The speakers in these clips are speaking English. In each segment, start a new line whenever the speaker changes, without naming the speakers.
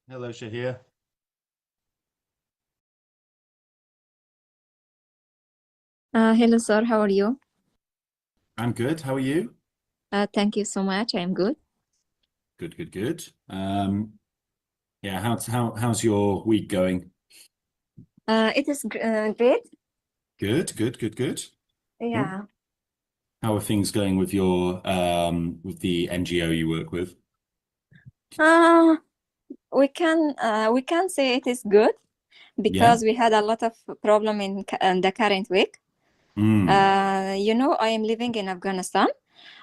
Hello, Shahir.
Hello, sir. How are you?
I'm good. How are you?
Thank you so much. I'm good.
Good, good, good. Yeah, how's your week going?
It is great.
Good, good, good, good. Cool.
Yeah.
How are things going with your with the NGO you work with?
Uh, we can say it is good
Yeah?
because we had a lot of problem in the current week.
Mm.
I am living in Afghanistan,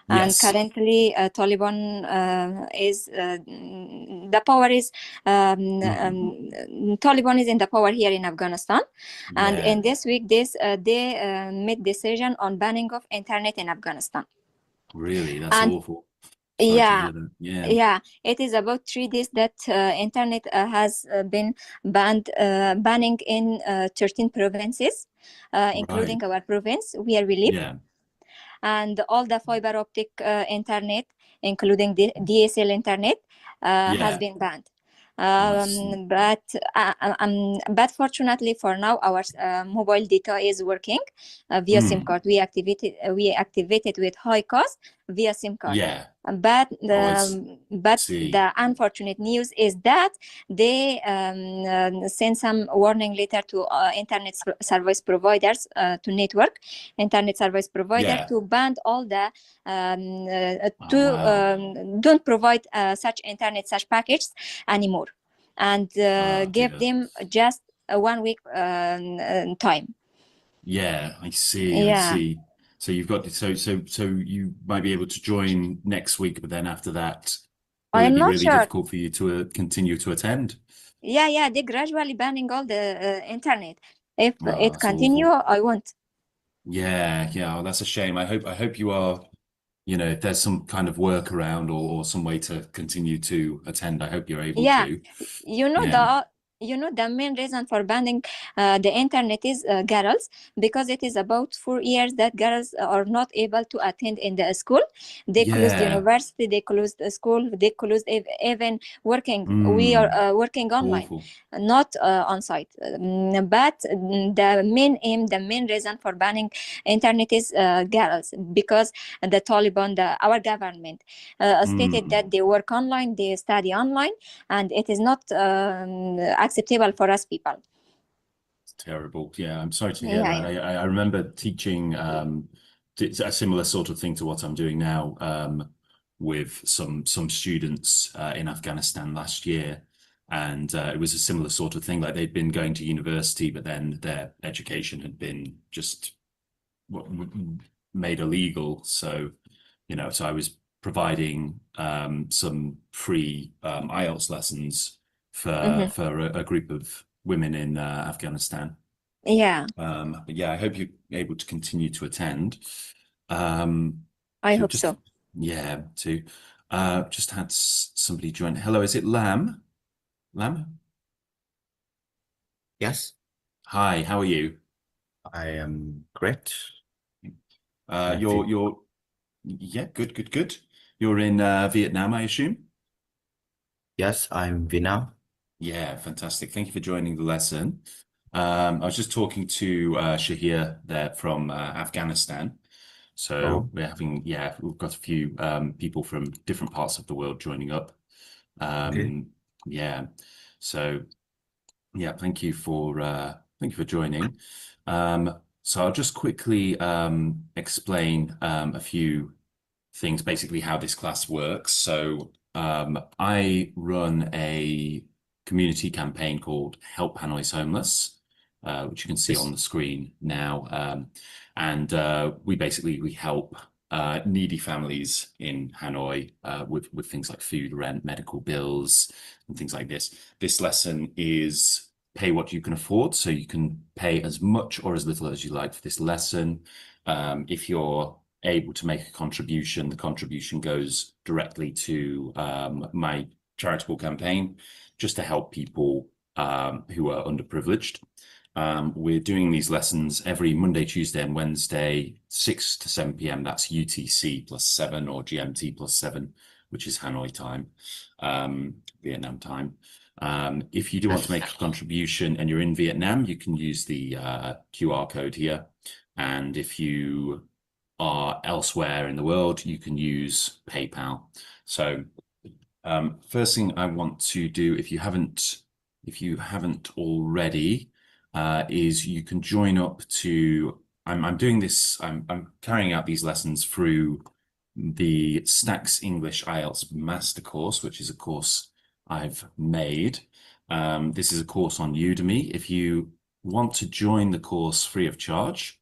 and
Yes.
currently Taliban is the power is
Mm.
Taliban is in the power here in Afghanistan, and
Yeah,
in this week they made decision on banning of internet in Afghanistan.
really, that's
And
awful. Sorry to
yeah,
hear that. Yeah.
yeah, it is about 3 days that internet has been banning in 13 provinces,
Right.
including our province where we live,
Yeah.
and all the fiber optic internet, including the DSL internet, has
Yeah.
been banned.
I see.
But fortunately for now, our mobile data is working via SIM
Mm.
card. We activated with high cost via SIM card.
Yeah.
But
Oh, it's see.
the unfortunate news is that they send some warning letter to internet service providers, to network internet service provider,
Yeah.
to ban all the
Oh,
to
wow.
don't provide such packets anymore, and
Oh,
give
dear.
them just a 1 week time.
Yeah, I see. I
Yeah,
see. So you've got so you might be able to join next week, but then after that, will it
I'm
be
not
really
sure.
difficult for you to continue to attend?
Yeah, they gradually banning all the internet. If
Oh,
it
that's
continue,
awful.
I won't.
Yeah, yeah. Oh, that's a shame. I hope you are, if there's some kind of workaround or some way to continue to attend, I hope you're able
Yeah,
to.
you know
Yeah.
the the main reason for banning the internet is girls, because it is about 4 years that girls are not able to attend in the school. They closed
Yeah.
university, they closed the school, they closed even working. We are
Mm,
working online,
awful.
not on site. But the main reason for banning internet is girls, because the Taliban, our government, stated
Mm.
that they work online, they study online, and it is not acceptable for us people.
It's terrible. Yeah, I'm sorry to hear
Yeah,
that.
yeah.
I remember teaching a similar sort of thing to what I'm doing now with some students in Afghanistan last year, and it was a similar sort of thing. Like they'd been going to university, but then their education had been just made illegal. So I was providing some free IELTS lessons for
Hmm.
for a group of women in Afghanistan.
Yeah,
But yeah, I hope you're able to continue to attend. Um,
I
so
hope
just
so.
yeah, to just had somebody join. Hello, is it Lam? Lam?
Yes,
Hi, how are you?
I am great. Thank you.
You're yeah, good, good, good. You're in Vietnam, I assume?
Yes, I'm Vinam.
Yeah, fantastic. Thank you for joining the lesson. I was just talking to Shahir there from Afghanistan. So
Oh,
we've got a few people from different parts of the world joining up.
okay.
Um, yeah, so yeah, thank you for joining. So I'll just quickly explain a few things, basically how this class works. So I run a community campaign called Help Hanoi's Homeless, which you can see on
Yes.
the screen now. And we help needy families in Hanoi with things like food, rent, medical bills, and things like this. This lesson is pay what you can afford, so you can pay as much or as little as you like for this lesson. If you're able to make a contribution, the contribution goes directly to my charitable campaign, just to help people who are underprivileged. We're doing these lessons every Monday, Tuesday, and Wednesday, 6 to 7 p.m. That's UTC +7 or GMT +7, which is Hanoi time, Vietnam time. If you do want to make a contribution and you're in Vietnam, you can use the QR code here. And if you are elsewhere in the world, you can use PayPal. So first thing I want to do, if you haven't already, is you can join up to. I'm doing this. I'm carrying out these lessons through the Stacks English IELTS Master Course, which is a course I've made. This is a course on Udemy. If you want to join the course free of charge,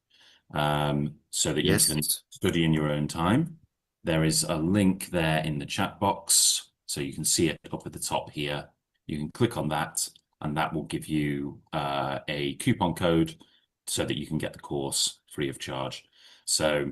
so that you can study in your own time, there is a link there in the chat box. So you can see it up at the top here. You can click on that, and that will give you a coupon code so that you can get the course free of charge. So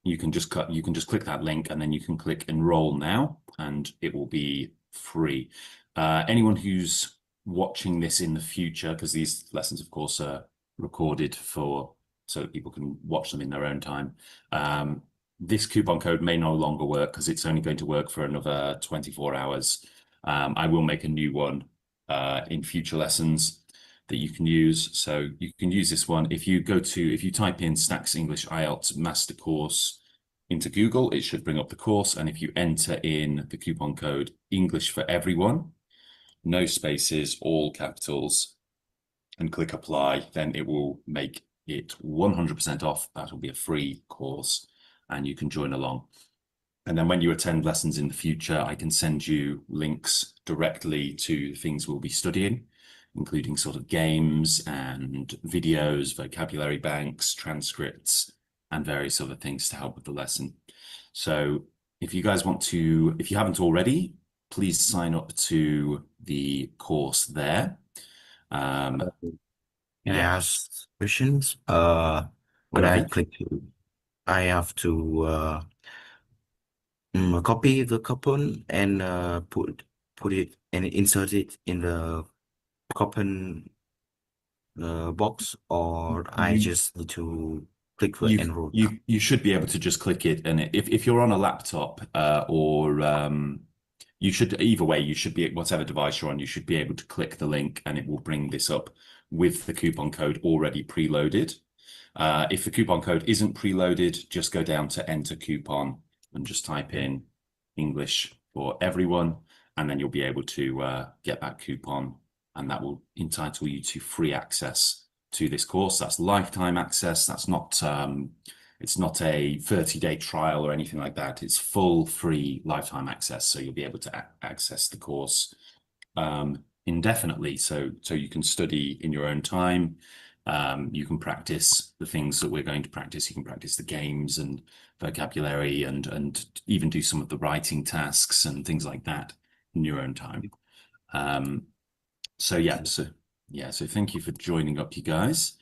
you can just click that link, and then you can click enroll now, and it will be free. Anyone who's watching this in the future, because these lessons, of course, are recorded so that people can watch them in their own time. This coupon code may no longer work because it's only going to work for another 24 hours. I will make a new one in future lessons that you can use. So you can use this one. If you type in Stacks English IELTS Master Course into Google, it should bring up the course. And if you enter in the coupon code English for Everyone, no spaces, all capitals, and click apply, then it will make it 100% off. That will be a free course, and you can join along. And then when you attend lessons in the future, I can send you links directly to things we'll be studying, including sort of games and videos, vocabulary banks, transcripts, and various other things to help with the lesson. So if you guys want to, if you haven't already, please sign up to the course there.
Can I ask questions? When I click, I have to copy the coupon and put it and insert it in the coupon box, or I just need to click the enroll.
You should be able to just click it, and if you're on a laptop you should, either way, you should be, whatever device you're on, you should be able to click the link, and it will bring this up with the coupon code already preloaded. If the coupon code isn't preloaded, just go down to enter coupon and just type in English for Everyone, and then you'll be able to get that coupon, and that will entitle you to free access to this course. That's lifetime access. That's not it's not a 30-day trial or anything like that. It's full free lifetime access, so you'll be able to access the course indefinitely, so you can study in your own time. You can practice the things that we're going to practice. You can practice the games and vocabulary, and even do some of the writing tasks and things like that in your own time. So thank you for joining up, you guys.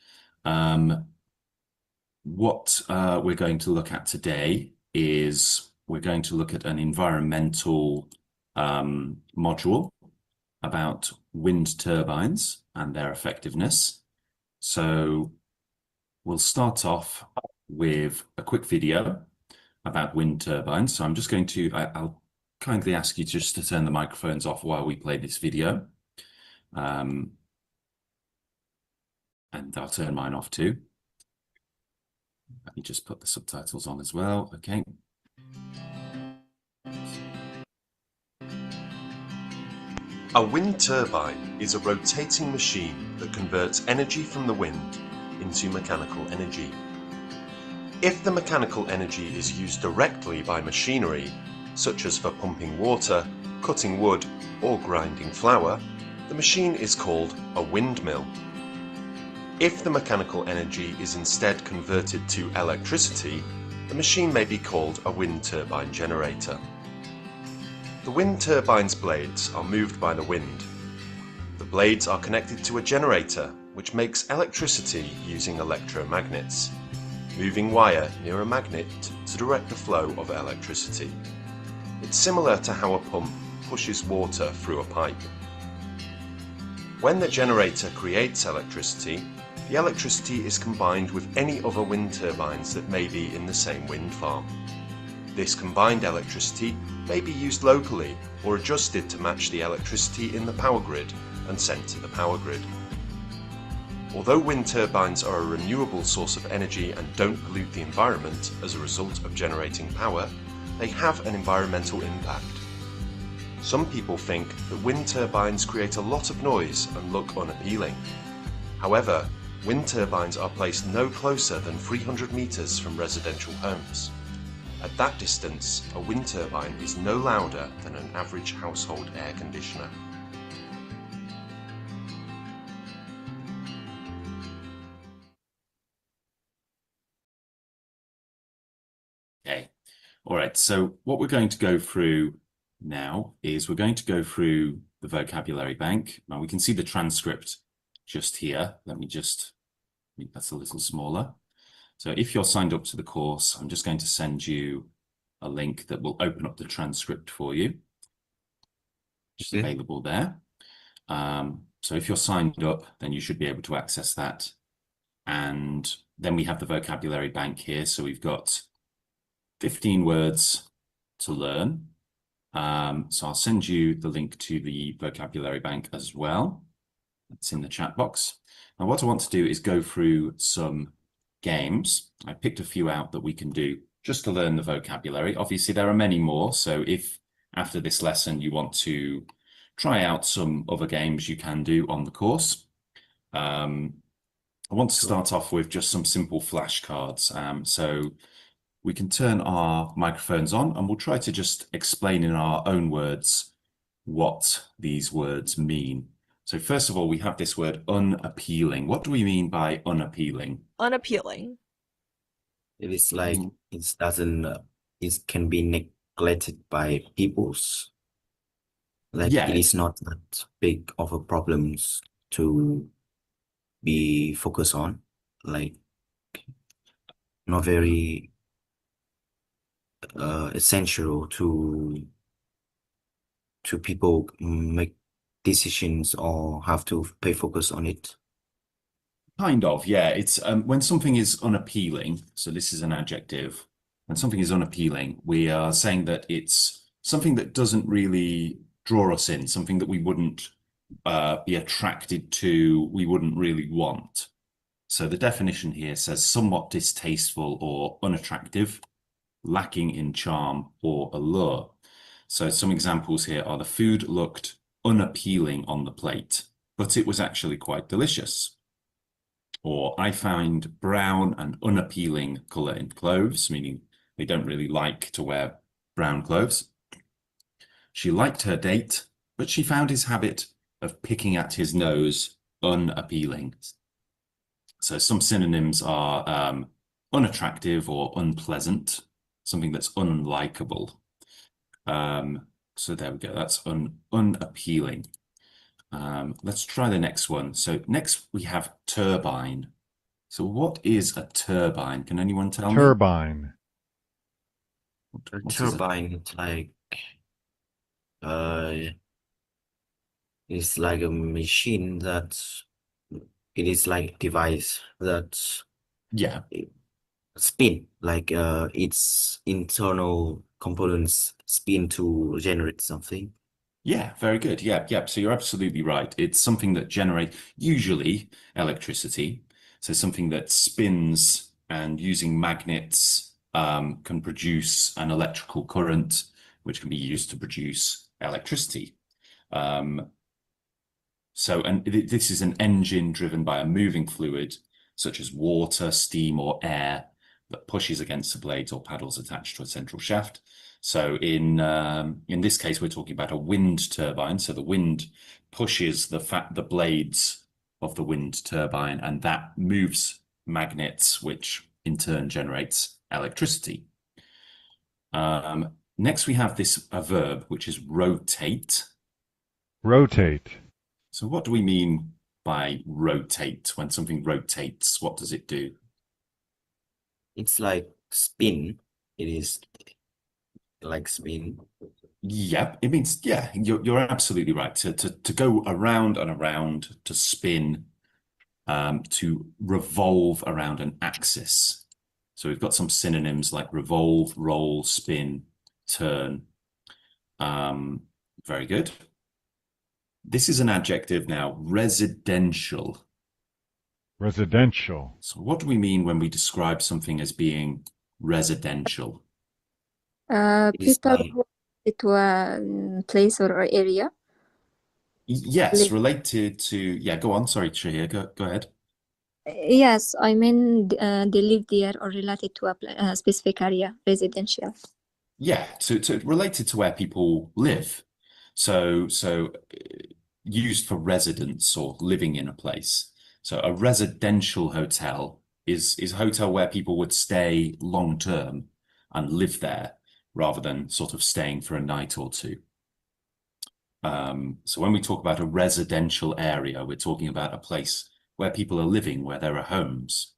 What we're going to look at today is we're going to look at an environmental module about wind turbines and their effectiveness. So we'll start off with a quick video about wind turbines. So I'm just going to, I'll kindly ask you just to turn the microphones off while we play this video. And I'll turn mine off too. Let me just put the subtitles on as well. Okay.
A wind turbine is a rotating machine that converts energy from the wind into mechanical energy. If the mechanical energy is used directly by machinery, such as for pumping water, cutting wood, or grinding flour, the machine is called a windmill. If the mechanical energy is instead converted to electricity, the machine may be called a wind turbine generator. The wind turbine's blades are moved by the wind. The blades are connected to a generator, which makes electricity using electromagnets, moving wire near a magnet to direct the flow of electricity. It's similar to how a pump pushes water through a pipe. When the generator creates electricity, the electricity is combined with any other wind turbines that may be in the same wind farm. This combined electricity may be used locally or adjusted to match the electricity in the power grid and sent to the power grid. Although wind turbines are a renewable source of energy and don't pollute the environment as a result of generating power, they have an environmental impact. Some people think that wind turbines create a lot of noise and look unappealing. However, wind turbines are placed no closer than 300 meters from residential homes. At that distance, a wind turbine is no louder than an average household air conditioner.
Okay. All right. So what we're going to go through now is we're going to go through the vocabulary bank. Now we can see the transcript just here. Let me just make that a little smaller. So if you're signed up to the course, I'm just going to send you a link that will open up the transcript for you, which is available there. So if you're signed up, then you should be able to access that. And then we have the vocabulary bank here. So we've got 15 words to learn. So I'll send you the link to the vocabulary bank as well. It's in the chat box. Now what I want to do is go through some games. I picked a few out that we can do just to learn the vocabulary. Obviously there are many more, so if after this lesson you want to try out some other games, you can do on the course. I want to start off with just some simple flashcards. So we can turn our microphones on and we'll try to just explain in our own words what these words mean. So first of all, we have this word unappealing. What do we mean by unappealing?
Unappealing.
It is like it doesn't. It can be neglected by peoples. Like
Yeah.
it is not that big of a problems to be focused on. Like not very essential to people make decisions or have to pay focus on it.
Kind of, yeah. It's when something is unappealing, so this is an adjective. When something is unappealing, we are saying that it's something that doesn't really draw us in, something that we wouldn't be attracted to, we wouldn't really want. So the definition here says somewhat distasteful or unattractive, lacking in charm or allure. So some examples here are: the food looked unappealing on the plate, but it was actually quite delicious. Or I find brown an unappealing color in clothes, meaning they don't really like to wear brown clothes. She liked her date, but she found his habit of picking at his nose unappealing. So some synonyms are unattractive or unpleasant, something that's unlikable. So there we go, that's unappealing. Let's try the next one. So next we have turbine. So what is a turbine? Can anyone tell me?
Turbine.
A
What is
turbine, it's like a machine that it is like device that
Yeah,
spin, like its internal components spin to generate something.
yeah, very good. Yeah, yeah. So you're absolutely right. It's something that generates usually electricity. So something that spins and using magnets can produce an electrical current, which can be used to produce electricity. This is an engine driven by a moving fluid, such as water, steam, or air, that pushes against the blades or paddles attached to a central shaft. So in this case, we're talking about a wind turbine. So the wind pushes the blades of the wind turbine, and that moves magnets, which in turn generates electricity. Next, we have a verb, which is rotate.
Rotate.
So what do we mean by rotate? When something rotates, what does it do?
It's like spin. It is like spin.
Yeah, it means, yeah, you're absolutely right. To go around and around, to spin, to revolve around an axis. So we've got some synonyms like revolve, roll, spin, turn. Very good. This is an adjective now, residential.
Residential.
So what do we mean when we describe something as being residential?
It is
People
like
who visit to a place or area.
Yes,
Live.
related to, yeah, go on. Sorry, Shahir, go ahead.
Yes, I mean they live there or related to a specific area, residential.
Yeah, to related to where people live. So used for residence or living in a place. So a residential hotel is a hotel where people would stay long term and live there rather than sort of staying for a night or two. So when we talk about a residential area, we're talking about a place where people are living, where there are homes.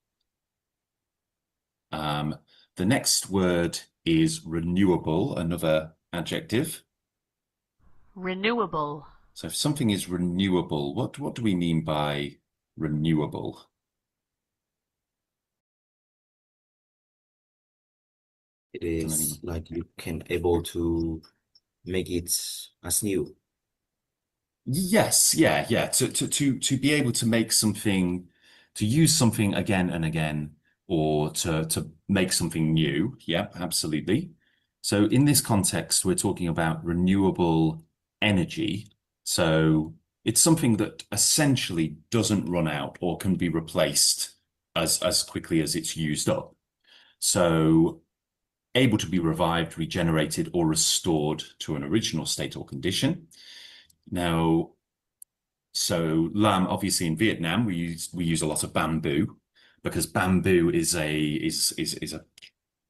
The next word is renewable, another adjective.
Renewable.
So if something is renewable, what do we mean by renewable?
it is like you can able to make it as new.
Yes, yeah. To be able to make something, to use something again and again, or to make something new. Yeah, absolutely. So in this context, we're talking about renewable energy. So it's something that essentially doesn't run out or can be replaced as quickly as it's used up. So able to be revived, regenerated, or restored to an original state or condition. Now, so lam, obviously in Vietnam, we use a lot of bamboo because bamboo is a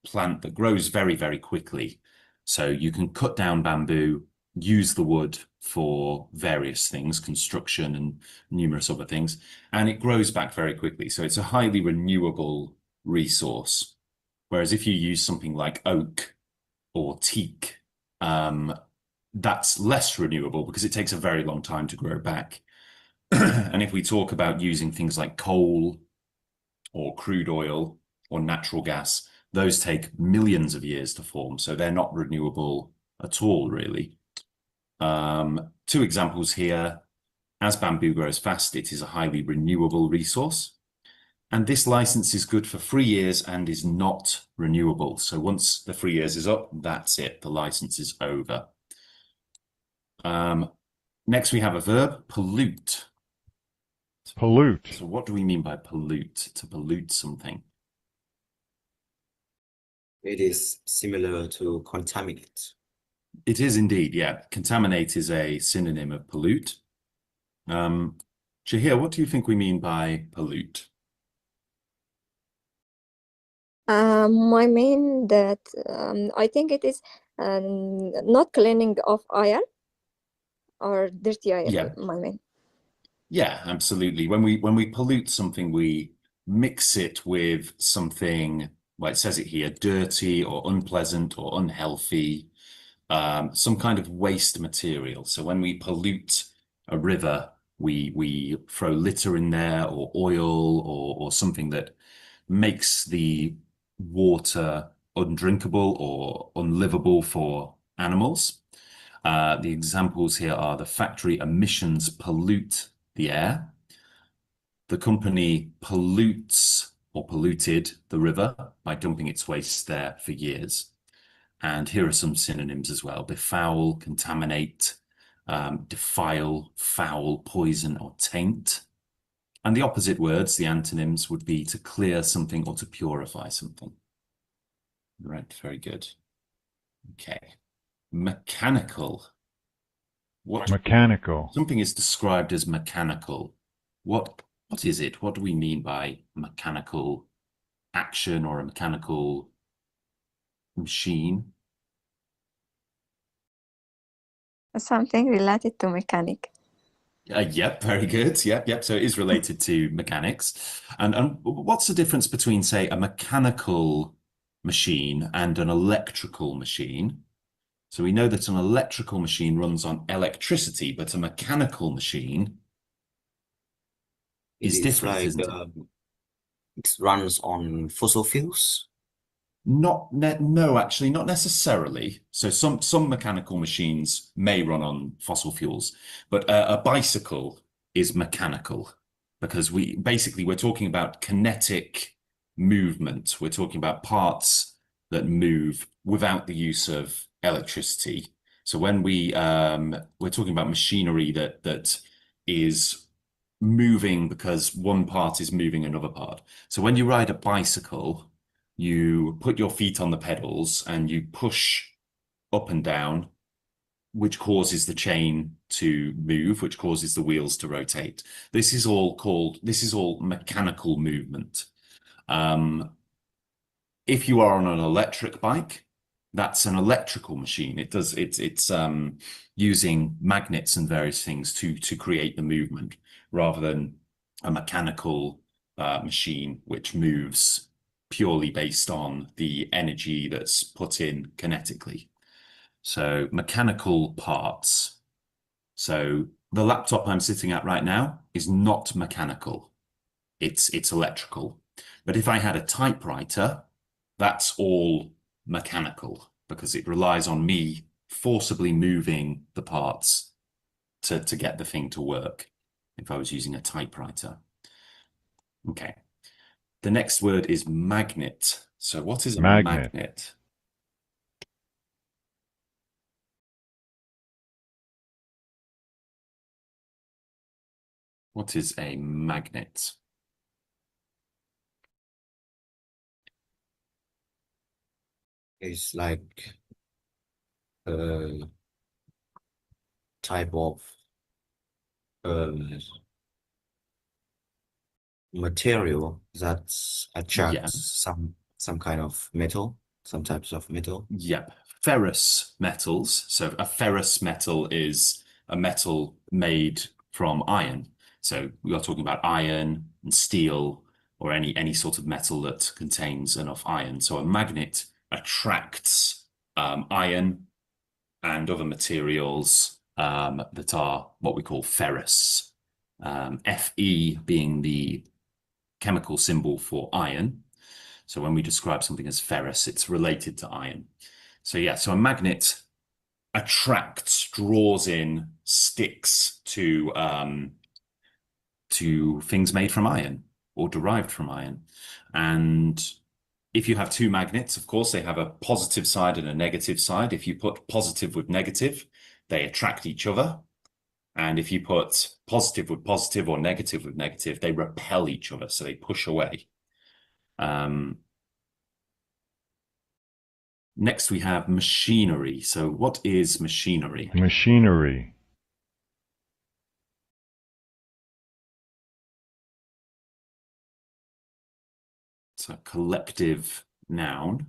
plant that grows very, very quickly. So you can cut down bamboo, use the wood for various things, construction and numerous other things, and it grows back very quickly. So it's a highly renewable resource. Whereas if you use something like oak or teak, that's less renewable because it takes a very long time to grow back. And if we talk about using things like coal or crude oil or natural gas, those take millions of years to form. So they're not renewable at all, really. Two examples here. As bamboo grows fast, it is a highly renewable resource. And this license is good for 3 years and is not renewable. So once the 3 years is up, that's it. The license is over. Next, we have a verb, pollute.
Pollute.
So what do we mean by pollute? To pollute something.
It is similar to contaminate.
It is indeed, yeah. Contaminate is a synonym of pollute. Shahir, what do you think we mean by pollute?
I mean that I think it is not cleaning of air or dirty air.
Yeah.
I mean.
Yeah, absolutely. When we pollute something, we mix it with something, well, it says it here, dirty or unpleasant or unhealthy, some kind of waste material. So when we pollute a river, we throw litter in there or oil or something that makes the water undrinkable or unlivable for animals. The examples here are the factory emissions pollute the air. The company pollutes or polluted the river by dumping its waste there for years. And here are some synonyms as well: befoul, contaminate, defile, foul, poison, or taint. And the opposite words, the antonyms, would be to clear something or to purify something. Right, very good. Okay. Mechanical.
Mechanical.
Something is described as mechanical. What is it? What do we mean by mechanical action or a mechanical machine?
Something related to mechanic.
Yep, very good. Yep. So it is related to mechanics. And what's the difference between, say, a mechanical machine and an electrical machine? So we know that an electrical machine runs on electricity, but a mechanical machine is different,
like
isn't it?
it runs on fossil fuels.
No, actually, not necessarily. So some mechanical machines may run on fossil fuels, but a bicycle is mechanical because we're talking about kinetic movement. We're talking about parts that move without the use of electricity. So when we're talking about machinery that is moving because one part is moving another part. So when you ride a bicycle, you put your feet on the pedals and you push up and down, which causes the chain to move, which causes the wheels to rotate. This is all mechanical movement. If you are on an electric bike, that's an electrical machine. It's using magnets and various things to create the movement rather than a mechanical machine which moves purely based on the energy that's put in kinetically. So mechanical parts. So the laptop I'm sitting at right now is not mechanical. It's electrical. But if I had a typewriter, that's all mechanical because it relies on me forcibly moving the parts to get the thing to work if I was using a typewriter. Okay. The next word is magnet. So what is a magnet? What is a magnet?
It's like a type of material that attracts some kind of metal, some types of metal.
Yep. Ferrous metals. So a ferrous metal is a metal made from iron. So we are talking about iron and steel or any sort of metal that contains enough iron. So a magnet attracts iron and other materials that are what we call ferrous. Fe being the chemical symbol for iron. So when we describe something as ferrous, it's related to iron. So yeah, so a magnet attracts, draws in, sticks to things made from iron or derived from iron. And if you have two magnets, of course, they have a positive side and a negative side. If you put positive with negative, they attract each other. And if you put positive with positive or negative with negative, they repel each other, so they push away. Next, we have machinery. So what is machinery?
Machinery.
It's a collective noun.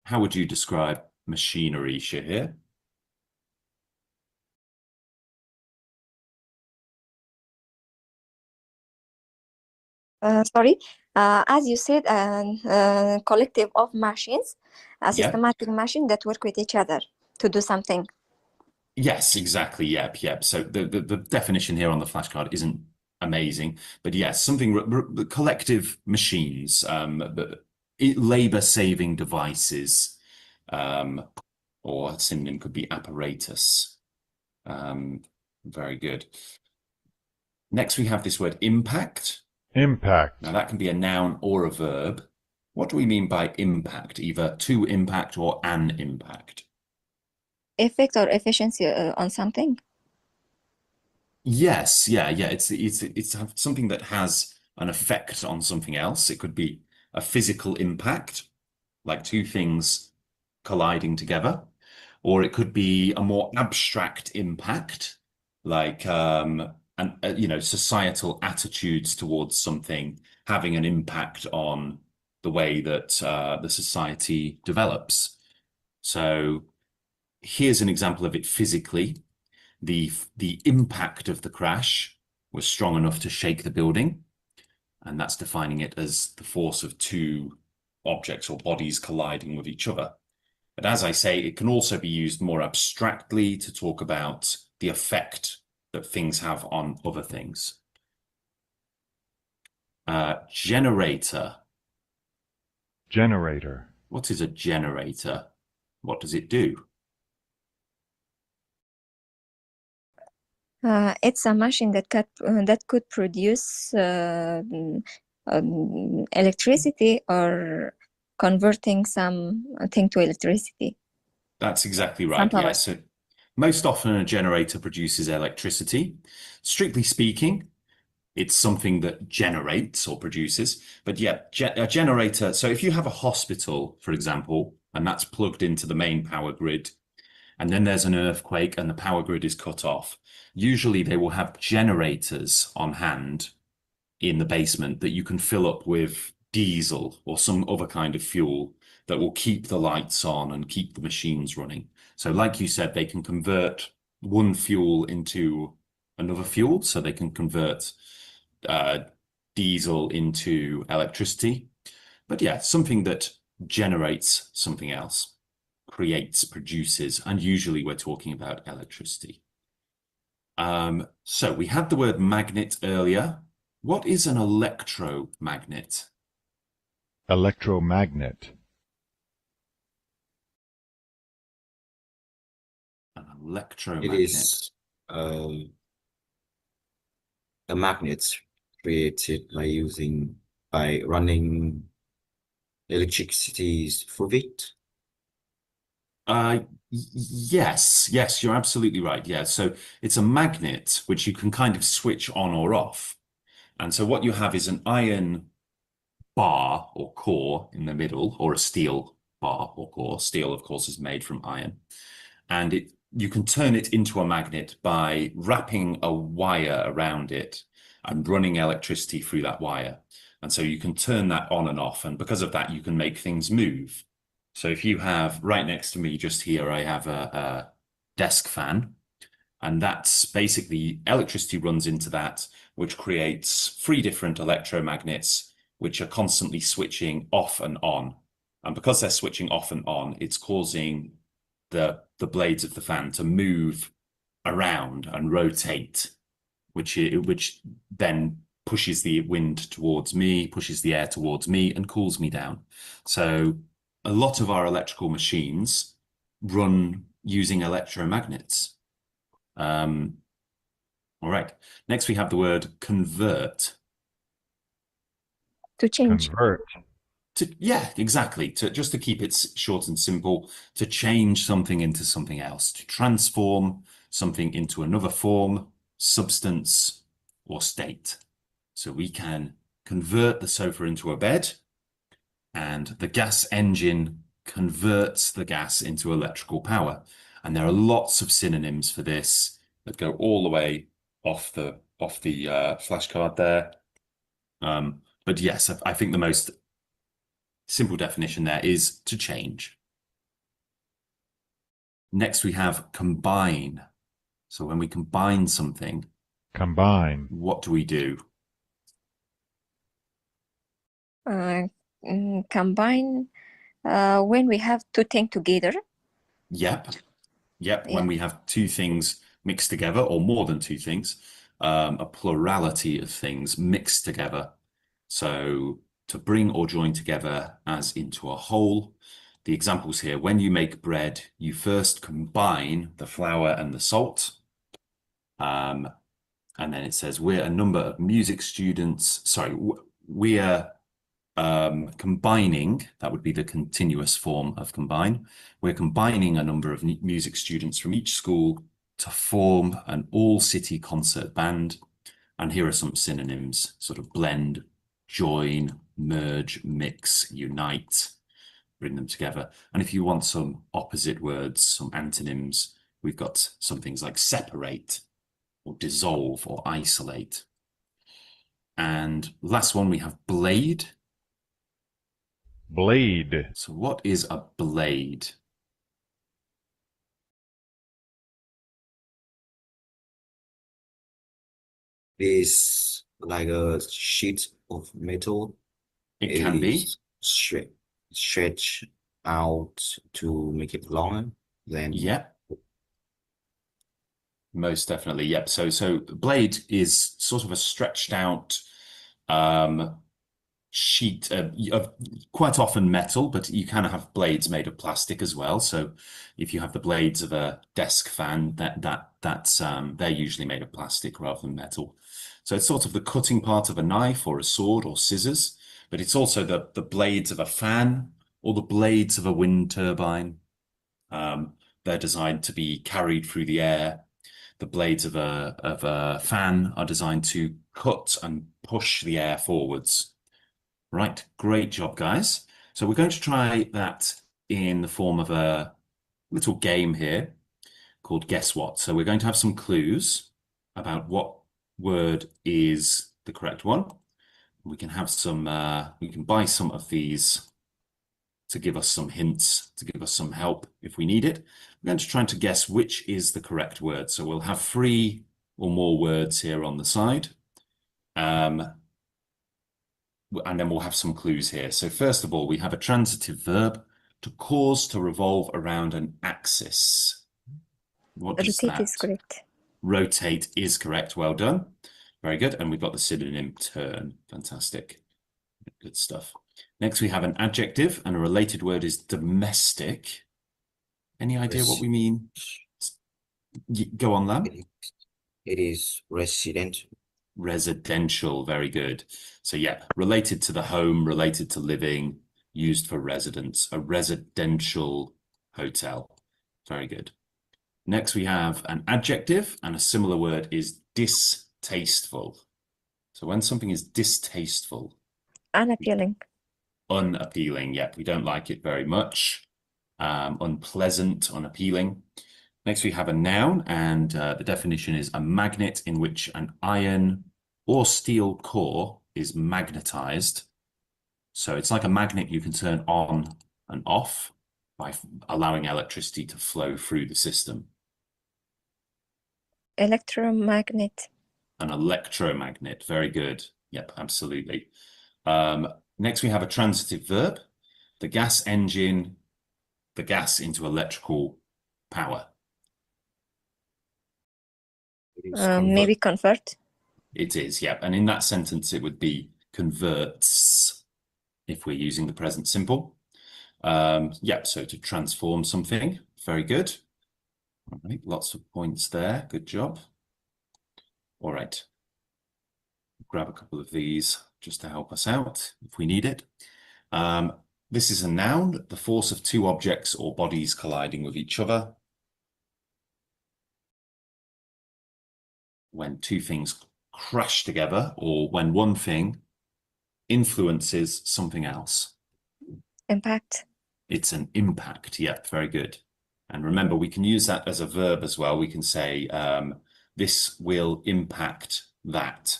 How would you describe machinery, Shahir?
Sorry, as you said, collective of machines, a
Yep.
systematic machine that work with each other to do something.
Yes, exactly. Yep. So the definition here on the flashcard isn't amazing, but yes, something collective machines, labor-saving devices, or a synonym could be apparatus. Very good. Next, we have this word impact.
Impact.
Now that can be a noun or a verb. What do we mean by impact? Either to impact or an impact.
Effect or efficiency on something.
Yes, yeah. It's something that has an effect on something else. It could be a physical impact, like two things colliding together, or it could be a more abstract impact, like societal attitudes towards something having an impact on the way that the society develops. So here's an example of it physically. The impact of the crash was strong enough to shake the building, and that's defining it as the force of two objects or bodies colliding with each other. But as I say, it can also be used more abstractly to talk about the effect that things have on other things. Generator.
Generator.
What is a generator? What does it do?
It's a machine that could produce electricity or converting something to electricity.
That's exactly right.
Some power.
Yeah. So most often a generator produces electricity. Strictly speaking, it's something that generates or produces. But yeah, a generator. So if you have a hospital, for example, and that's plugged into the main power grid, and then there's an earthquake and the power grid is cut off, usually they will have generators on hand in the basement that you can fill up with diesel or some other kind of fuel that will keep the lights on and keep the machines running. So like you said, they can convert one fuel into another fuel, so they can convert diesel into electricity. But yeah, something that generates something else, creates, produces, and usually we're talking about electricity. So we had the word magnet earlier. What is an electromagnet?
Electromagnet.
An
It
electromagnet.
is a magnet created by running electricity through it.
Yes, you're absolutely right. Yeah, so it's a magnet which you can kind of switch on or off. And so what you have is an iron bar or core in the middle, or a steel bar or core. Steel, of course, is made from iron. And you can turn it into a magnet by wrapping a wire around it and running electricity through that wire. And so you can turn that on and off. And because of that, you can make things move. So if you have right next to me, just here, I have a desk fan. And that's basically electricity runs into that, which creates 3 different electromagnets, which are constantly switching off and on. And because they're switching off and on, it's causing the blades of the fan to move around and rotate, which then pushes the wind towards me, pushes the air towards me, and cools me down. So a lot of our electrical machines run using electromagnets. All right. Next, we have the word convert.
To change.
Convert.
Yeah, exactly. Just to keep it short and simple, to change something into something else, to transform something into another form, substance, or state. So we can convert the sofa into a bed, and the gas engine converts the gas into electrical power. And there are lots of synonyms for this that go all the way off the flashcard there. But yes, I think the most simple definition there is to change. Next, we have combine. So when we combine something,
Combine.
what do we do?
Combine when we have two things together.
Yep.
Yeah.
When we have 2 things mixed together, or more than 2 things, a plurality of things mixed together. So to bring or join together as into a whole. The examples here, when you make bread, you first combine the flour and the salt. And then it says, we're a number of music students. Sorry, we're combining, that would be the continuous form of combine. We're combining a number of music students from each school to form an all-city concert band. And here are some synonyms, sort of blend, join, merge, mix, unite, bring them together. And if you want some opposite words, some antonyms, we've got some things like separate, or dissolve, or isolate. And last one, we have blade.
Blade.
So what is a blade?
It is like a sheet of metal.
It can be.
is stretch out to make it longer. Then
Yeah. Most definitely. Yep. So blade is sort of a stretched out sheet of quite often metal, but you can have blades made of plastic as well. So if you have the blades of a desk fan, that's they're usually made of plastic rather than metal. So it's sort of the cutting part of a knife or a sword or scissors, but it's also the blades of a fan or the blades of a wind turbine. They're designed to be carried through the air. The blades of a fan are designed to cut and push the air forwards. Right, great job, guys. So we're going to try that in the form of a little game here called Guess What. So we're going to have some clues about what word is the correct one. We can have some, we can buy some of these to give us some hints, to give us some help if we need it. We're going to try to guess which is the correct word. So we'll have 3 or more words here on the side. And then we'll have some clues here. So first of all, we have a transitive verb, to cause to revolve around an axis. What does
Rotate
that?
is correct.
Rotate is correct. Well done. Very good. And we've got the synonym turn. Fantastic. Good stuff. Next, we have an adjective, and a related word is domestic. Any idea what we mean? Go on, Lam.
It is residential.
Residential, very good. So yeah, related to the home, related to living, used for residence, a residential hotel. Very good. Next, we have an adjective, and a similar word is distasteful. So when something is distasteful.
Unappealing.
Unappealing, yeah, we don't like it very much. Unpleasant, unappealing. Next, we have a noun, and the definition is a magnet in which an iron or steel core is magnetized. So it's like a magnet you can turn on and off by allowing electricity to flow through the system.
Electromagnet.
An electromagnet, very good. Yep, absolutely. Next, we have a transitive verb, the gas engine, the gas into electrical power.
Maybe convert.
It is, yeah. And in that sentence, it would be converts if we're using the present simple. Yeah, so to transform something. Very good. All right, lots of points there. Good job. All right. Grab a couple of these just to help us out if we need it. This is a noun, the force of 2 objects or bodies colliding with each other. When 2 things crash together, or when one thing influences something else.
Impact.
It's an impact. Yep, very good. And remember, we can use that as a verb as well. We can say, this will impact that.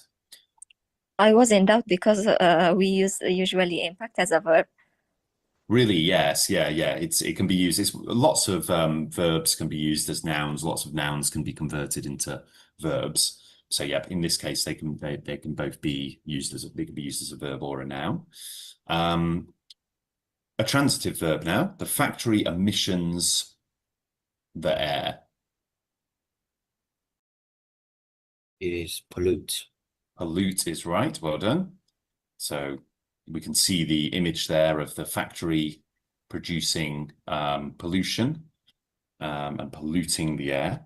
I was in doubt because we use usually impact as a verb.
Really, yes, yeah. It can be used. Lots of verbs can be used as nouns. Lots of nouns can be converted into verbs. So yeah, in this case, they can both be used as a verb or a noun. A transitive verb now. The factory emissions the air.
It is pollute.
Pollute is right. Well done. So we can see the image there of the factory producing pollution and polluting the air.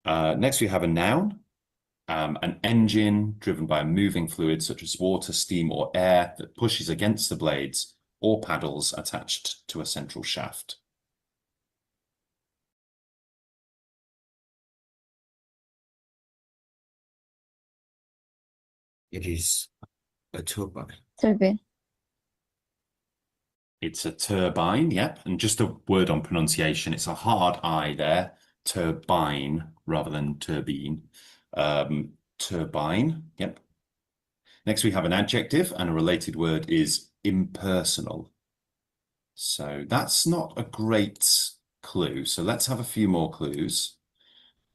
Next, we have a noun, an engine driven by a moving fluid such as water, steam, or air that pushes against the blades or paddles attached to a central shaft.
It is a turbine.
Turbine.
It's a turbine, yep. And just a word on pronunciation, it's a hard I there, turbine rather than turbine. Turbine, yep. Next, we have an adjective, and a related word is impersonal. So that's not a great clue. So let's have a few more clues.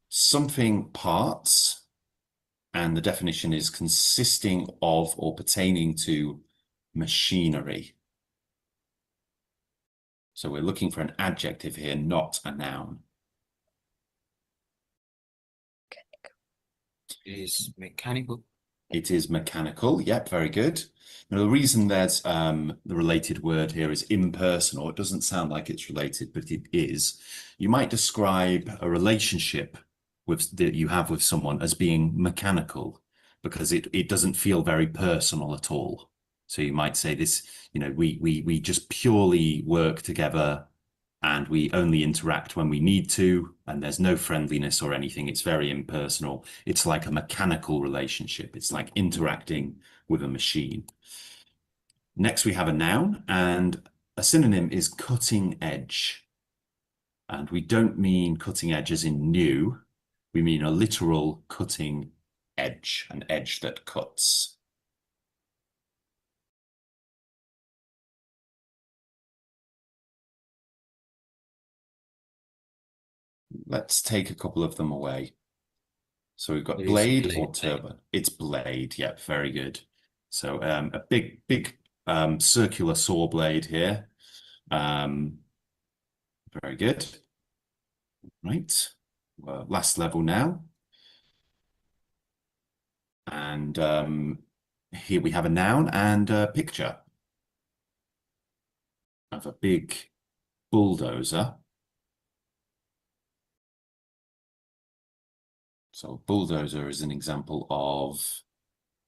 Something parts, and the definition is consisting of or pertaining to machinery. So we're looking for an adjective here, not a noun.
It is mechanical.
It is mechanical. Yep, very good. Now, the reason there's the related word here is impersonal. It doesn't sound like it's related, but it is. You might describe a relationship that you have with someone as being mechanical because it doesn't feel very personal at all. So you might say this, we just purely work together and we only interact when we need to, and there's no friendliness or anything. It's very impersonal. It's like a mechanical relationship. It's like interacting with a machine. Next, we have a noun, and a synonym is cutting edge. And we don't mean cutting edge as in new. We mean a literal cutting edge, an edge that cuts. Let's take a couple of them away. So we've got
It is
blade
blade.
or turbine. It's blade. Yep, very good. So a big circular saw blade here. Very good. Right. Well, last level now. And here we have a noun and a picture of a big bulldozer. So bulldozer is an example of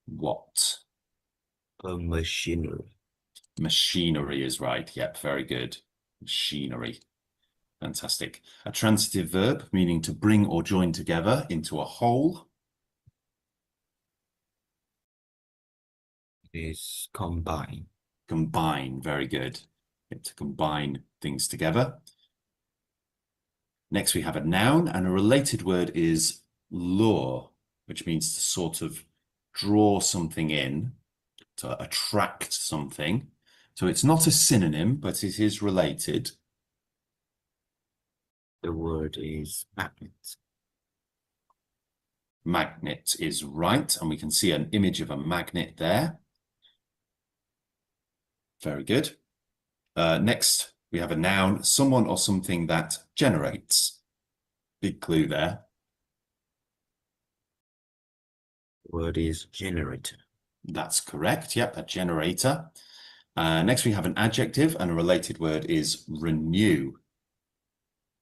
what?
A machinery.
Machinery is right. Yep, very good. Machinery. Fantastic. A transitive verb meaning to bring or join together into a whole.
It is combine.
Combine, very good. To combine things together. Next, we have a noun, and a related word is lure, which means to sort of draw something in, to attract something. So it's not a synonym, but it is related.
The word is magnet.
Magnet is right, and we can see an image of a magnet there. Very good. Next, we have a noun, someone or something that generates. Big clue there.
The word is generator.
That's correct. Yep, a generator. Next, we have an adjective, and a related word is renew.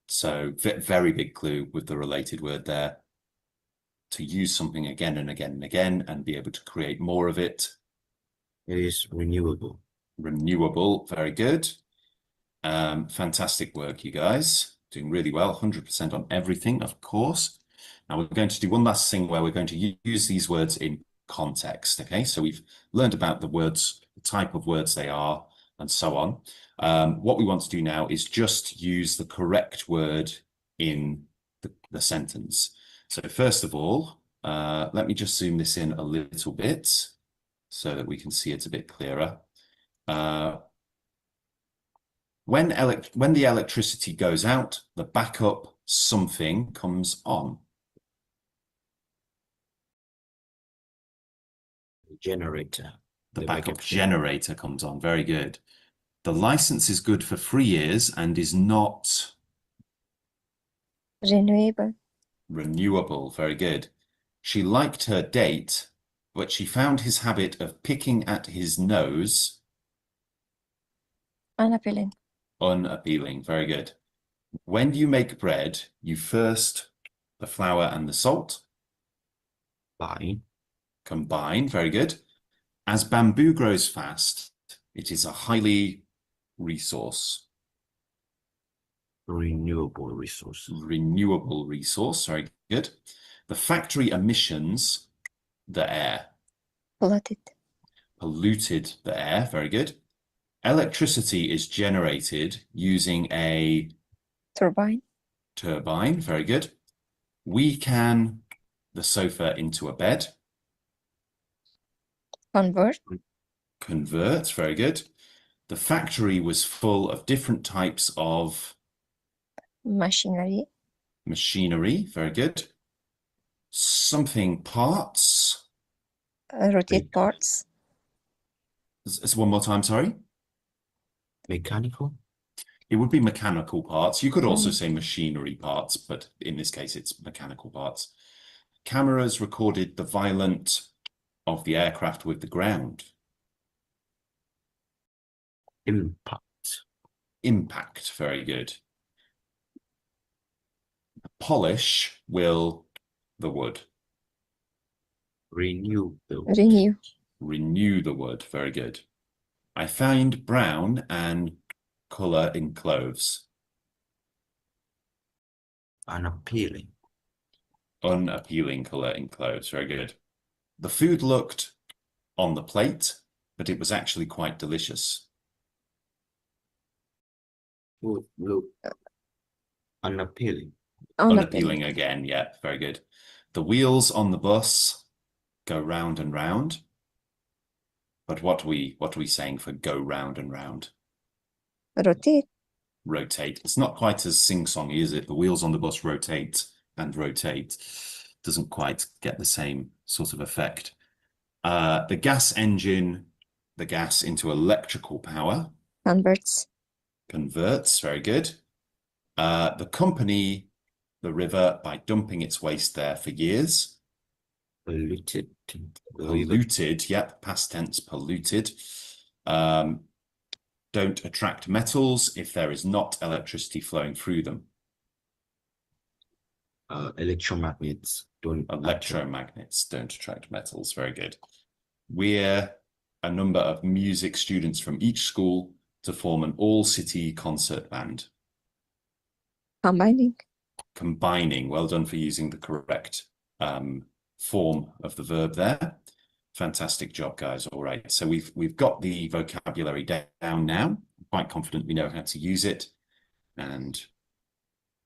So very big clue with the related word there. To use something again and again and again and be able to create more of it.
It is renewable.
Renewable, very good. Fantastic work, you guys. Doing really well, 100% on everything, of course. Now we're going to do one last thing where we're going to use these words in context, okay? So we've learned about the words, the type of words they are, and so on. What we want to do now is just use the correct word in the sentence. So first of all, let me just zoom this in a little bit so that we can see it a bit clearer. When the electricity goes out, the backup something comes on.
Generator.
The backup generator comes on. Very good. The license is good for 3 years and is not
Renewable.
renewable. Very good. She liked her date, but she found his habit of picking at his nose
Unappealing.
unappealing. Very good. When you make bread, you first the flour and the salt combine. Very good. As bamboo grows fast, it is a highly
renewable resource.
Renewable resource. Very good. The factory emissions the air. Polluted the air. Very good. Electricity is generated using a
Turbine.
Very good. We can the sofa into a bed. Convert. Very good. The factory was full of different types of
Machinery.
Very good. Something parts.
Rotate parts.
One more time, sorry.
Mechanical.
It would be mechanical parts. You could also say machinery parts, but in this case, it's mechanical parts. Cameras recorded the violent of the aircraft with the ground?
Impact.
Impact, very good. Polish will the wood.
Renew.
Renew.
Renew the wood, very good. I find brown and colour in clothes.
Unappealing.
Unappealing colour in clothes, very good. The food looked on the plate, but it was actually quite delicious.
Food look unappealing.
Unappealing again, yeah, very good. The wheels on the bus go round and round. But what are we saying for go round and round?
Rotate.
Rotate. It's not quite as sing-songy, is it? The wheels on the bus rotate and rotate. Doesn't quite get the same sort of effect. The gas engine, the gas into electrical power.
Converts.
Converts, very good. The company, the river, by dumping its waste there for years.
Polluted.
Polluted, yep, past tense, polluted. Don't attract metals if there is not electricity flowing through them.
Electromagnets don't
Electromagnets don't attract metals, very good. We're a number of music students from each school to form an all-city concert band.
Combining.
Combining, well done for using the correct form of the verb there. Fantastic job, guys. All right, so we've got the vocabulary down now. I'm quite confident we know how to use it. And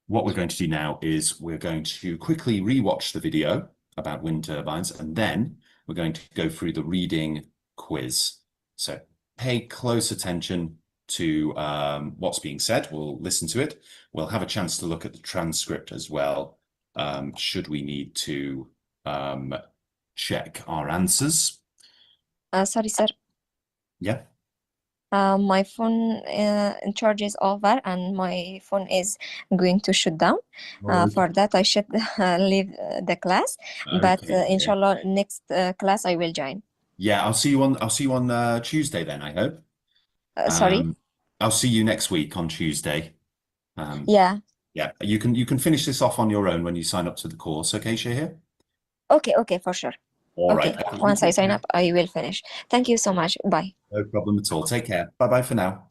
what we're going to do now is we're going to quickly rewatch the video about wind turbines, and then we're going to go through the reading quiz. So pay close attention to what's being said. We'll listen to it. We'll have a chance to look at the transcript as well, should we need to check our answers.
Sorry, sir.
Yeah.
My phone charge is over and my phone is going to shut down. For that, I should leave the class. But inshallah, next class I will join.
Yeah, I'll see you on Tuesday then, I hope.
Sorry.
I'll see you next week on Tuesday.
Yeah.
Yeah, you can finish this off on your own when you sign up to the course, okay, Shahir?
Okay, for sure.
All
Okay,
right.
once I sign up, I will finish. Thank you so much. Bye.
No problem at all. Take care. Bye-bye for now.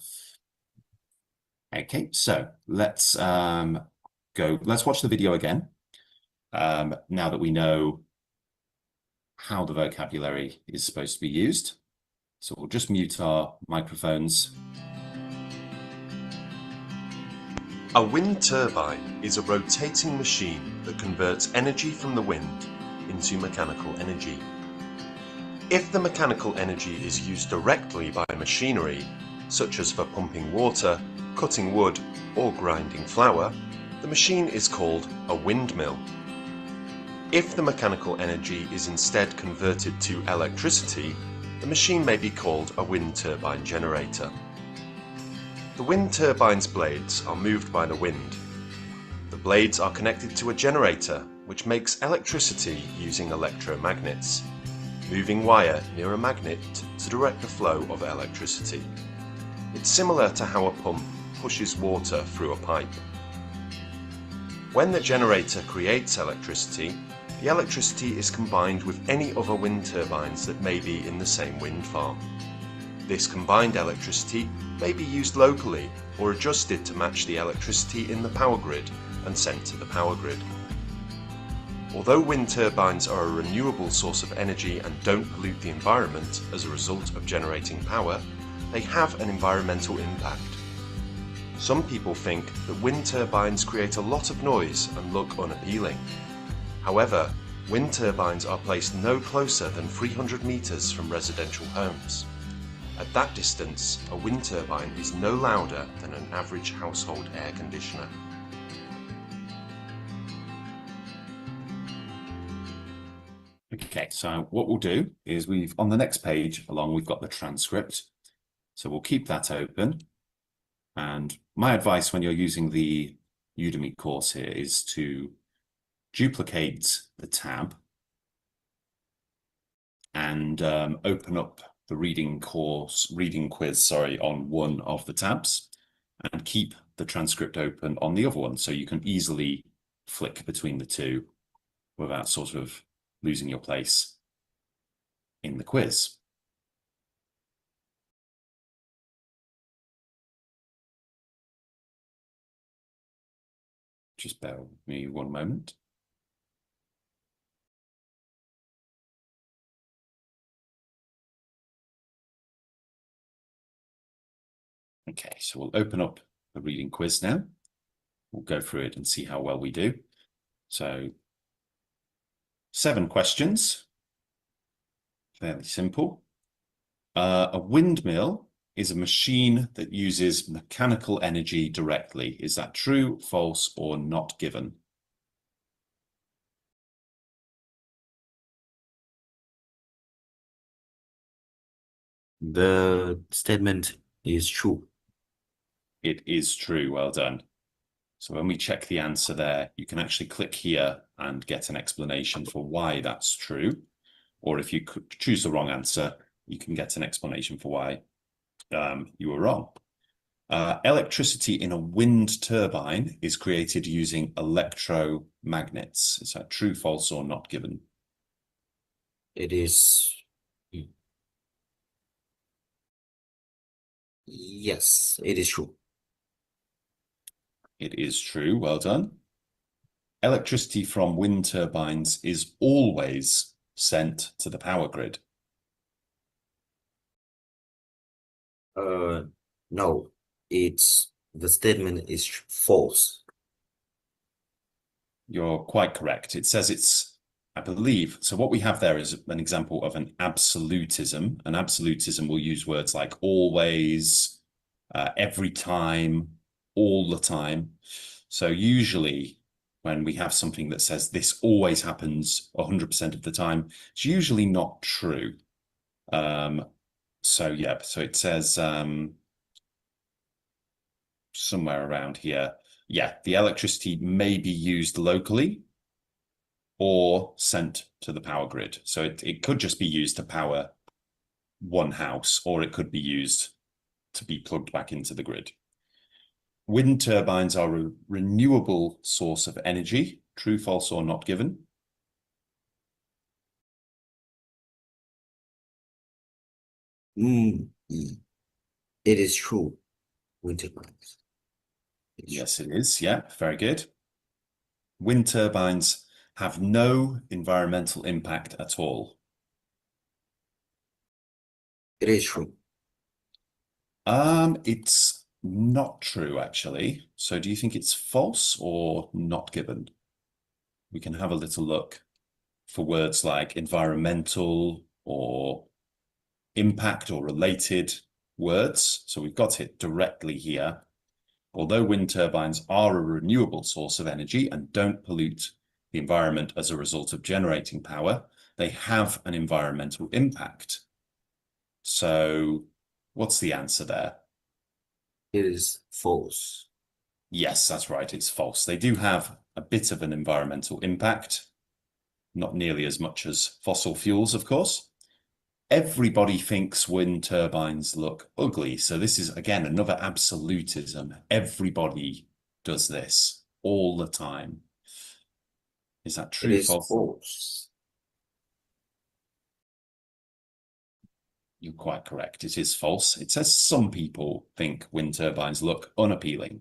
Okay, so let's watch the video again. Now that we know how the vocabulary is supposed to be used. So we'll just mute our microphones.
A wind turbine is a rotating machine that converts energy from the wind into mechanical energy. If the mechanical energy is used directly by machinery, such as for pumping water, cutting wood, or grinding flour, the machine is called a windmill. If the mechanical energy is instead converted to electricity, the machine may be called a wind turbine generator. The wind turbine's blades are moved by the wind. The blades are connected to a generator, which makes electricity using electromagnets, moving wire near a magnet to direct the flow of electricity. It's similar to how a pump pushes water through a pipe. When the generator creates electricity, the electricity is combined with any other wind turbines that may be in the same wind farm. This combined electricity may be used locally or adjusted to match the electricity in the power grid and sent to the power grid. Although wind turbines are a renewable source of energy and don't pollute the environment as a result of generating power, they have an environmental impact. Some people think that wind turbines create a lot of noise and look unappealing. However, wind turbines are placed no closer than 300 meters from residential homes. At that distance, a wind turbine is no louder than an average household air conditioner.
Okay, so what we'll do is on the next page we've got the transcript. So we'll keep that open. And my advice when you're using the Udemy course here is to duplicate the tab and open up the reading quiz, on one of the tabs, and keep the transcript open on the other one, so you can easily flick between the two without sort of losing your place in the quiz. Just bear with me one moment. Okay, so we'll open up the reading quiz now. We'll go through it and see how well we do. So 7 questions, fairly simple. A windmill is a machine that uses mechanical energy directly. Is that true, false, or not given?
The statement is true.
It is true. Well done. So when we check the answer there, you can actually click here and get an explanation for why that's true. Or if you could choose the wrong answer, you can get an explanation for why you were wrong. Electricity in a wind turbine is created using electromagnets. Is that true, false, or not given?
It is. Yes, it is true.
It is true. Well done. Electricity from wind turbines is always sent to the power grid.
No, the statement is false.
You're quite correct. It says it's, I believe, so what we have there is an example of an absolutism. An absolutism will use words like always, every time, all the time. So usually when we have something that says this always happens 100% of the time, it's usually not true. So yeah, so it says somewhere around here, yeah, the electricity may be used locally or sent to the power grid. So it could just be used to power one house, or it could be used to be plugged back into the grid. Wind turbines are a renewable source of energy. True, false, or not given?
It is true. Wind turbines.
Yes, it is. Yeah, very good. Wind turbines have no environmental impact at all.
It is true.
It's not true, actually. So do you think it's false or not given? We can have a little look for words like environmental or impact or related words. So we've got it directly here. Although wind turbines are a renewable source of energy and don't pollute the environment as a result of generating power, they have an environmental impact. So what's the answer there?
It is false.
Yes, that's right. It's false. They do have a bit of an environmental impact, not nearly as much as fossil fuels, of course. Everybody thinks wind turbines look ugly. So this is, again, another absolutism. Everybody does this all the time. Is that true?
It is
False?
false.
You're quite correct. It is false. It says some people think wind turbines look unappealing.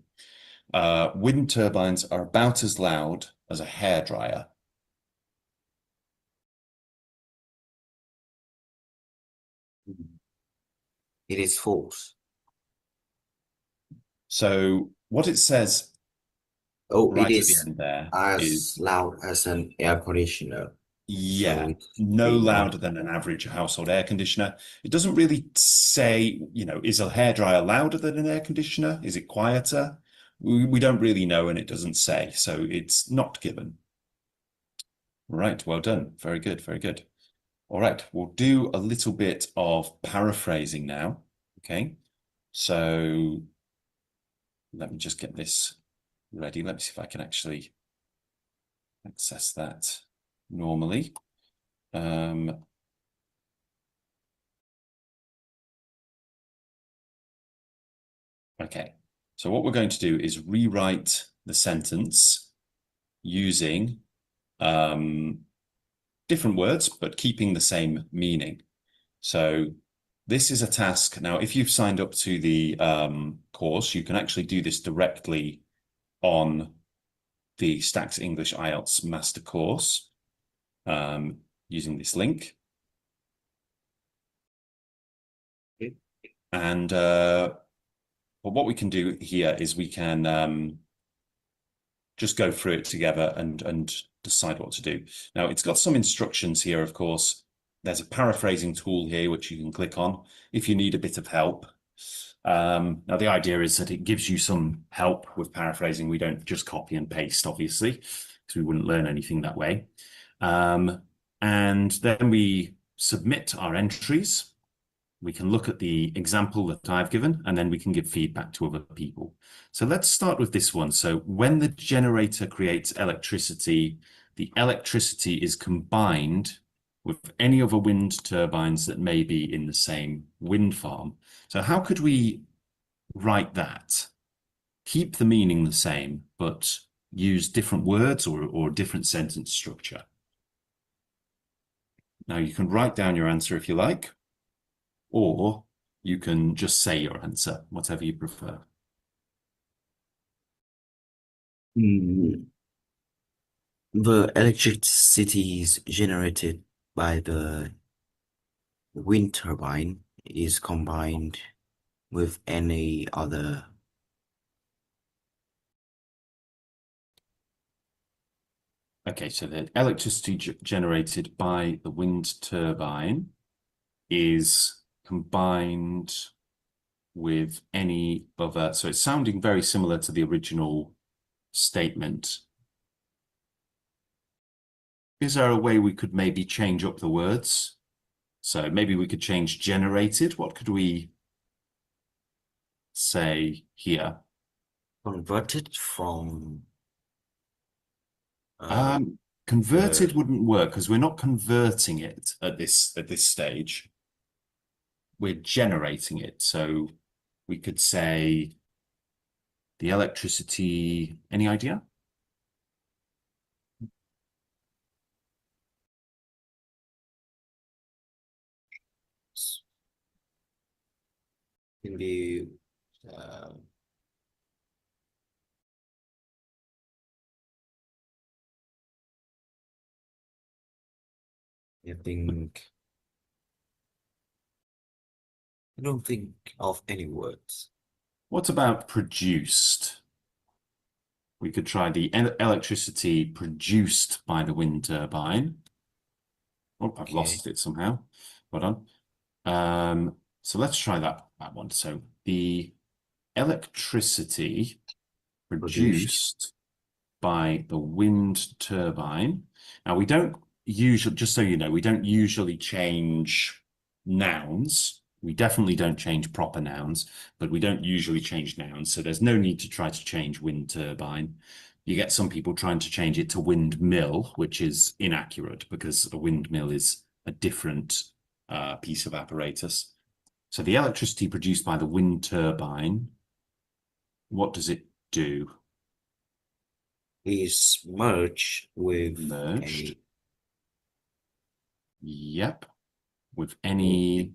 Wind turbines are about as loud as a hairdryer.
It is false.
So what it says
Oh,
right
it
at the
is
end there
as
is,
loud as an air conditioner.
yeah,
So
no
it's
louder than an average household air conditioner. It doesn't really say, is a hairdryer louder than an air conditioner? Is it quieter? We don't really know, and it doesn't say, so it's not given. Right, well done. Very good, very good. All right, we'll do a little bit of paraphrasing now. Okay, so let me just get this ready. Let me see if I can actually access that normally. Okay, so what we're going to do is rewrite the sentence using different words, but keeping the same meaning. So this is a task. Now, if you've signed up to the course, you can actually do this directly on the Stacks English IELTS Master Course using this link.
Okay.
And well, what we can do here is we can just go through it together and decide what to do. Now, it's got some instructions here, of course. There's a paraphrasing tool here, which you can click on if you need a bit of help. Now, the idea is that it gives you some help with paraphrasing. We don't just copy and paste, obviously, because we wouldn't learn anything that way. And then we submit our entries. We can look at the example that I've given, and then we can give feedback to other people. So let's start with this one. So when the generator creates electricity, the electricity is combined with any other wind turbines that may be in the same wind farm. So how could we write that? Keep the meaning the same, but use different words or different sentence structure. Now you can write down your answer if you like, or you can just say your answer, whatever you prefer.
The electricity is generated by the wind turbine is combined with any other.
Okay, so the electricity generated by the wind turbine is combined with any other. So it's sounding very similar to the original statement. Is there a way we could maybe change up the words? So maybe we could change generated. What could we say here?
Converted from
converted wouldn't work because we're not converting it at this stage. We're generating it. So we could say the electricity. Any idea?
in the I don't think of any words.
What about produced? We could try the electricity produced by the wind turbine. Oh, I've lost it somehow. Hold on. So let's try that one. So the electricity produced by the wind turbine. Now we don't usually, just so you know, we don't usually change nouns. We definitely don't change proper nouns, but we don't usually change nouns. So there's no need to try to change wind turbine. You get some people trying to change it to windmill, which is inaccurate because a windmill is a different piece of apparatus. So the electricity produced by the wind turbine, what does it do?
Is merged with
merged. Yep. With any,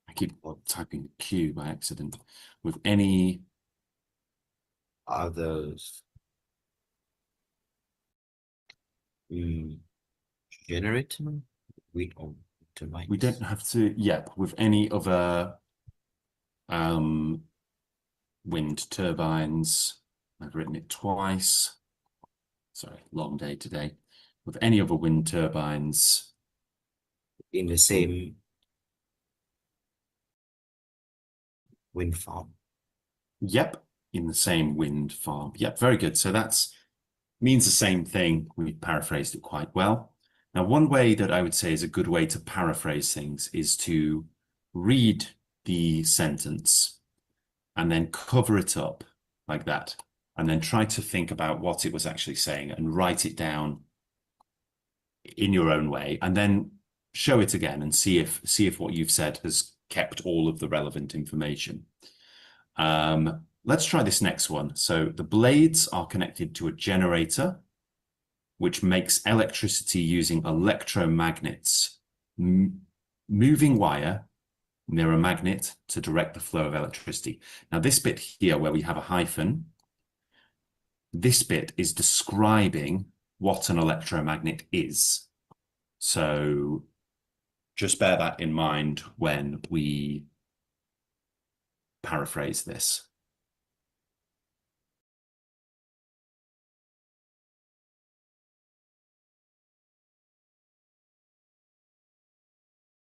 I keep typing Q by accident. With any
others. Generator? We
don't have to, yep, with any other wind turbines. I've written it twice. Sorry, long day today. With any other wind turbines
in the same wind farm.
Yep, in the same wind farm. Yep, very good. So that's means the same thing. We paraphrased it quite well. Now, one way that I would say is a good way to paraphrase things is to read the sentence and then cover it up like that, and then try to think about what it was actually saying and write it down in your own way, and then show it again and see if what you've said has kept all of the relevant information. Let's try this next one. So the blades are connected to a generator, which makes electricity using electromagnets. Moving wire near a magnet to direct the flow of electricity. Now, this bit here where we have a hyphen, this bit is describing what an electromagnet is. So just bear that in mind when we paraphrase this.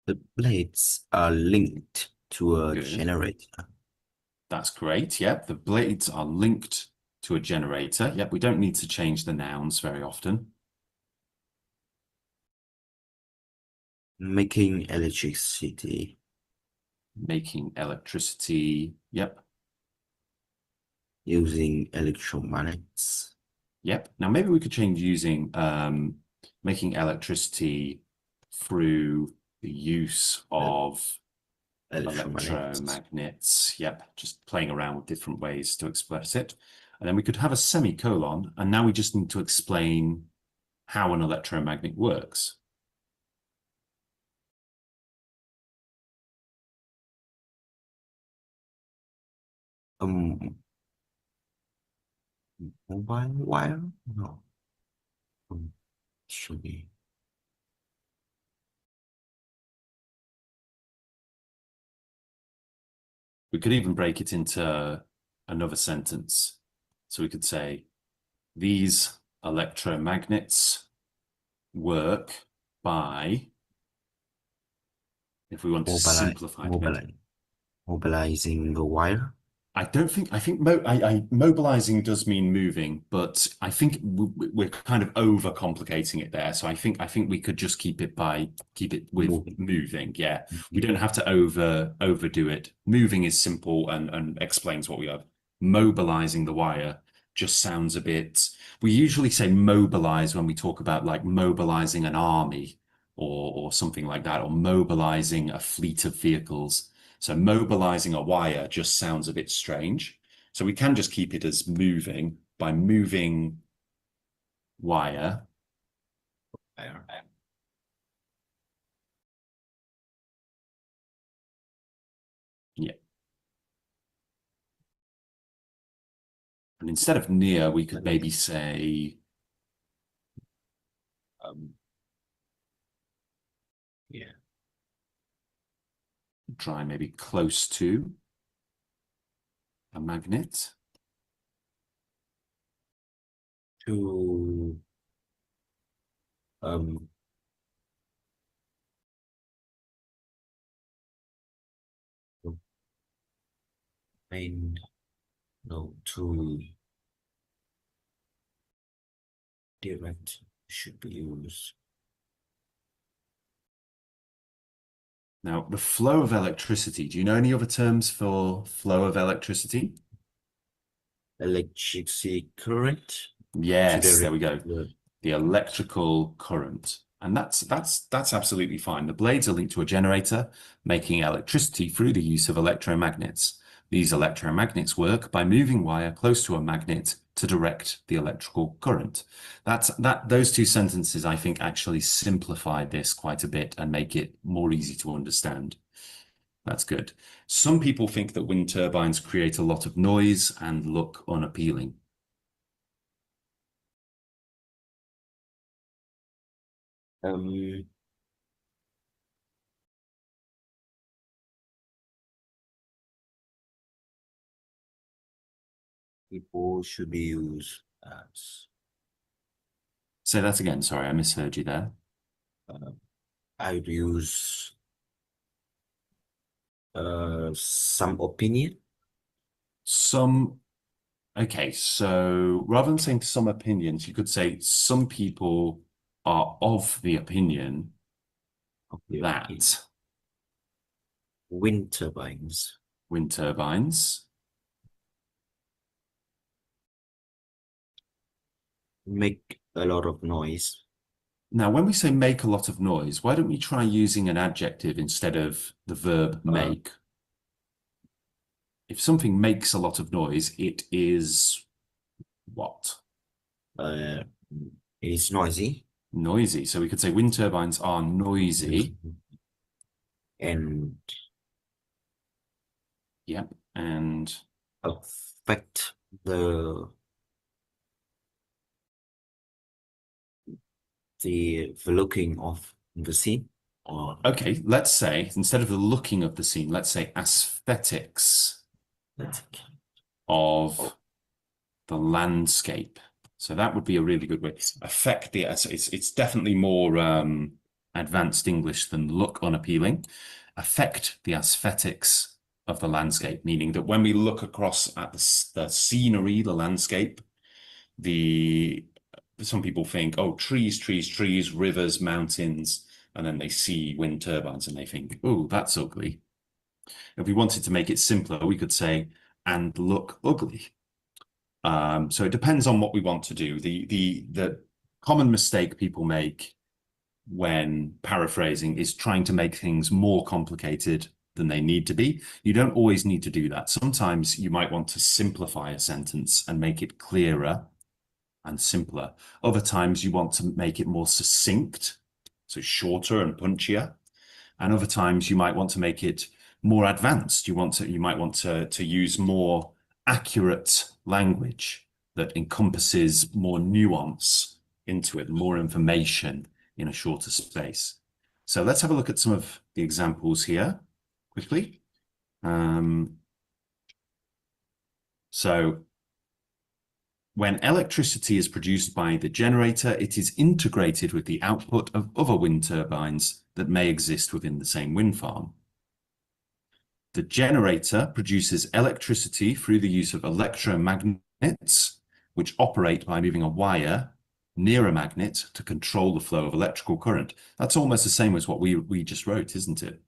The blades are linked to a
Good.
generator.
That's great. Yep, the blades are linked to a generator. Yep, we don't need to change the nouns very often.
Making electricity.
Making electricity. Yep.
Using electromagnets.
Yep. Now maybe we could change using making electricity through the use of electromagnets. Yep. Just playing around with different ways to express it. And then we could have a semicolon, and now we just need to explain how an electromagnet works.
Mobile wire? No. Should be.
We could even break it into another sentence. So we could say, these electromagnets work by, if we want to simplify it a bit.
Mobilizing the wire.
I think mobilizing does mean moving, but I think we're kind of overcomplicating it there. So I think we could just keep it with moving. Yeah, we don't have to overdo it. Moving is simple and explains what we are. Mobilizing the wire just sounds a bit. We usually say mobilize when we talk about like mobilizing an army or something like that, or mobilizing a fleet of vehicles. So mobilizing a wire just sounds a bit strange. So we can just keep it as moving by moving wire. Yeah. And instead of near, we could maybe say
yeah.
Try maybe close to a magnet.
To to direct should be used.
Now, the flow of electricity. Do you know any other terms for flow of electricity?
Electricity current.
Yes, there we go. The electrical current. And that's absolutely fine. The blades are linked to a generator, making electricity through the use of electromagnets. These electromagnets work by moving wire close to a magnet to direct the electrical current. Those two sentences, I think, actually simplify this quite a bit and make it more easy to understand. That's good. Some people think that wind turbines create a lot of noise and look unappealing.
People should be used as.
Say that again. Sorry, I misheard you there.
I would use some opinion.
Okay, so rather than saying some opinions, you could say some people are of the opinion that
wind turbines make a lot of noise.
Now, when we say make a lot of noise, why don't we try using an adjective instead of the verb make? If something makes a lot of noise, it is what?
It is noisy.
Noisy. So we could say wind turbines are noisy.
And
Yep. And
affect the looking of the scene. Or
okay, let's say instead of the looking of the scene, let's say aesthetics of the landscape. So that would be a really good way. Affect the, it's definitely more advanced English than look unappealing. Affect the aesthetics of the landscape, meaning that when we look across at the scenery, the landscape, some people think, oh, trees, trees, trees, rivers, mountains, and then they see wind turbines and they think, oh, that's ugly. If we wanted to make it simpler, we could say, and look ugly. So it depends on what we want to do. The common mistake people make when paraphrasing is trying to make things more complicated than they need to be. You don't always need to do that. Sometimes you might want to simplify a sentence and make it clearer and simpler. Other times you want to make it more succinct, so shorter and punchier. And other times you might want to make it more advanced. You might want to use more accurate language that encompasses more nuance into it, more information in a shorter space. So let's have a look at some of the examples here quickly. So when electricity is produced by the generator, it is integrated with the output of other wind turbines that may exist within the same wind farm. The generator produces electricity through the use of electromagnets, which operate by moving a wire near a magnet to control the flow of electrical current. That's almost the same as what we just wrote, isn't it?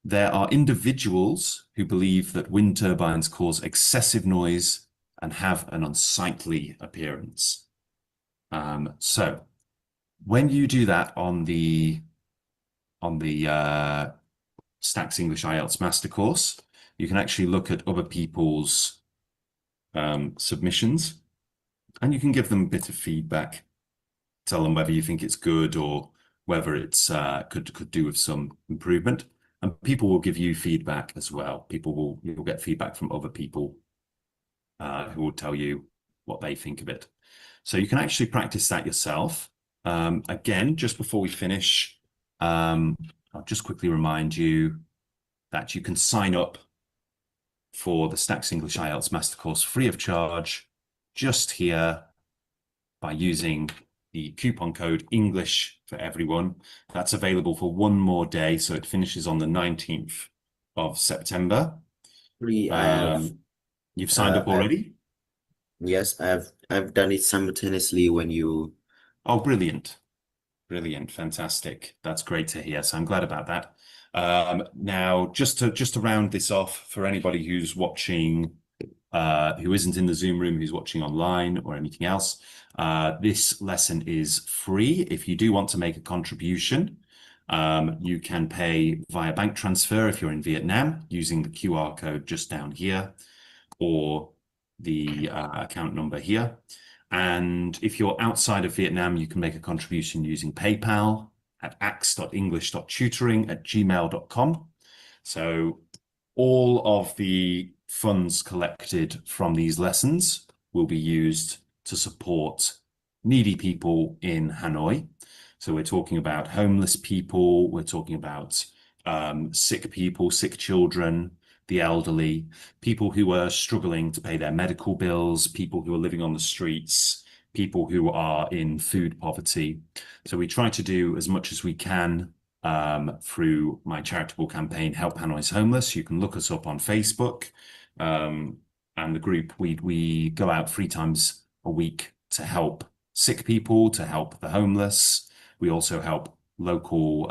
There are individuals who believe that wind turbines cause excessive noise and have an unsightly appearance. So when you do that on the Stacks English IELTS Master Course, you can actually look at other people's submissions, and you can give them a bit of feedback, tell them whether you think it's good or whether it's could do with some improvement. And people will give you feedback as well. You'll get feedback from other people who will tell you what they think of it. So you can actually practice that yourself. Again, just before we finish, I'll just quickly remind you that you can sign up for the Stacks English IELTS Master Course free of charge just here by using the coupon code English for everyone. That's available for one more day, so it finishes on the 19th of September. You've signed up already?
Yes, I've done it simultaneously when you.
Oh, brilliant. Brilliant. Fantastic. That's great to hear. So I'm glad about that. Now, just to round this off for anybody who's watching, who isn't in the Zoom room, who's watching online or anything else, this lesson is free. If you do want to make a contribution, you can pay via bank transfer if you're in Vietnam using the QR code just down here or the account number here. And if you're outside of Vietnam, you can make a contribution using PayPal at ax.english.tutoring@gmail.com. So all of the funds collected from these lessons will be used to support needy people in Hanoi. So we're talking about homeless people, we're talking about sick people, sick children, the elderly, people who are struggling to pay their medical bills, people who are living on the streets, people who are in food poverty. So we try to do as much as we can through my charitable campaign, Help Hanoi's Homeless. You can look us up on Facebook and the group. We go out 3 times a week to help sick people, to help the homeless. We also help local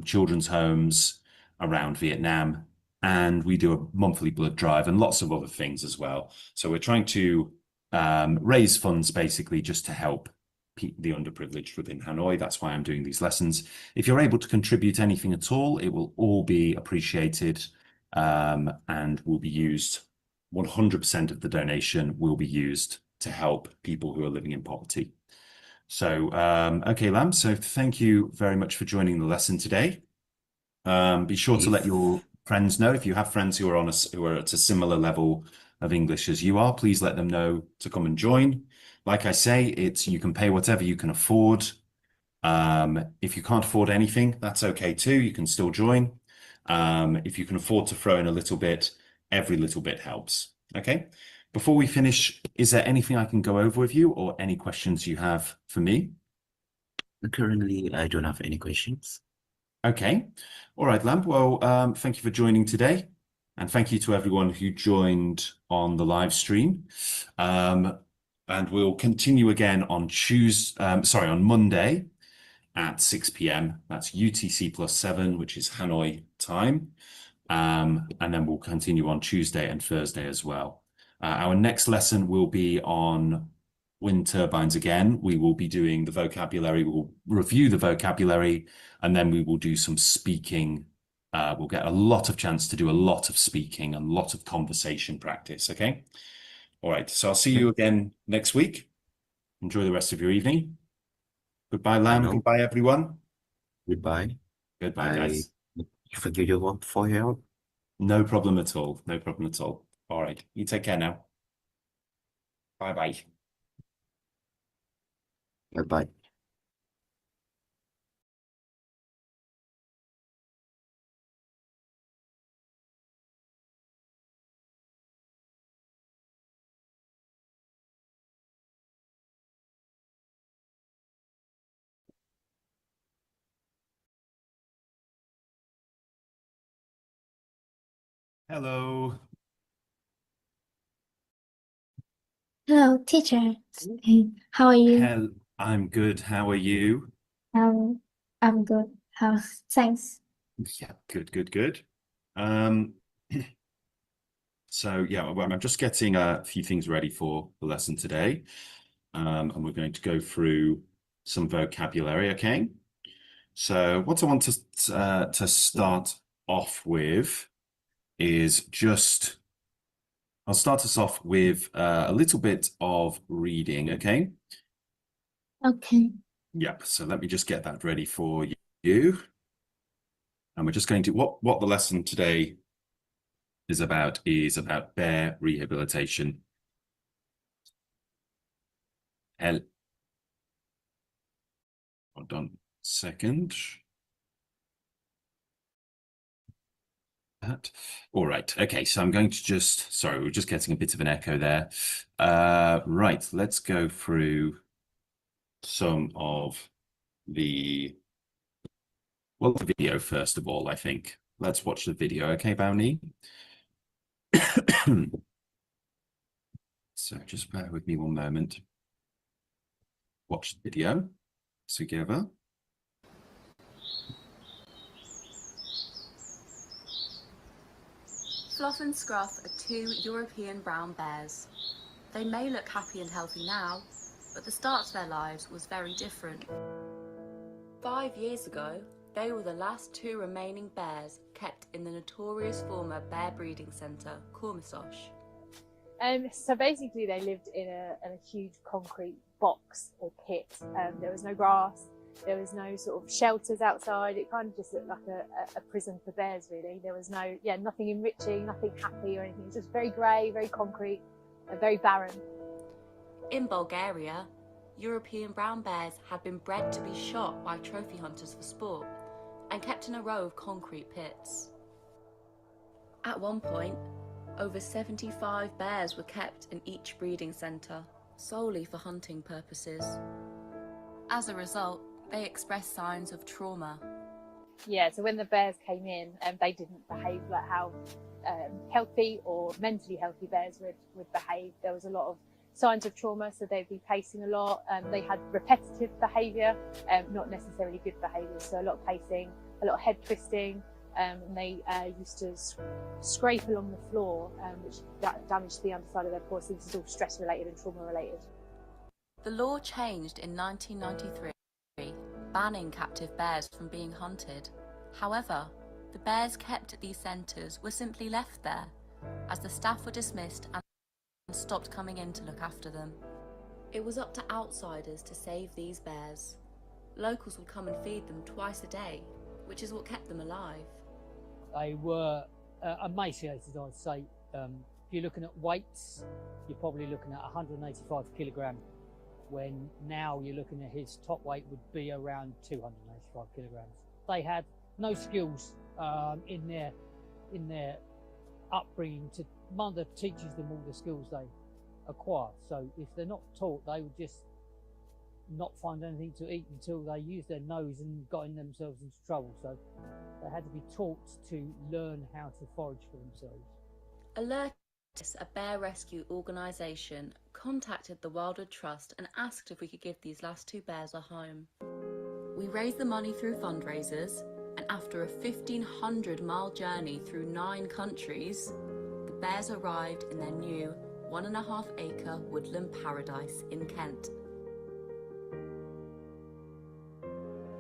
children's homes around Vietnam. And we do a monthly blood drive and lots of other things as well. So we're trying to raise funds basically just to help the underprivileged within Hanoi. That's why I'm doing these lessons. If you're able to contribute anything at all, it will all be appreciated. and will be used, 100% of the donation will be used to help people who are living in poverty. So, okay, Lam, so thank you very much for joining the lesson today. Be sure to let your friends know, if you have friends who are at a similar level of English as you are, please let them know to come and join. Like I say, you can pay whatever you can afford. If you can't afford anything, that's okay too. You can still join. If you can afford to throw in a little bit, every little bit helps. Okay. Before we finish, is there anything I can go over with you or any questions you have for me?
Currently, I don't have any questions.
Okay. All right, Lamp. Well, thank you for joining today. And thank you to everyone who joined on the live stream. And we'll continue again on on Monday at 6 p.m. That's UTC +7, which is Hanoi time. And then we'll continue on Tuesday and Thursday as well. Our next lesson will be on wind turbines again. We will be doing the vocabulary. We'll review the vocabulary, and then we will do some speaking. We'll get a lot of chance to do a lot of speaking, a lot of conversation practice, okay? All right, so I'll see you again next week. Enjoy the rest of your evening. Goodbye, Lam. Goodbye, everyone.
Goodbye.
Goodbye, guys.
Forgive you for your help.
No problem at all. No problem at all. All right, you take care now. Bye-bye.
Bye-bye.
Hello.
Hello, teacher. How are you?
I'm good. How are you?
I'm good. Thanks.
Yeah, good. So yeah, well, I'm just getting a few things ready for the lesson today. And we're going to go through some vocabulary, okay? So what I want to start off with is I'll start us off with a little bit of reading, okay?
Okay.
Yep, so let me just get that ready for you. And we're just going to, what the lesson today is about bear rehabilitation. Hold on a second. All right. Okay. So I'm going to sorry, we're just getting a bit of an echo there. Right. Let's go through some of the video first of all, I think. Let's watch the video. Okay, Bounty? So just bear with me one moment. Watch the video together.
Fluff and Scruff are two European brown bears. They may look happy and healthy now, but the start to their lives was very different. 5 years ago, they were the last two remaining bears kept in the notorious former bear breeding centre, Cormisosh.
So basically they lived in a huge concrete box or pit. There was no grass, there was no sort of shelters outside. It kind of just looked like a prison for bears, really. There was nothing enriching, nothing happy or anything. It was just very grey, very concrete, very barren.
In Bulgaria, European brown bears had been bred to be shot by trophy hunters for sport and kept in a row of concrete pits. At one point, over 75 bears were kept in each breeding centre, solely for hunting purposes. As a result, they expressed signs of trauma.
Yeah, so when the bears came in, they didn't behave like how healthy or mentally healthy bears would behave. There was a lot of signs of trauma, so they'd be pacing a lot. They had repetitive behaviour, not necessarily good behaviour, so a lot of pacing, a lot of head twisting, and they used to scrape along the floor, which damaged the underside of their paws. So this is all stress related and trauma related.
The law changed in 1993, banning captive bears from being hunted. However, the bears kept at these centres were simply left there, as the staff were dismissed and stopped coming in to look after them. It was up to outsiders to save these bears. Locals would come and feed them twice a day, which is what kept them alive.
They were emaciated, I'd say. If you're looking at weights, you're probably looking at 185 kilogram, when now you're looking at his top weight would be around 285 kilograms. They had no skills in their upbringing. Mother teaches them all the skills they acquire. So if they're not taught, they would just not find anything to eat until they used their nose and got in themselves into trouble. So they had to be taught to learn how to forage for themselves.
Alertis, a bear rescue organisation, contacted the Wildwood Trust and asked if we could give these last two bears a home. We raised the money through fundraisers, and after a 1,500-mile journey through 9 countries, the bears arrived in their new 1.5-acre woodland paradise in Kent.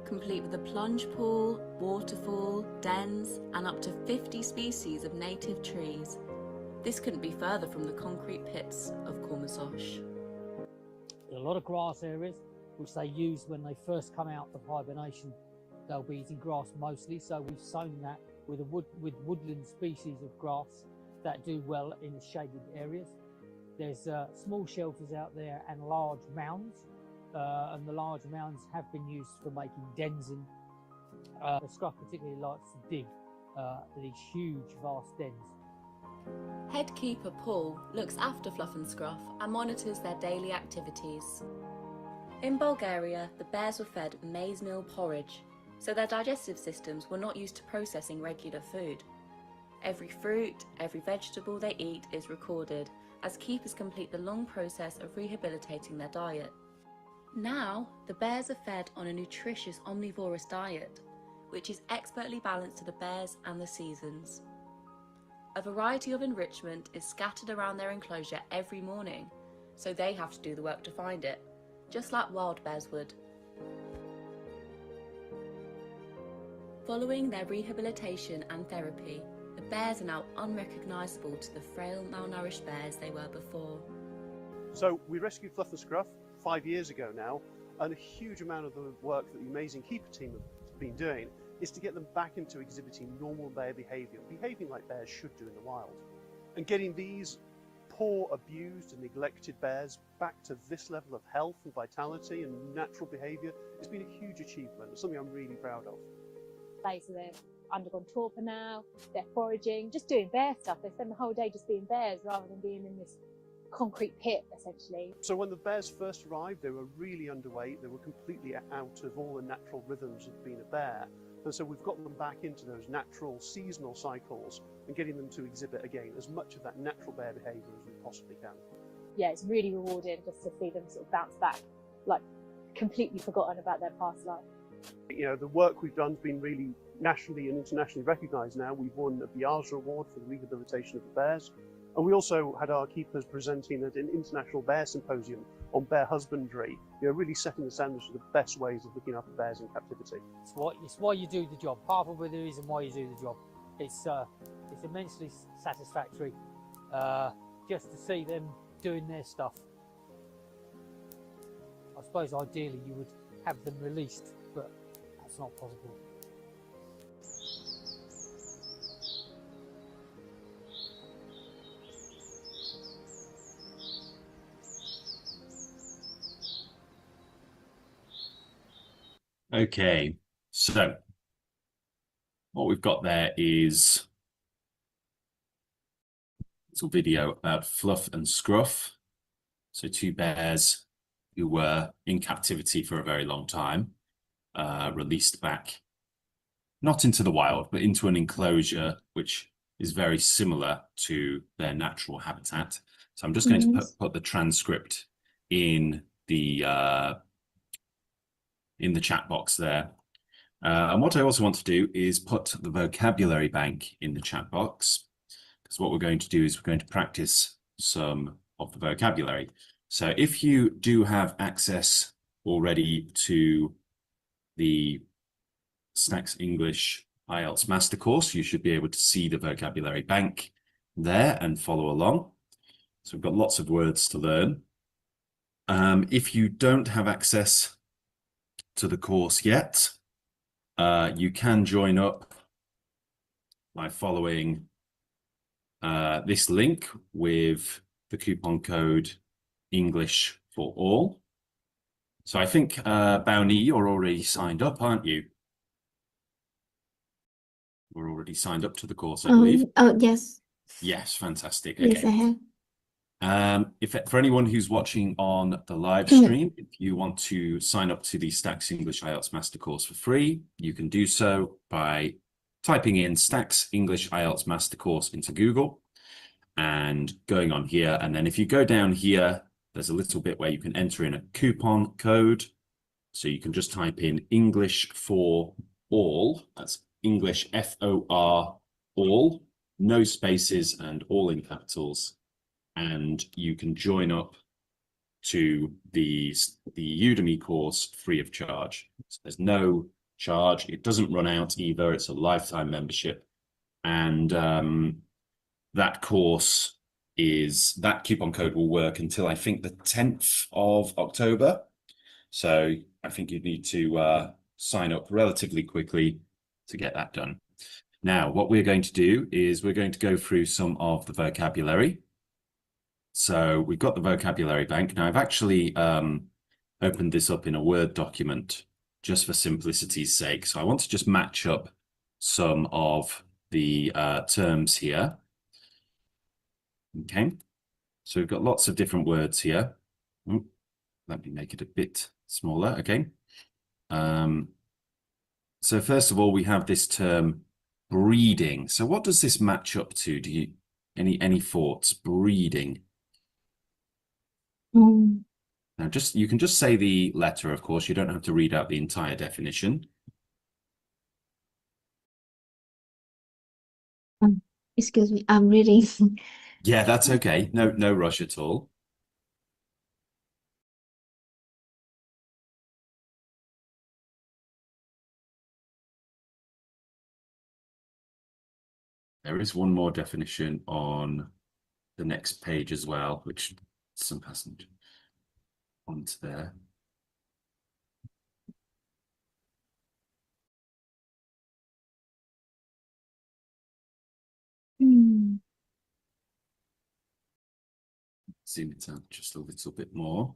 Complete with a plunge pool, waterfall, dens, and up to 50 species of native trees. This couldn't be further from the concrete pits of Cormasosh.
A lot of grass areas, which they use when they first come out of hibernation. They'll be eating grass mostly, so we've sown that with woodland species of grass that do well in the shaded areas. There's small shelters out there and large mounds. And the large mounds have been used for making dens in. The scruff particularly likes to dig these huge, vast dens.
Head keeper Paul looks after Fluff and Scruff and monitors their daily activities. In Bulgaria, the bears were fed maize meal porridge, so their digestive systems were not used to processing regular food. Every fruit, every vegetable they eat is recorded, as keepers complete the long process of rehabilitating their diet. Now, the bears are fed on a nutritious omnivorous diet, which is expertly balanced to the bears and the seasons. A variety of enrichment is scattered around their enclosure every morning, so they have to do the work to find it, just like wild bears would. Following their rehabilitation and therapy, the bears are now unrecognisable to the frail, malnourished bears they were before.
So we rescued Fluff and Scruff 5 years ago now, and a huge amount of the work that the amazing keeper team have been doing is to get them back into exhibiting normal bear behaviour, behaving like bears should do in the wild. And getting these poor, abused and neglected bears back to this level of health and vitality and natural behaviour has been a huge achievement. It's something I'm really proud of.
So they've undergone torpor now, they're foraging, just doing bear stuff. They spend the whole day just being bears rather than being in this concrete pit, essentially.
So when the bears first arrived, they were really underweight. They were completely out of all the natural rhythms of being a bear. And so we've got them back into those natural seasonal cycles and getting them to exhibit again as much of that natural bear behaviour as we possibly can.
Yeah, it's really rewarding just to see them sort of bounce back, like completely forgotten about their past life.
You know, the work we've done has been really nationally and internationally recognised now. We've won a Biazra Award for the rehabilitation of the bears. And we also had our keepers presenting at an international bear symposium on bear husbandry, you know, really setting the standards for the best ways of looking after bears in captivity.
It's why you do the job. Half of the reason why you do the job. It's immensely satisfactory just to see them doing their stuff. I suppose ideally you would have them released, but that's not possible.
Okay, so what we've got there is a little video about Fluff and Scruff. So 2 bears who were in captivity for a very long time, released back, not into the wild, but into an enclosure which is very similar to their natural habitat. So I'm just going to put the transcript in the chat box there. And what I also want to do is put the vocabulary bank in the chat box, because what we're going to do is we're going to practice some of the vocabulary. So if you do have access already to the Snacks English IELTS Master Course. You should be able to see the vocabulary bank there and follow along. So we've got lots of words to learn. If you don't have access to the course yet, you can join up by following this link with the coupon code English for All. So I think, Bowney, you're already signed up, aren't you? We're already signed up to the course, I believe.
Oh, yes.
Yes, fantastic.
Yes, I
Okay.
have.
For anyone who's watching on the live stream, if you want to sign up to the Stacks English IELTS Master Course for free, you can do so by typing in Stacks English IELTS Master Course into Google and going on here. And then if you go down here, there's a little bit where you can enter in a coupon code. So you can just type in English for All. That's English FOR all, no spaces and all in capitals. And you can join up to the Udemy course free of charge. So there's no charge. It doesn't run out either. It's a lifetime membership. And that course that coupon code will work until I think the 10th of October. So I think you need to sign up relatively quickly to get that done. Now, what we're going to do is we're going to go through some of the vocabulary. So we've got the vocabulary bank. Now, I've actually opened this up in a Word document just for simplicity's sake. So I want to just match up some of the terms here. Okay, so we've got lots of different words here. Let me make it a bit smaller. Okay. So first of all, we have this term breeding. So what does this match up to? Do you any thoughts? Breeding. Now, you can just say the letter, of course. You don't have to read out the entire definition.
Excuse me, I'm reading.
Yeah, that's okay. No rush at all. There is one more definition on the next page as well, which some hasn't onto there. Zoom it out just a little bit more.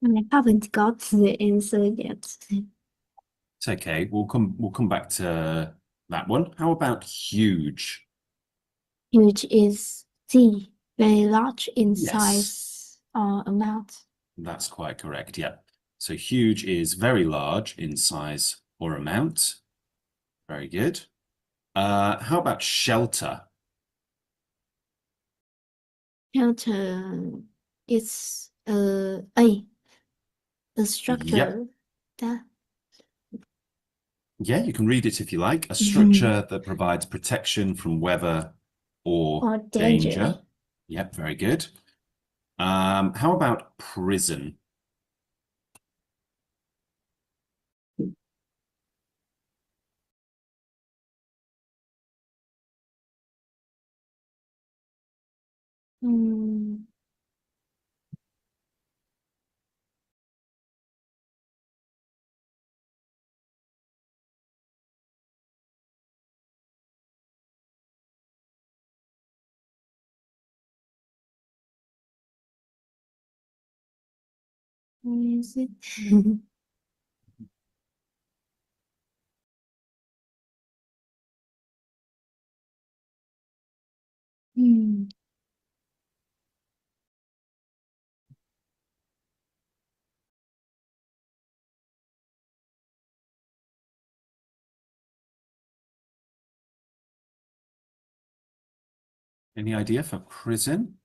I haven't got the answer yet.
It's okay. We'll come back to that one. How about huge?
Huge is very large in
Yes.
size or amount.
That's quite correct. Yeah. So huge is very large in size or amount. Very good. How about shelter?
Shelter is a structure that
Yeah, you can read it if you like. A structure that provides protection from weather or danger. Yep, very good. How about prison?
Where is it?
Any idea for prison?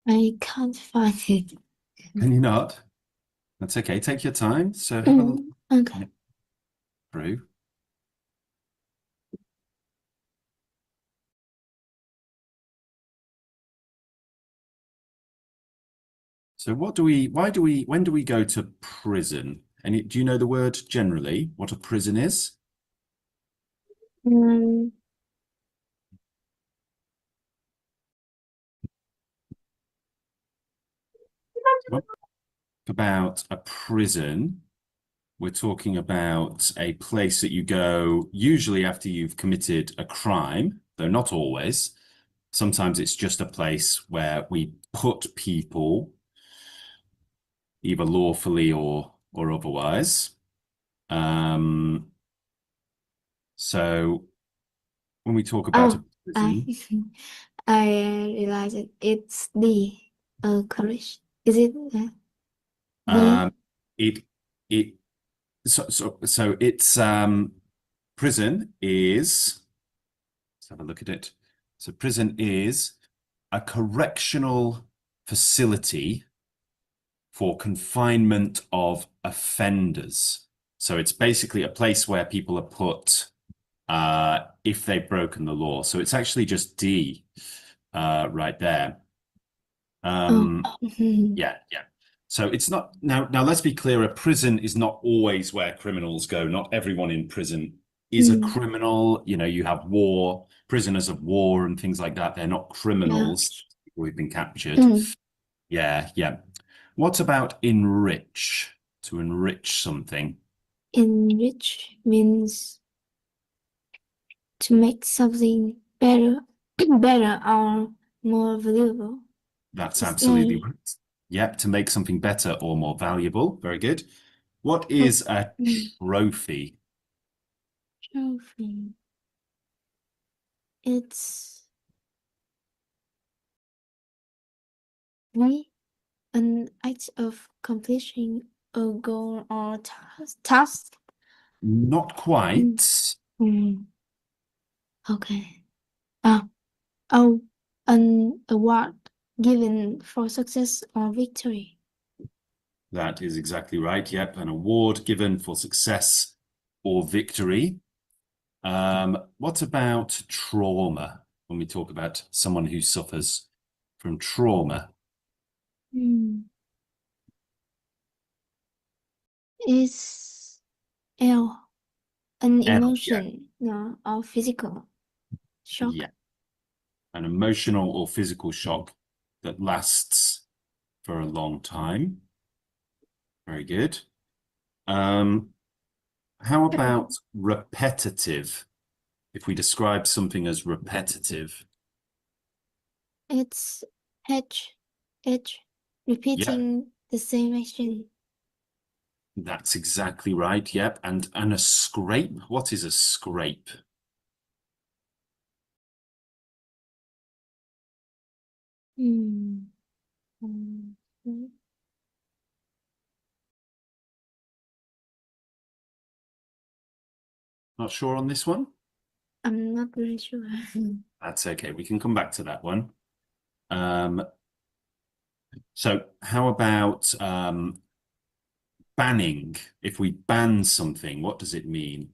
I can't find it.
Can you not? That's okay. Take your time. So have a look
Okay.
through. So when do we go to prison? And do you know the word generally, what a prison is?
Um,
About a prison, we're talking about a place that you go usually after you've committed a crime, though not always. Sometimes it's just a place where we put people either lawfully or otherwise. So when we talk about a prison,
I realize it's the college. Is it the?
it so it's prison is, let's have a look at it. So prison is a correctional facility for confinement of offenders. So it's basically a place where people are put if they've broken the law. So it's actually just D right there. Yeah. So it's not now let's be clear, a prison is not always where criminals go. Not everyone in prison is a criminal. You know, you have prisoners of war and things like that. They're not criminals. People who've been captured. Yeah. What about enrich? To enrich something.
Enrich means to make something better or more valuable.
That's absolutely right. Yep, to make something better or more valuable. Very good. What is a trophy?
Trophy. It's an act of completing a goal or task.
Not quite.
Okay. An award given for success or victory.
That is exactly right. Yep, an award given for success or victory. What about trauma? When we talk about someone who suffers from trauma.
Is an emotion, or physical shock.
Yeah. An emotional or physical shock that lasts for a long time. Very good. How about repetitive? If we describe something as repetitive.
It's repeating the same action.
That's exactly right. Yep. And a scrape. What is a scrape? Not sure on this one?
I'm not really sure.
That's okay. We can come back to that one. So how about banning? If we ban something, what does it mean?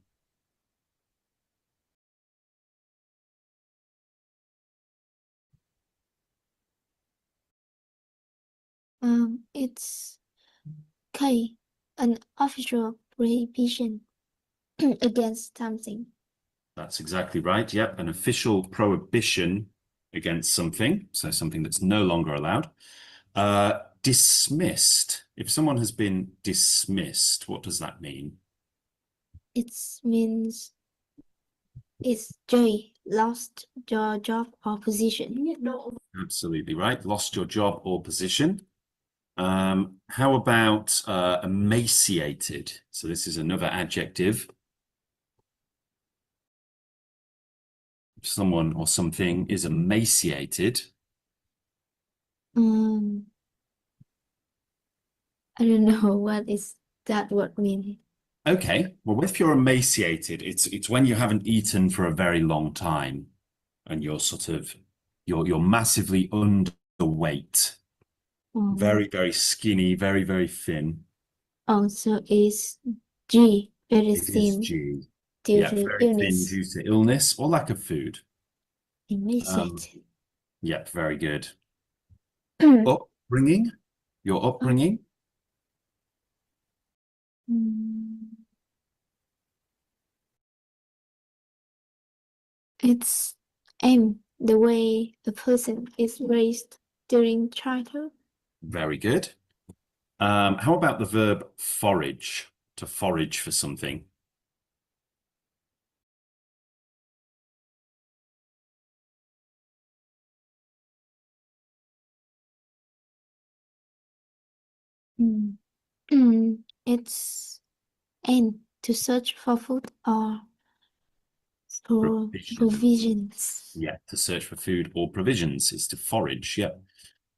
It's an official prohibition against something.
That's exactly right. Yep, an official prohibition against something, so something that's no longer allowed. Dismissed. If someone has been dismissed, what does that mean?
It means it's lost your job or position.
Absolutely right. Lost your job or position. How about emaciated? So this is another adjective. If someone or something is emaciated.
I don't know what is that word mean.
Okay, well, if you're emaciated, it's when you haven't eaten for a very long time, and you're you're massively underweight, very, very skinny, very, very thin.
Oh, so it's G, very
It
thin.
is G.
Due
Yeah,
to
very
illness.
thin due to illness or lack of food.
Emaciated.
Yep, very good. Upbringing. Your upbringing?
It's aim, the way a person is raised during childhood.
Very good. How about the verb forage? To forage for something.
It's aim, to search for food or for provisions.
Yeah, to search for food or provisions is to forage. Yeah,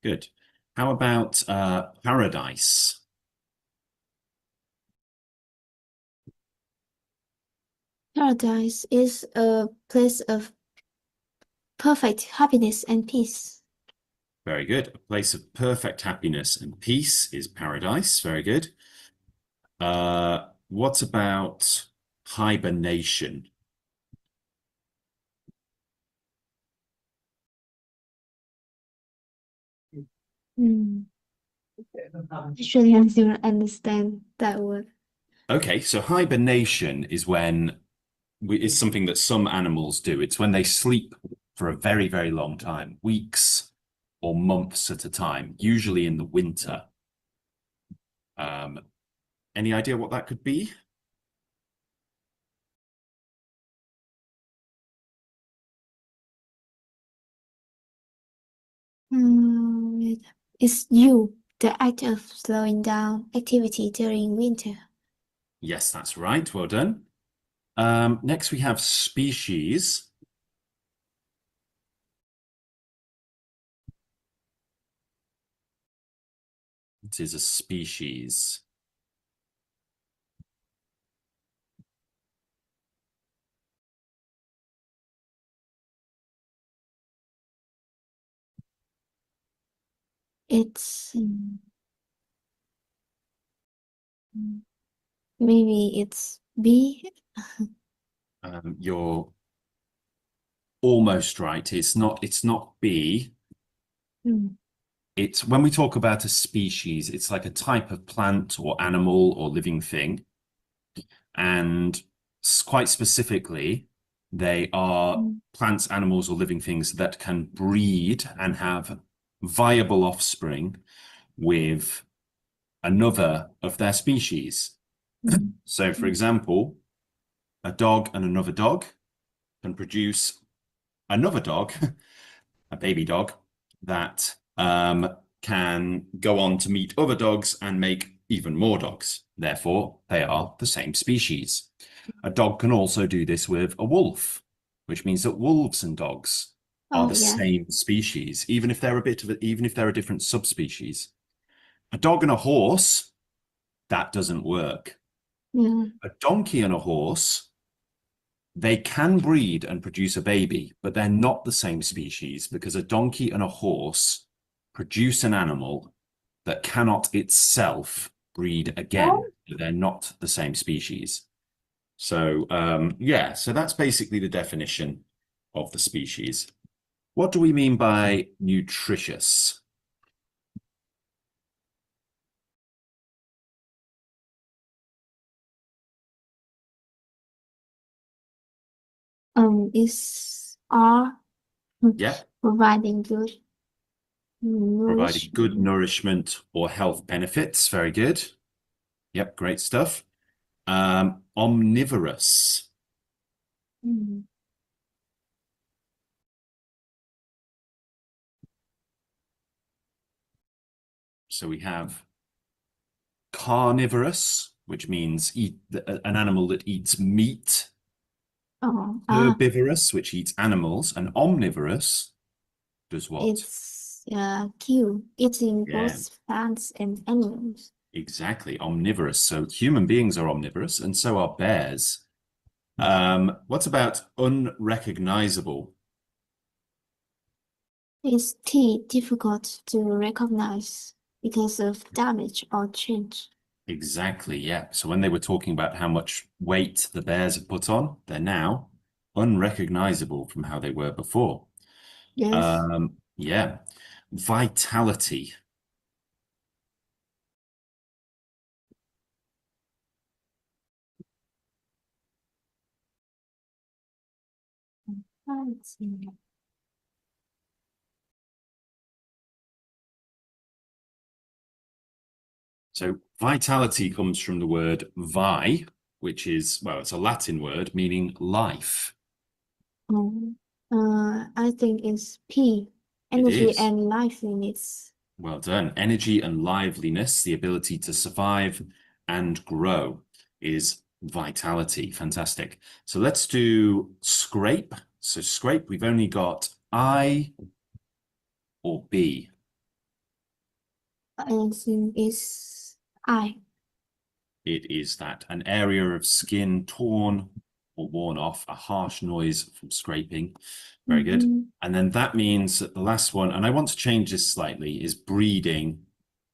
good. How about paradise?
Paradise is a place of perfect happiness and peace.
Very good. A place of perfect happiness and peace is paradise. Very good. What about hibernation?
Actually, I don't understand that word.
Okay, so hibernation is when it's something that some animals do. It's when they sleep for a very, very long time, weeks or months at a time, usually in the winter. Any idea what that could be?
It's you, the act of slowing down activity during winter.
Yes, that's right. Well done. Next, we have species. It is a species.
It's maybe it's bee.
You're almost right. It's not bee. It's when we talk about a species, it's like a type of plant or animal or living thing. And quite specifically, they are plants, animals, or living things that can breed and have viable offspring with another of their species. So, for example, a dog and another dog can produce another dog, a baby dog, that can go on to meet other dogs and make even more dogs. Therefore, they are the same species. A dog can also do this with a wolf, which means that wolves and dogs are the same species, even if they're a different subspecies. A dog and a horse, that doesn't work. A donkey and a horse, they can breed and produce a baby, but they're not the same species because a donkey and a horse produce an animal that cannot itself breed again. They're not the same species. So, yeah, so that's basically the definition of the species. What do we mean by nutritious?
Is
Yeah,
providing good
providing good
nourishment.
nourishment or health benefits. Very good. Yep, great stuff. Omnivorous. So we have carnivorous, which means an animal that eats meat. Herbivorous, which eats animals, and omnivorous does what?
It's kill, eating
Yeah.
both plants and animals.
Exactly, omnivorous. So human beings are omnivorous, and so are bears. What about unrecognizable?
It's difficult to recognize because of damage or change.
Exactly, yeah. So when they were talking about how much weight the bears have put on, they're now unrecognizable from how they were before.
Yes.
Yeah. Vitality.
let's see.
So vitality comes from the word vi, which is, well, it's a Latin word meaning life.
I think it's P, energy and liveliness.
Well done. Energy and liveliness, the ability to survive and grow, is vitality. Fantastic. So let's do scrape. So scrape, we've only got I or B.
I think it's I.
It is that an area of skin torn or worn off, a harsh noise from scraping. Very good. And then that means that the last one, and I want to change this slightly, is breeding,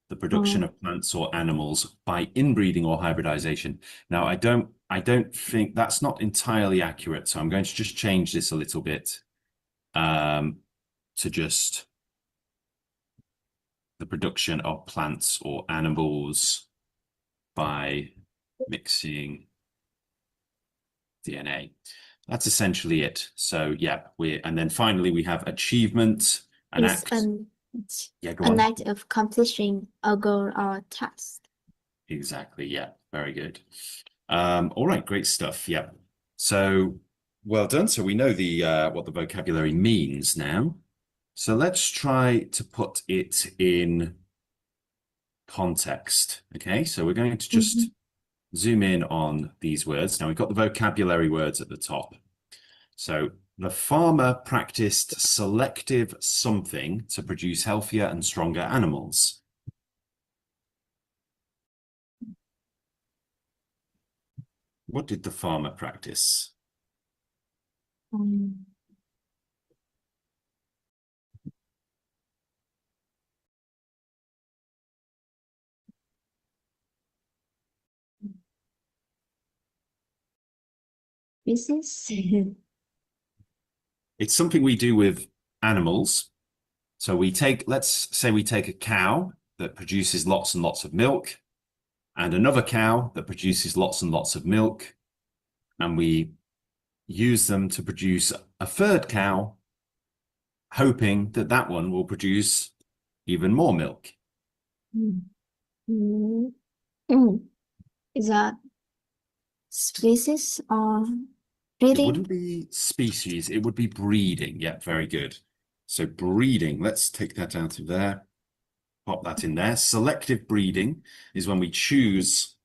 the production of plants or animals by inbreeding or hybridization. Now, I don't think that's not entirely accurate, so I'm going to just change this a little bit to just the production of plants or animals by mixing DNA. That's essentially it. So yeah, and then finally we have achievement, an act. Yeah, go on.
An act of accomplishing a goal or task.
Exactly. Yeah, very good. All right, great stuff. Yeah. So well done. So we know the what the vocabulary means now. So let's try to put it in context. Okay, so we're going to just zoom in on these words. Now we've got the vocabulary words at the top. So the farmer practiced selective something to produce healthier and stronger animals. What did the farmer practice?
Business.
It's something we do with animals. So let's say we take a cow that produces lots and lots of milk and another cow that produces lots and lots of milk, and we use them to produce a third cow, hoping that that one will produce even more milk.
Is that species or breeding?
It wouldn't be species, it would be breeding. Yeah, very good. So breeding, let's take that out of there, pop that in there. Selective breeding is when we choose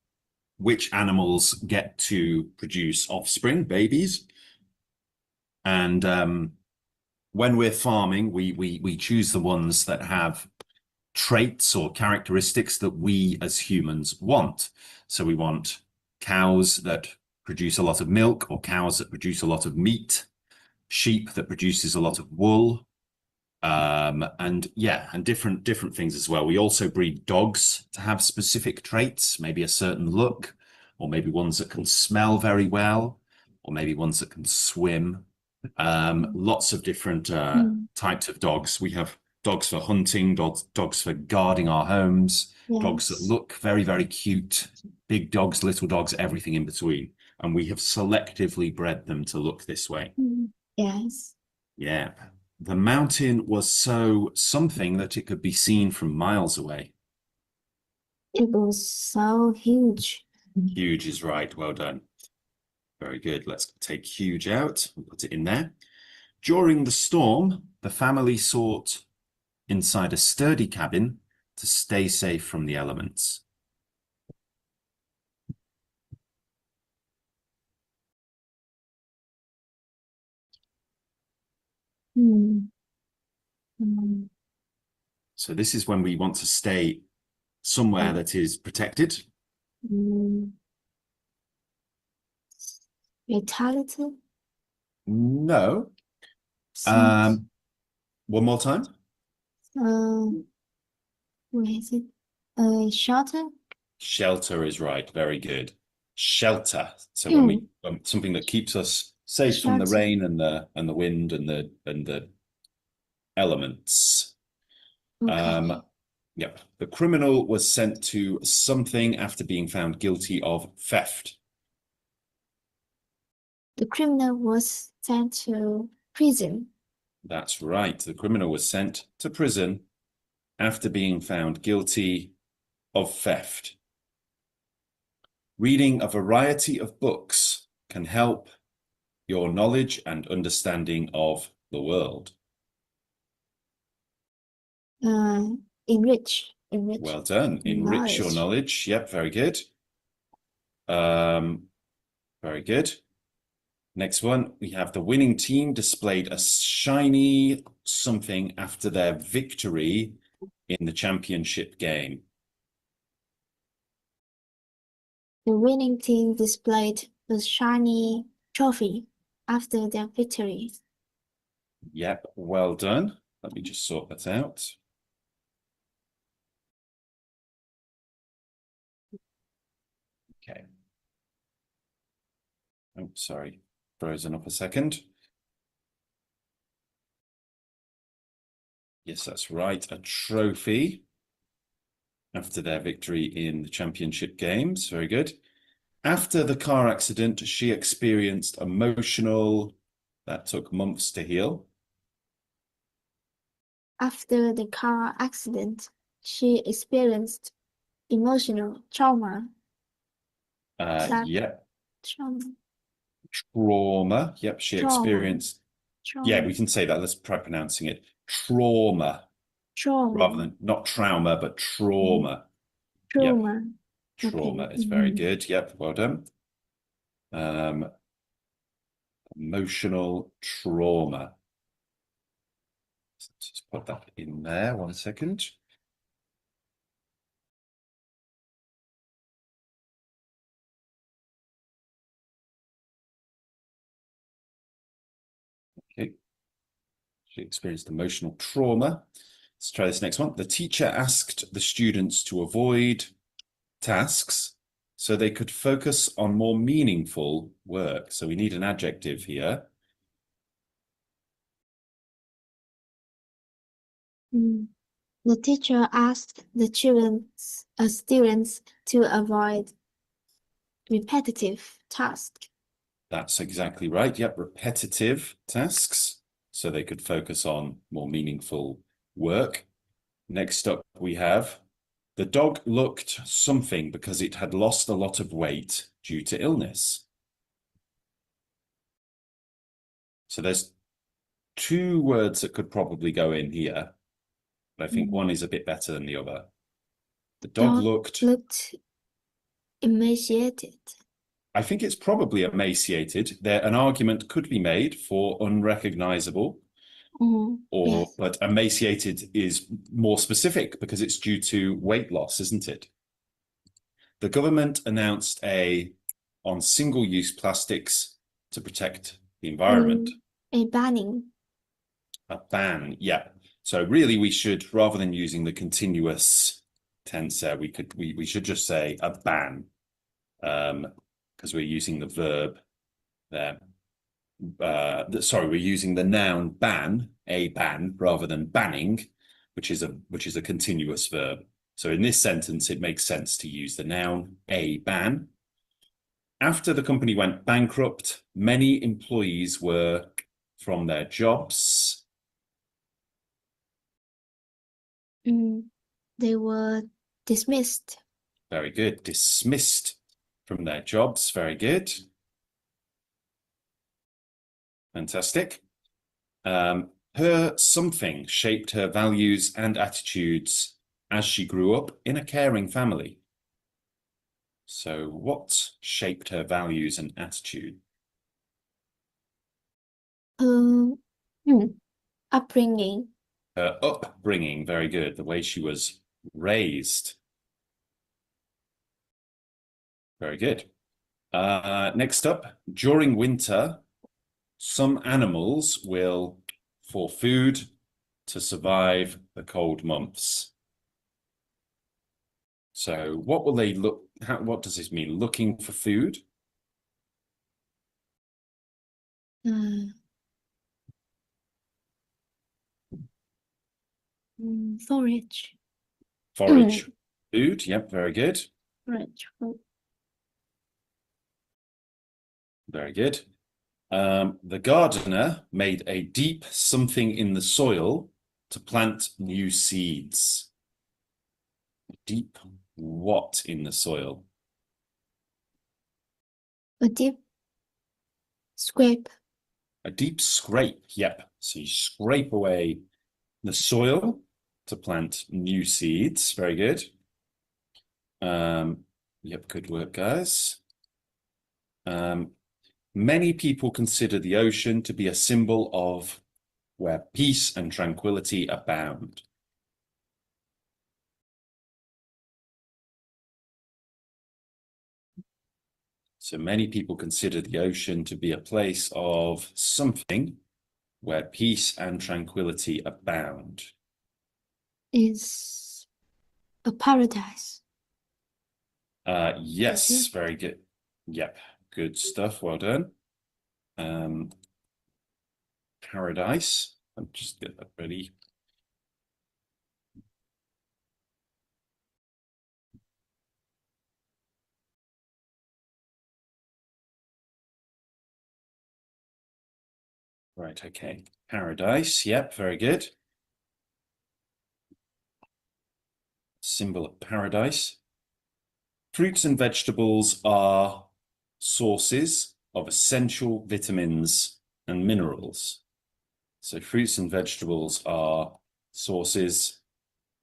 which animals get to produce offspring, babies. And when we're farming, we choose the ones that have traits or characteristics that we as humans want. So we want cows that produce a lot of milk, or cows that produce a lot of meat, sheep that produces a lot of wool, and different things as well. We also breed dogs to have specific traits, maybe a certain look, or maybe ones that can smell very well, or maybe ones that can swim. Lots of different types of dogs. We have dogs for hunting, dogs for guarding our homes, dogs that look very, very cute, big dogs, little dogs, everything in between. And we have selectively bred them to look this way.
Yes.
Yeah. The mountain was so something that it could be seen from miles away.
It was so huge.
Huge is right. Well done. Very good. Let's take huge out and put it in there. During the storm, the family sought inside a sturdy cabin to stay safe from the elements. So this is when we want to stay somewhere that is protected.
Vitality?
No. One more time.
What is it? Shelter?
Shelter is right. Very good. Shelter. So when we something that keeps us safe from the rain and the wind and the elements.
Okay.
Yep. The criminal was sent to something after being found guilty of theft.
The criminal was sent to Prison.
That's right. The criminal was sent to prison after being found guilty of theft. Reading a variety of books can help your knowledge and understanding of the world.
Enrich. Enrich.
Well done. Enrich your knowledge. Yep, very good. Very good. Next one, we have the winning team displayed a shiny something after their victory in the championship game.
The winning team displayed a shiny trophy after their victory.
Yep, well done. Let me just sort that out. Okay. Oh, sorry. Frozen up a second. Yes, that's right. A trophy after their victory in the championship games. Very good. After the car accident, she experienced emotional, that took months to heal.
After the car accident, she experienced emotional trauma.
Yep.
Trauma.
Trauma. Yep, she experienced. Yeah, we can say that. Let's try pronouncing it. Trauma. Rather than not trauma, but trauma.
Trauma.
Yep. Trauma is very good. Yep, well done. Emotional trauma. Let's just put that in there. 1 second. Okay. She experienced emotional trauma. Let's try this next one. The teacher asked the students to avoid tasks so they could focus on more meaningful work. So we need an adjective here.
The teacher asked the students to avoid repetitive tasks.
That's exactly right. Yep, repetitive tasks so they could focus on more meaningful work. Next up, we have the dog looked something because it had lost a lot of weight due to illness. So there's 2 words that could probably go in here, but I think one is a bit better than the other. The dog looked
emaciated.
I think it's probably emaciated. An argument could be made for unrecognizable, but emaciated is more specific because it's due to weight loss, isn't it? The government announced on single-use plastics to protect the environment.
A banning.
A ban, yeah. So really we should, rather than using the continuous tense there, we should just say a ban. Because we're using the verb there. Sorry, we're using the noun ban, a ban, rather than banning, which is a continuous verb. So in this sentence, it makes sense to use the noun a ban. After the company went bankrupt, many employees were from their jobs.
They were dismissed.
Very good. Dismissed from their jobs. Very good. Fantastic. Her something shaped her values and attitudes as she grew up in a caring family. So what shaped her values and attitude?
Upbringing.
Her upbringing, very good. The way she was raised. Very good. Next up, during winter, some animals will, for food, to survive the cold months. So what will they look, what does this mean? Looking for food?
Forage.
Forage. Food, yep, very good.
Forage.
Very good. The gardener made a deep something in the soil to plant new seeds. Deep what in the soil?
A deep scrape.
A deep scrape, yep. So you scrape away the soil to plant new seeds. Very good. Yep, good work, guys. Many people consider the ocean to be a symbol of where peace and tranquility abound. So many people consider the ocean to be a place of something where peace and tranquility abound.
Is a paradise.
Yes, very good. Yep, good stuff. Well done. Paradise. I'll just get that ready. Right, okay. Paradise. Yep, very good. Symbol of paradise. Fruits and vegetables are sources of essential vitamins and minerals. So fruits and vegetables are sources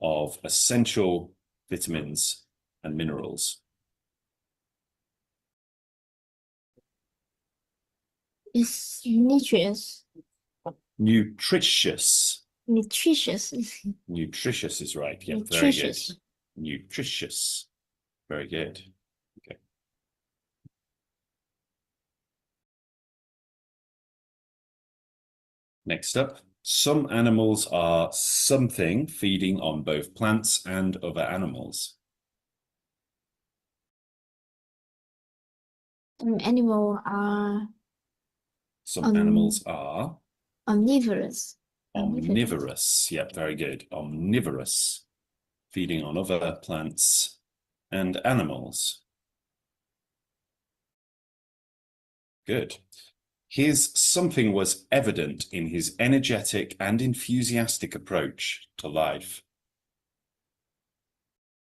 of essential vitamins and minerals.
Is nutritious.
Nutritious.
Nutritious.
Nutritious is right. Yeah,
Nutritious.
very good. Nutritious. Very good. Okay. Next up, some animals are something feeding on both plants and other animals.
Some animals are
Some animals are
omnivorous.
omnivorous. Yep, very good. Omnivorous, feeding on other plants and animals. Good. His something was evident in his energetic and enthusiastic approach to life.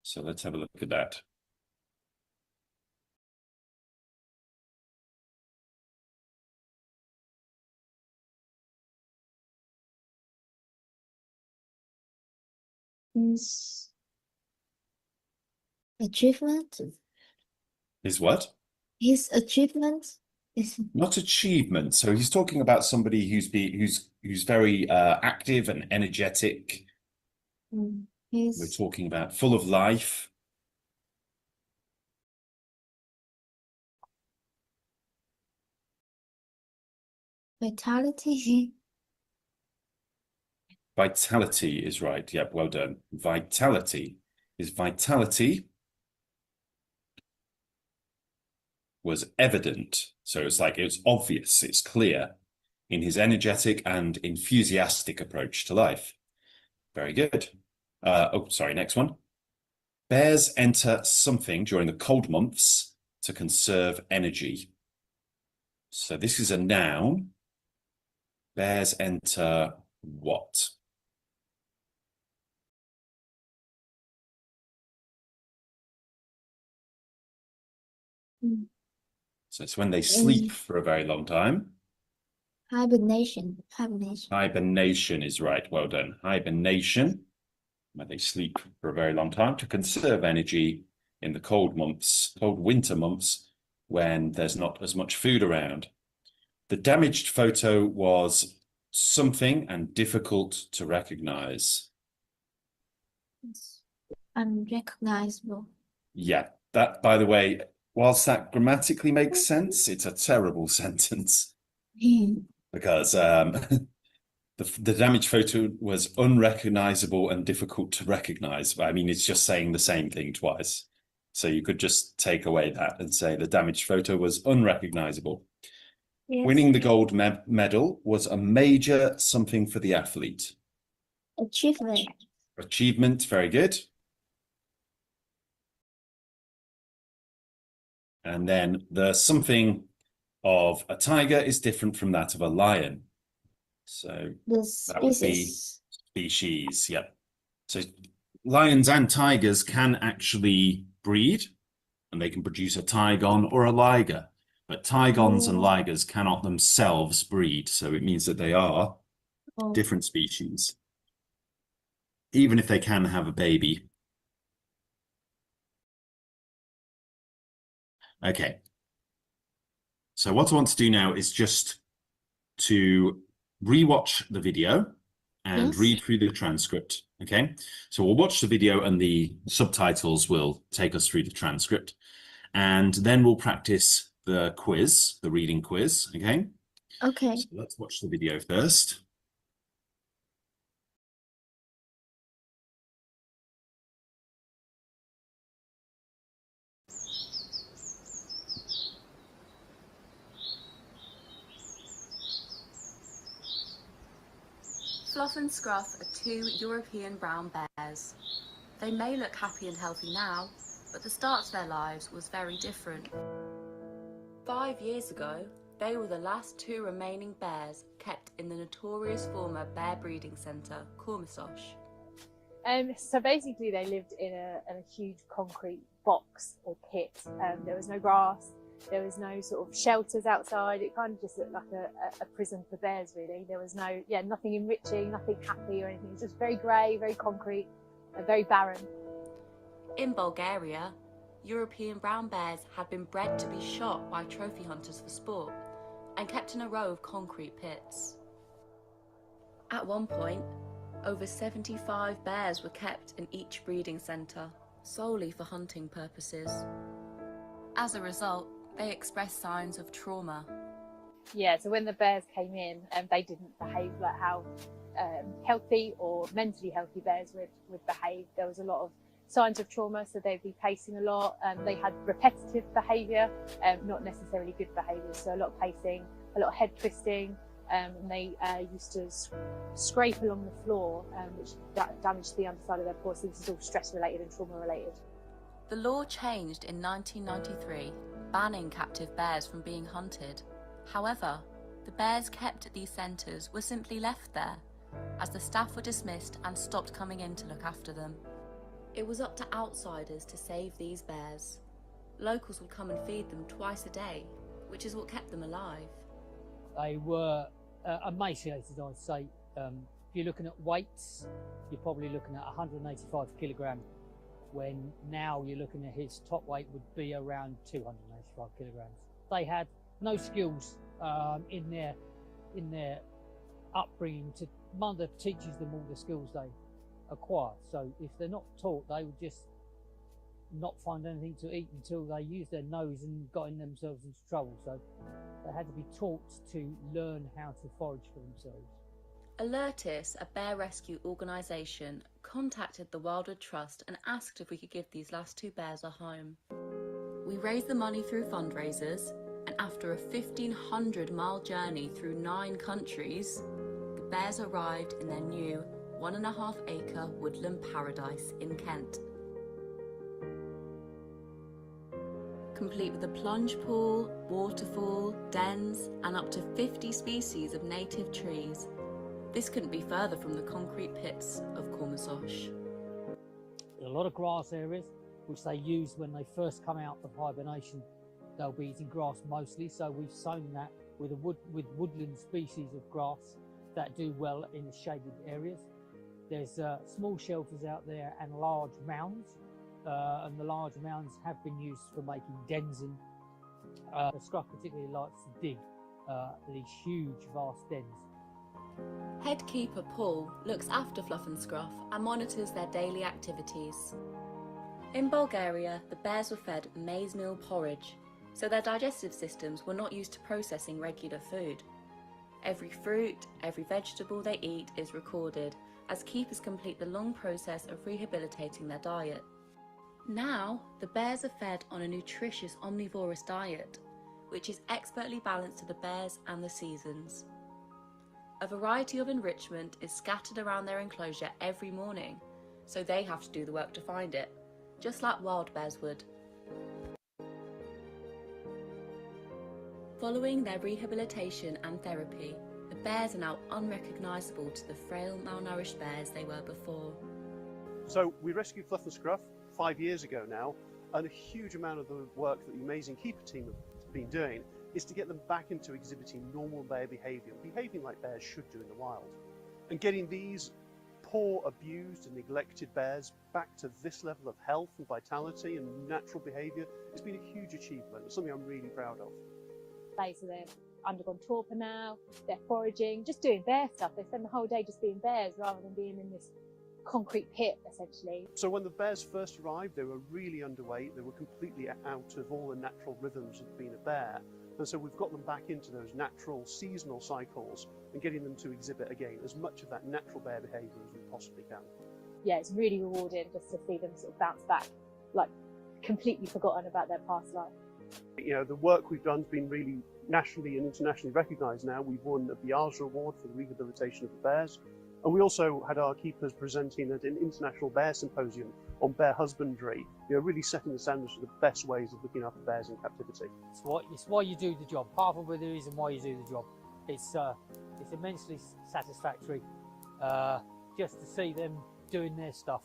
So let's have a look at that.
His achievement.
His what?
His achievement is
Not achievement. So he's talking about somebody who's very active and energetic. We're
his
talking about full of life.
vitality.
Vitality is right. Yep, well done. Vitality. His vitality was evident. So it's like it's obvious, it's clear in his energetic and enthusiastic approach to life. Very good. Next one. Bears enter something during the cold months to conserve energy. So this is a noun. Bears enter what? So it's when they sleep for a very long time.
Hibernation.
Hibernation is right. Well done. Hibernation, where they sleep for a very long time to conserve energy in the cold winter months, when there's not as much food around. The damaged photo was something and difficult to recognize.
It's unrecognizable.
Yeah, that, by the way, whilst that grammatically makes sense, it's a terrible sentence because the damaged photo was unrecognizable and difficult to recognize. I mean, it's just saying the same thing twice. So you could just take away that and say the damaged photo was unrecognizable.
Yes.
Winning the gold medal was a major something for the athlete.
Achievement.
Achievement, very good. And then the something of a tiger is different from that of a lion. So
The
that would be
species.
species, yep. So lions and tigers can actually breed, and they can produce a tigon or a liger. But tigons and ligers cannot themselves breed, so it means that they are different species, even if they can have a baby. Okay. So what I want to do now is just to rewatch the video and read through the transcript. Okay. So we'll watch the video and the subtitles will take us through the transcript. And then we'll practice the quiz, the reading quiz. Okay.
Okay.
So let's watch the video first.
Fluff and Scruff are two European brown bears. They may look happy and healthy now, but the start to their lives was very different. 5 years ago, they were the last two remaining bears kept in the notorious former bear breeding centre, Cormisosh.
So basically they lived in a huge concrete box or pit. There was no grass, there was no sort of shelters outside. It kind of just looked like a prison for bears, really. There was nothing enriching, nothing happy or anything. It was just very grey, very concrete, and very barren.
In Bulgaria, European brown bears had been bred to be shot by trophy hunters for sport and kept in a row of concrete pits. At one point, over 75 bears were kept in each breeding centre, solely for hunting purposes. As a result, they expressed signs of trauma.
Yeah, so when the bears came in, they didn't behave like how healthy or mentally healthy bears would behave. There was a lot of signs of trauma, so they'd be pacing a lot. They had repetitive behaviour, not necessarily good behaviour, so a lot of pacing, a lot of head twisting, and they used to scrape along the floor, which damaged the underside of their paws. So this is all stress related and trauma related.
The law changed in 1993, banning captive bears from being hunted. However, the bears kept at these centres were simply left there, as the staff were dismissed and stopped coming in to look after them. It was up to outsiders to save these bears. Locals would come and feed them twice a day, which is what kept them alive.
They were emaciated, I'd say. If you're looking at weights, you're probably looking at 185 kilogram, when now you're looking at his top weight would be around 285 kilograms. They had no skills in their upbringing. Mother teaches them all the skills they acquire. So if they're not taught, they would just not find anything to eat until they used their nose and got themselves into trouble. So they had to be taught to learn how to forage for themselves.
Alertis, a bear rescue organisation, contacted the Wildwood Trust and asked if we could give these last two bears a home. We raised the money through fundraisers, and after a 1,500-mile journey through 9 countries, the bears arrived in their new 1.5-acre woodland paradise in Kent. Complete with a plunge pool, waterfall, dens, and up to 50 species of native trees. This couldn't be further from the concrete pits of Cormisosh.
There's a lot of grass areas which they use when they first come out of hibernation. They'll be eating grass mostly, so we've sown that with woodland species of grass that do well in the shaded areas. There's small shelters out there and large mounds, and the large mounds have been used for making dens in. The scruff particularly likes to dig these huge, vast dens.
Head keeper Paul looks after Fluff and Scruff and monitors their daily activities. In Bulgaria, the bears were fed maize meal porridge, so their digestive systems were not used to processing regular food. Every fruit, every vegetable they eat is recorded, as keepers complete the long process of rehabilitating their diet. Now, the bears are fed on a nutritious omnivorous diet, which is expertly balanced to the bears and the seasons. A variety of enrichment is scattered around their enclosure every morning, so they have to do the work to find it, just like wild bears would. Following their rehabilitation and therapy, the bears are now unrecognisable to the frail, malnourished bears they were before.
So we rescued Fluff and Scruff 5 years ago now, and a huge amount of the work that the amazing keeper team have been doing is to get them back into exhibiting normal bear behaviour, behaving like bears should do in the wild. And getting these poor, abused and neglected bears back to this level of health and vitality and natural behaviour has been a huge achievement. It's something I'm really proud of.
So they've undergone torpor now, they're foraging, just doing bear stuff. They spend the whole day just being bears rather than being in this concrete pit, essentially.
So when the bears first arrived, they were really underweight. They were completely out of all the natural rhythms of being a bear. And so we've got them back into those natural seasonal cycles and getting them to exhibit again as much of that natural bear behaviour as we possibly can.
Yeah, it's really rewarding just to see them sort of bounce back, like completely forgotten about their past life.
You know, the work we've done has been really nationally and internationally recognised now. We've won a Biaggia Award for the rehabilitation of the bears. And we also had our keepers presenting at an international bear symposium on bear husbandry, you know, really setting the standards for the best ways of looking after bears in captivity.
It's why you do the job. Part of the reason why you do the job. It's immensely satisfactory just to see them doing their stuff.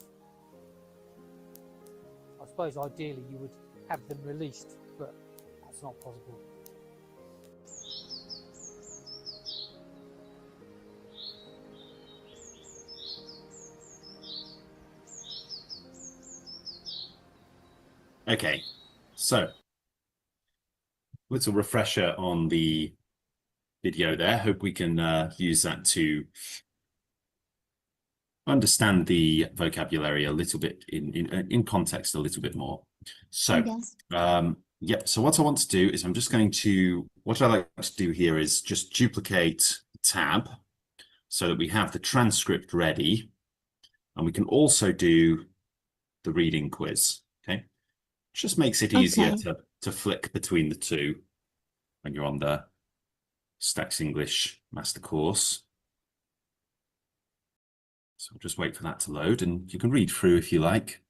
I suppose ideally you would have them released, but that's not possible.
Okay, so little refresher on the video there. Hope we can use that to understand the vocabulary a little bit in context a little bit more. So,
Yes.
yeah, so what I want to do is what I like to do here is just duplicate the tab so that we have the transcript ready, and we can also do the reading quiz, okay? Just makes it easier to flick between the two when you're on the Stacks English Master Course. So I'll just wait for that to load, and you can read through if you like.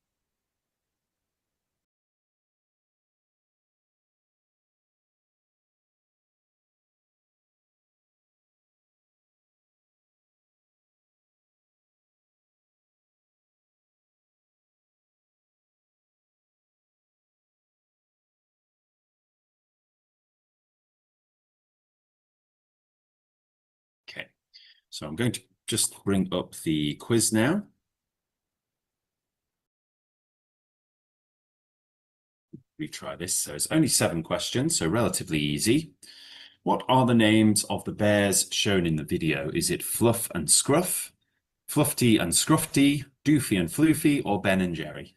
Okay, so I'm going to just bring up the quiz now. Retry this. So it's only 7 questions, so relatively easy. What are the names of the bears shown in the video? Is it Fluff and Scruff, Fluffy and Scruffy, Doofy and Floofy, or Ben and Jerry?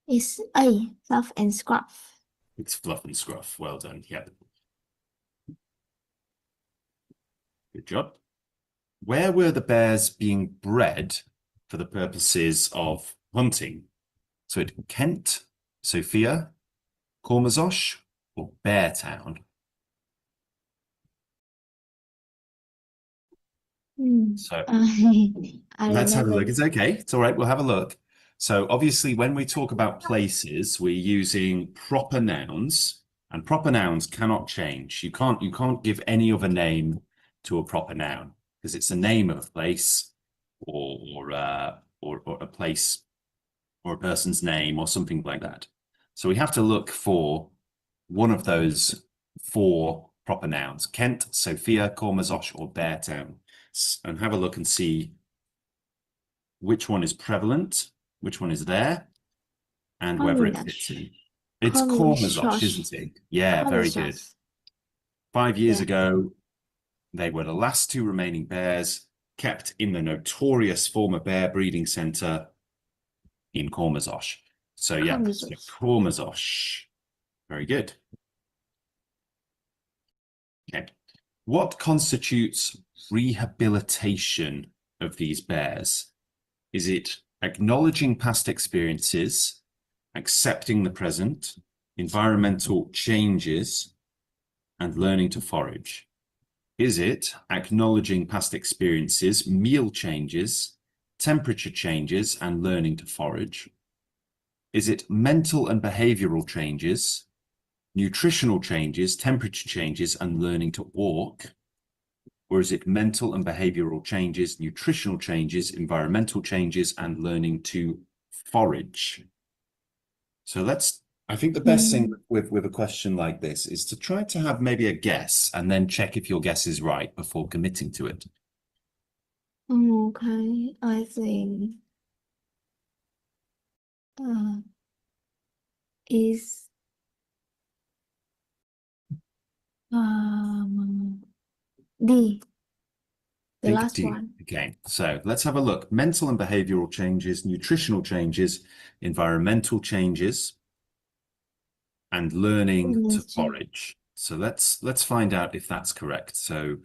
It's A, Fluff and Scruff.
It's Fluff and Scruff. Well done. Yep. Good job. Where were the bears being bred for the purposes of hunting? So it Kent, Sophia, Cormazosh, or Beartown? So let's have a look. It's okay. It's all right. We'll have a look. So obviously, when we talk about places, we're using proper nouns, and proper nouns cannot change. You can't give any other name to a proper noun because it's a name of a place or a place or a person's name or something like that. So we have to look for one of those 4 proper nouns: Kent, Sophia, Cormazosh, or Beartown, and have a look and see which one is prevalent, which one is there, and whether it fits in. It's Cormazosh, isn't it? Yeah, very good. 5 years ago, they were the last 2 remaining bears kept in the notorious former bear breeding centre in Cormazosh. So yeah, Cormazosh. Very good. Okay. What constitutes rehabilitation of these bears? Is it acknowledging past experiences, accepting the present, environmental changes, and learning to forage? Is it acknowledging past experiences, meal changes, temperature changes, and learning to forage? Is it mental and behavioral changes, nutritional changes, temperature changes, and learning to walk? Or is it mental and behavioral changes, nutritional changes, environmental changes, and learning to forage? So I think the best thing with a question like this is to try to have maybe a guess and then check if your guess is right before committing to it.
Okay, I think is D, the
Think
last
D.
one.
Okay, so let's have a look. Mental and behavioral changes, nutritional changes, environmental changes, and learning to forage. So let's find out if that's correct. So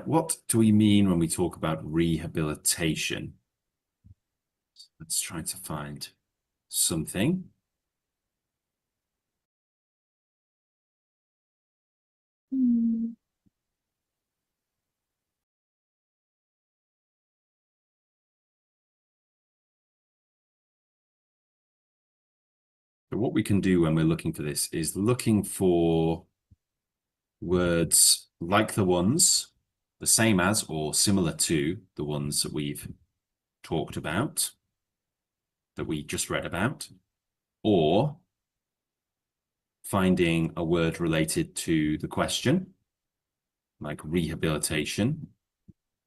what do we mean when we talk about rehabilitation? Let's try to find something. So what we can do when we're looking for this is looking for words like the same as or similar to the ones that we've talked about, that we just read about, or finding a word related to the question, like rehabilitation.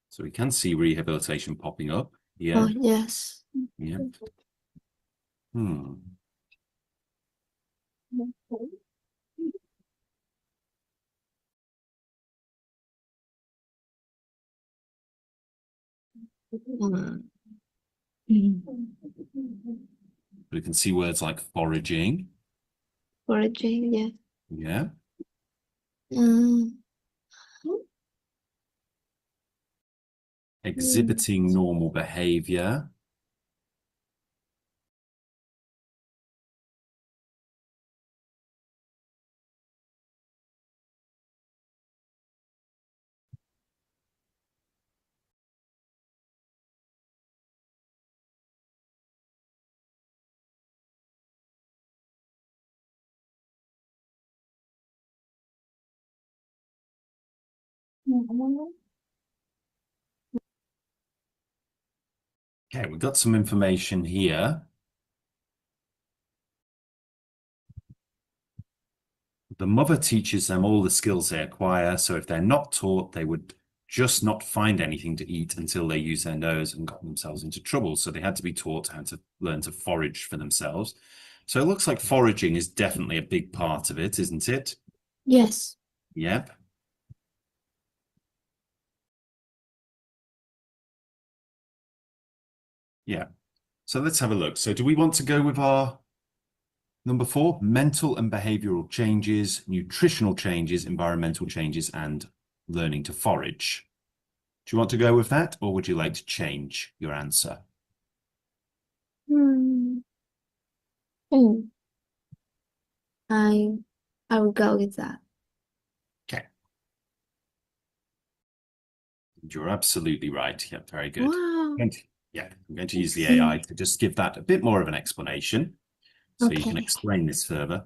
So we can see rehabilitation popping up here.
Oh, yes.
Yeah. We can see words like foraging.
Foraging, yeah.
Yeah. Exhibiting normal behavior. Okay, we've got some information here. The mother teaches them all the skills they acquire, so if they're not taught, they would just not find anything to eat until they use their nose and got themselves into trouble. So they had to be taught how to learn to forage for themselves. So it looks like foraging is definitely a big part of it, isn't it?
Yes.
Yep. Yeah. So let's have a look. So do we want to go with our number 4, mental and behavioral changes, nutritional changes, environmental changes, and learning to forage? Do you want to go with that, or would you like to change your answer?
I will go with that.
Okay. You're absolutely right. Yeah, very good.
Wow.
Yeah, I'm going to use the AI to just give that a bit more of an explanation, so you can explain this further.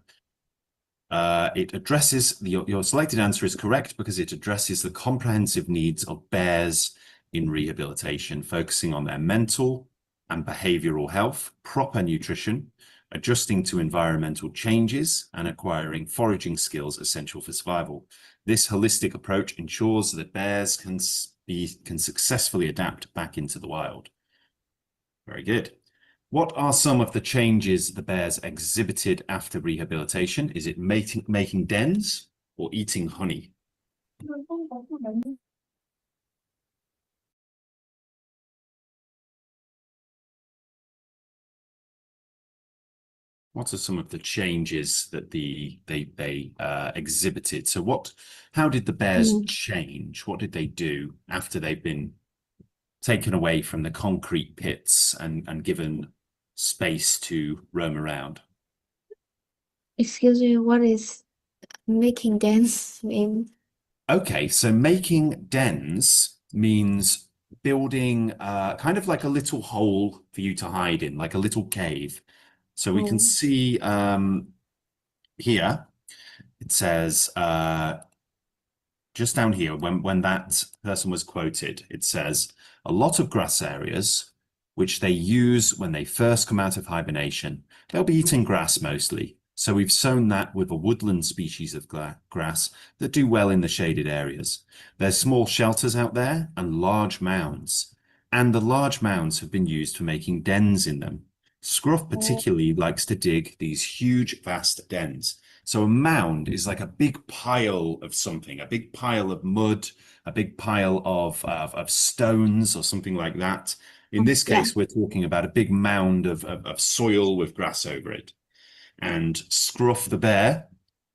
It addresses, your selected answer is correct because it addresses the comprehensive needs of bears in rehabilitation, focusing on their mental and behavioral health, proper nutrition, adjusting to environmental changes, and acquiring foraging skills essential for survival. This holistic approach ensures that bears can successfully adapt back into the wild. Very good. What are some of the changes the bears exhibited after rehabilitation? Is it making dens or eating honey? What are some of the changes that they exhibited? So how did the bears change? What did they do after they've been taken away from the concrete pits and given space to roam around?
Excuse me, what is making dens mean?
Okay, so making dens means building kind of like a little hole for you to hide in, like a little cave. So we can see here it says, just down here, when that person was quoted, it says, a lot of grass areas, which they use when they first come out of hibernation, they'll be eating grass mostly. So we've sown that with a woodland species of grass that do well in the shaded areas. There's small shelters out there and large mounds. And the large mounds have been used for making dens in them. Scruff particularly likes to dig these huge, vast dens. So a mound is like a big pile of something, a big pile of mud, a big pile of stones or something like that. In this case, we're talking about a big mound of soil with grass over it. And Scruff the bear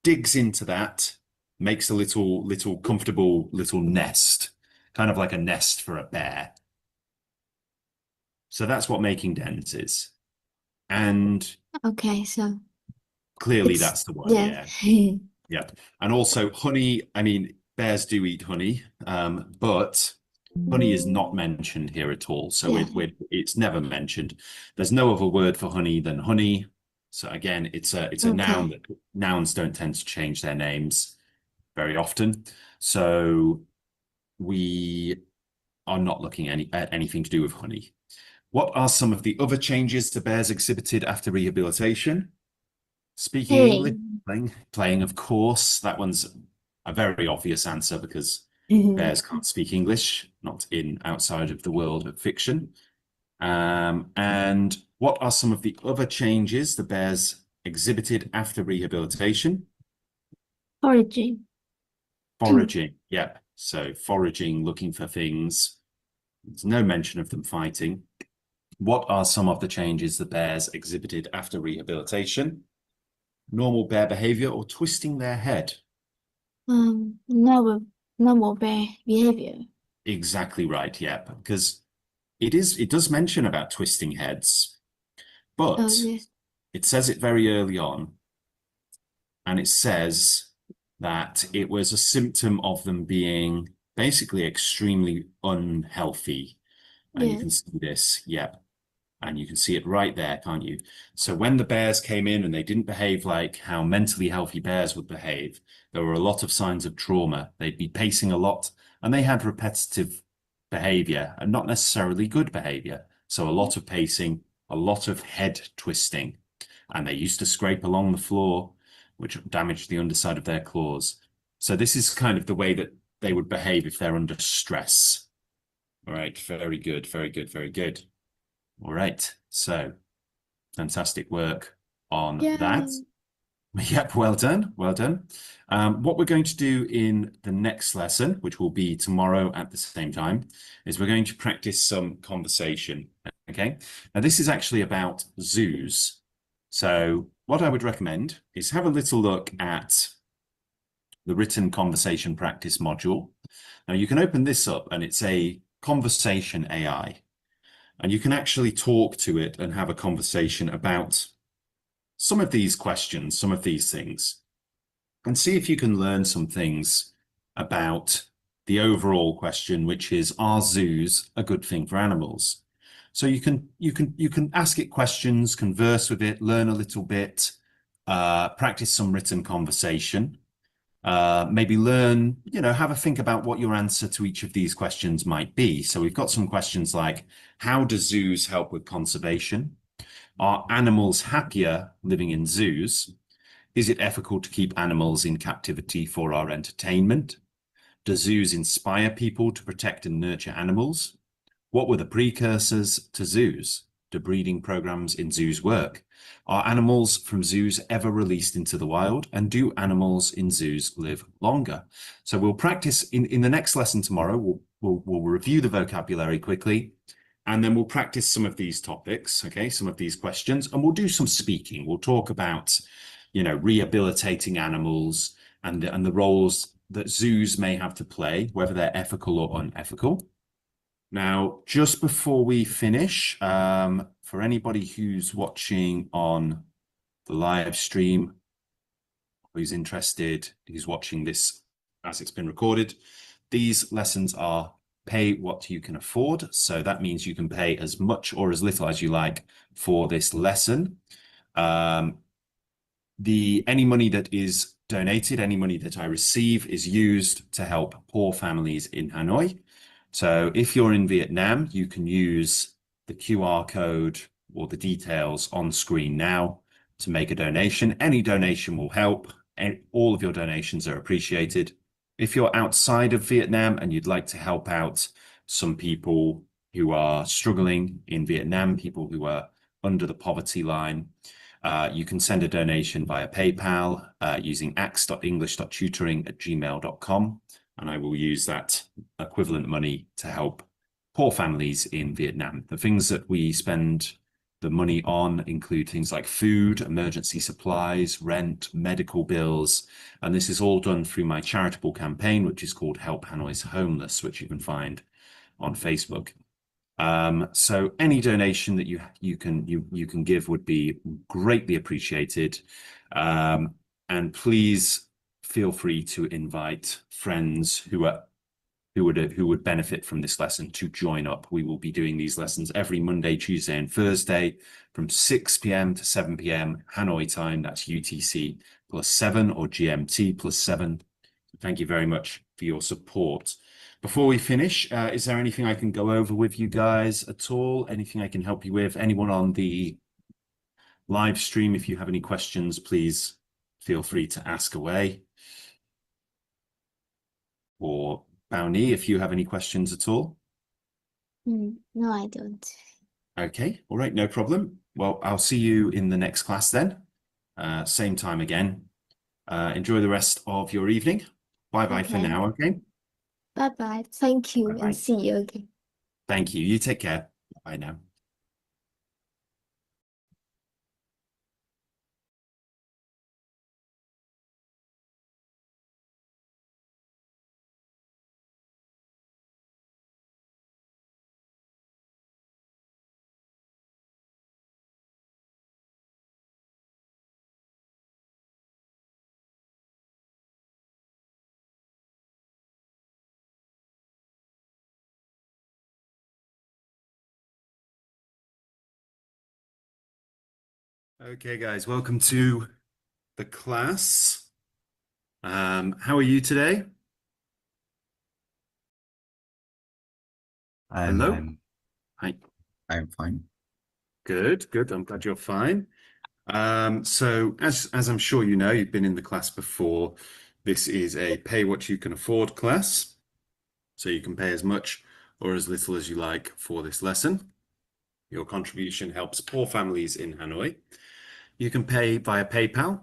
digs into that, makes a little comfortable little nest, kind of like a nest for a bear. So that's what making dens is. And
Okay, so
clearly that's the one, yeah. Yeah. And also honey, I mean, bears do eat honey, but honey is not mentioned here at all. So it's never mentioned. There's no other word for honey than honey. So again, it's a noun. That nouns don't tend to change their names very often. So we are not looking at anything to do with honey. What are some of the other changes the bears exhibited after rehabilitation? Speaking English, playing, of course. That one's a very obvious answer because bears can't speak English, not outside of the world of fiction. And what are some of the other changes the bears exhibited after rehabilitation?
Foraging.
Foraging, yep. So foraging, looking for things. There's no mention of them fighting. What are some of the changes the bears exhibited after rehabilitation? Normal bear behavior or twisting their head?
Normal bear behavior.
Exactly right, yeah, because it does mention about twisting heads, but it says it very early on, and it says that it was a symptom of them being basically extremely unhealthy. And you can see this, yeah. And you can see it right there, can't you? So when the bears came in and they didn't behave like how mentally healthy bears would behave, there were a lot of signs of trauma. They'd be pacing a lot and they had repetitive behavior and not necessarily good behavior. So a lot of pacing, a lot of head twisting, and they used to scrape along the floor, which damaged the underside of their claws. So this is kind of the way that they would behave if they're under stress. All right, very good, very good, very good. All right, so fantastic work on that. Yep, well done, well done. What we're going to do in the next lesson, which will be tomorrow at the same time, is we're going to practice some conversation, okay? Now, this is actually about zoos. So what I would recommend is have a little look at the written conversation practice module. Now, you can open this up and it's a conversation AI. And you can actually talk to it and have a conversation about some of these questions, some of these things, and see if you can learn some things about the overall question, which is, are zoos a good thing for animals? So you can ask it questions, converse with it, learn a little bit, practice some written conversation, maybe learn, have a think about what your answer to each of these questions might be. So we've got some questions like, how do zoos help with conservation? Are animals happier living in zoos? Is it ethical to keep animals in captivity for our entertainment? Do zoos inspire people to protect and nurture animals? What were the precursors to zoos? Do breeding programs in zoos work? Are animals from zoos ever released into the wild? And do animals in zoos live longer? So we'll practice in the next lesson tomorrow. We'll review the vocabulary quickly, and then we'll practice some of these topics, okay, some of these questions, and we'll do some speaking. We'll talk about, rehabilitating animals and the roles that zoos may have to play, whether they're ethical or unethical. Now, just before we finish, for anybody who's watching on the live stream, who's interested, who's watching this as it's been recorded, these lessons are pay what you can afford. So that means you can pay as much or as little as you like for this lesson. any money that is donated, any money that I receive is used to help poor families in Hanoi. So if you're in Vietnam, you can use the QR code or the details on screen now to make a donation. Any donation will help, and all of your donations are appreciated. If you're outside of Vietnam and you'd like to help out some people who are struggling in Vietnam, people who are under the poverty line, you can send a donation via PayPal using ax.english.tutoring@gmail.com, and I will use that equivalent money to help poor families in Vietnam. The things that we spend the money on include things like food, emergency supplies, rent, medical bills, and this is all done through my charitable campaign, which is called Help Hanoi's Homeless, which you can find on Facebook. So any donation that you can give would be greatly appreciated. And please feel free to invite friends who would benefit from this lesson to join up. We will be doing these lessons every Monday, Tuesday, and Thursday from 6 p.m. to 7 p.m. Hanoi time. That's UTC +7 or GMT +7. Thank you very much for your support. Before we finish, is there anything I can go over with you guys at all? Anything I can help you with? Anyone on the live stream, if you have any questions, please feel free to ask away. Or Bao Ni, if you have any questions at all.
No, I don't.
Okay, all right, no problem. Well, I'll see you in the next class then. Same time again. Enjoy the rest of your evening. Bye-bye for
Okay.
now, okay?
Bye-bye. Thank you,
Bye-bye.
and see you again.
Thank you. You take care. Bye now. Okay, guys, welcome to the class. How are you today? Hello? Hi.
I'm fine.
Good, good. I'm glad you're fine. So as I'm sure you know, you've been in the class before. This is a pay what you can afford class. So you can pay as much or as little as you like for this lesson. Your contribution helps poor families in Hanoi. You can pay via PayPal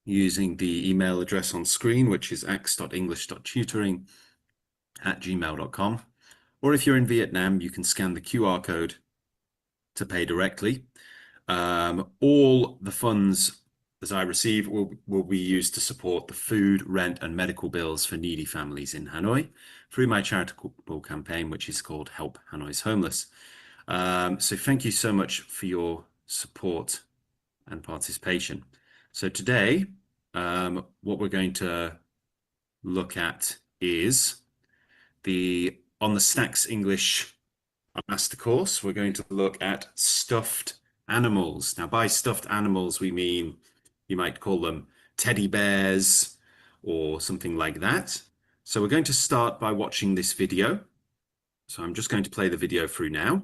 using the email address on screen, which is ax.english.tutoring@gmail.com. Or if you're in Vietnam, you can scan the QR code to pay directly. All the funds that I receive will be used to support the food, rent, and medical bills for needy families in Hanoi through my charitable campaign, which is called Help Hanoi's Homeless. So thank you so much for your support and participation. So today, what we're going to look at is on the Stacks English Master Course, we're going to look at stuffed animals. Now, by stuffed animals, we mean, you might call them teddy bears or something like that. So we're going to start by watching this video. So I'm just going to play the video through now.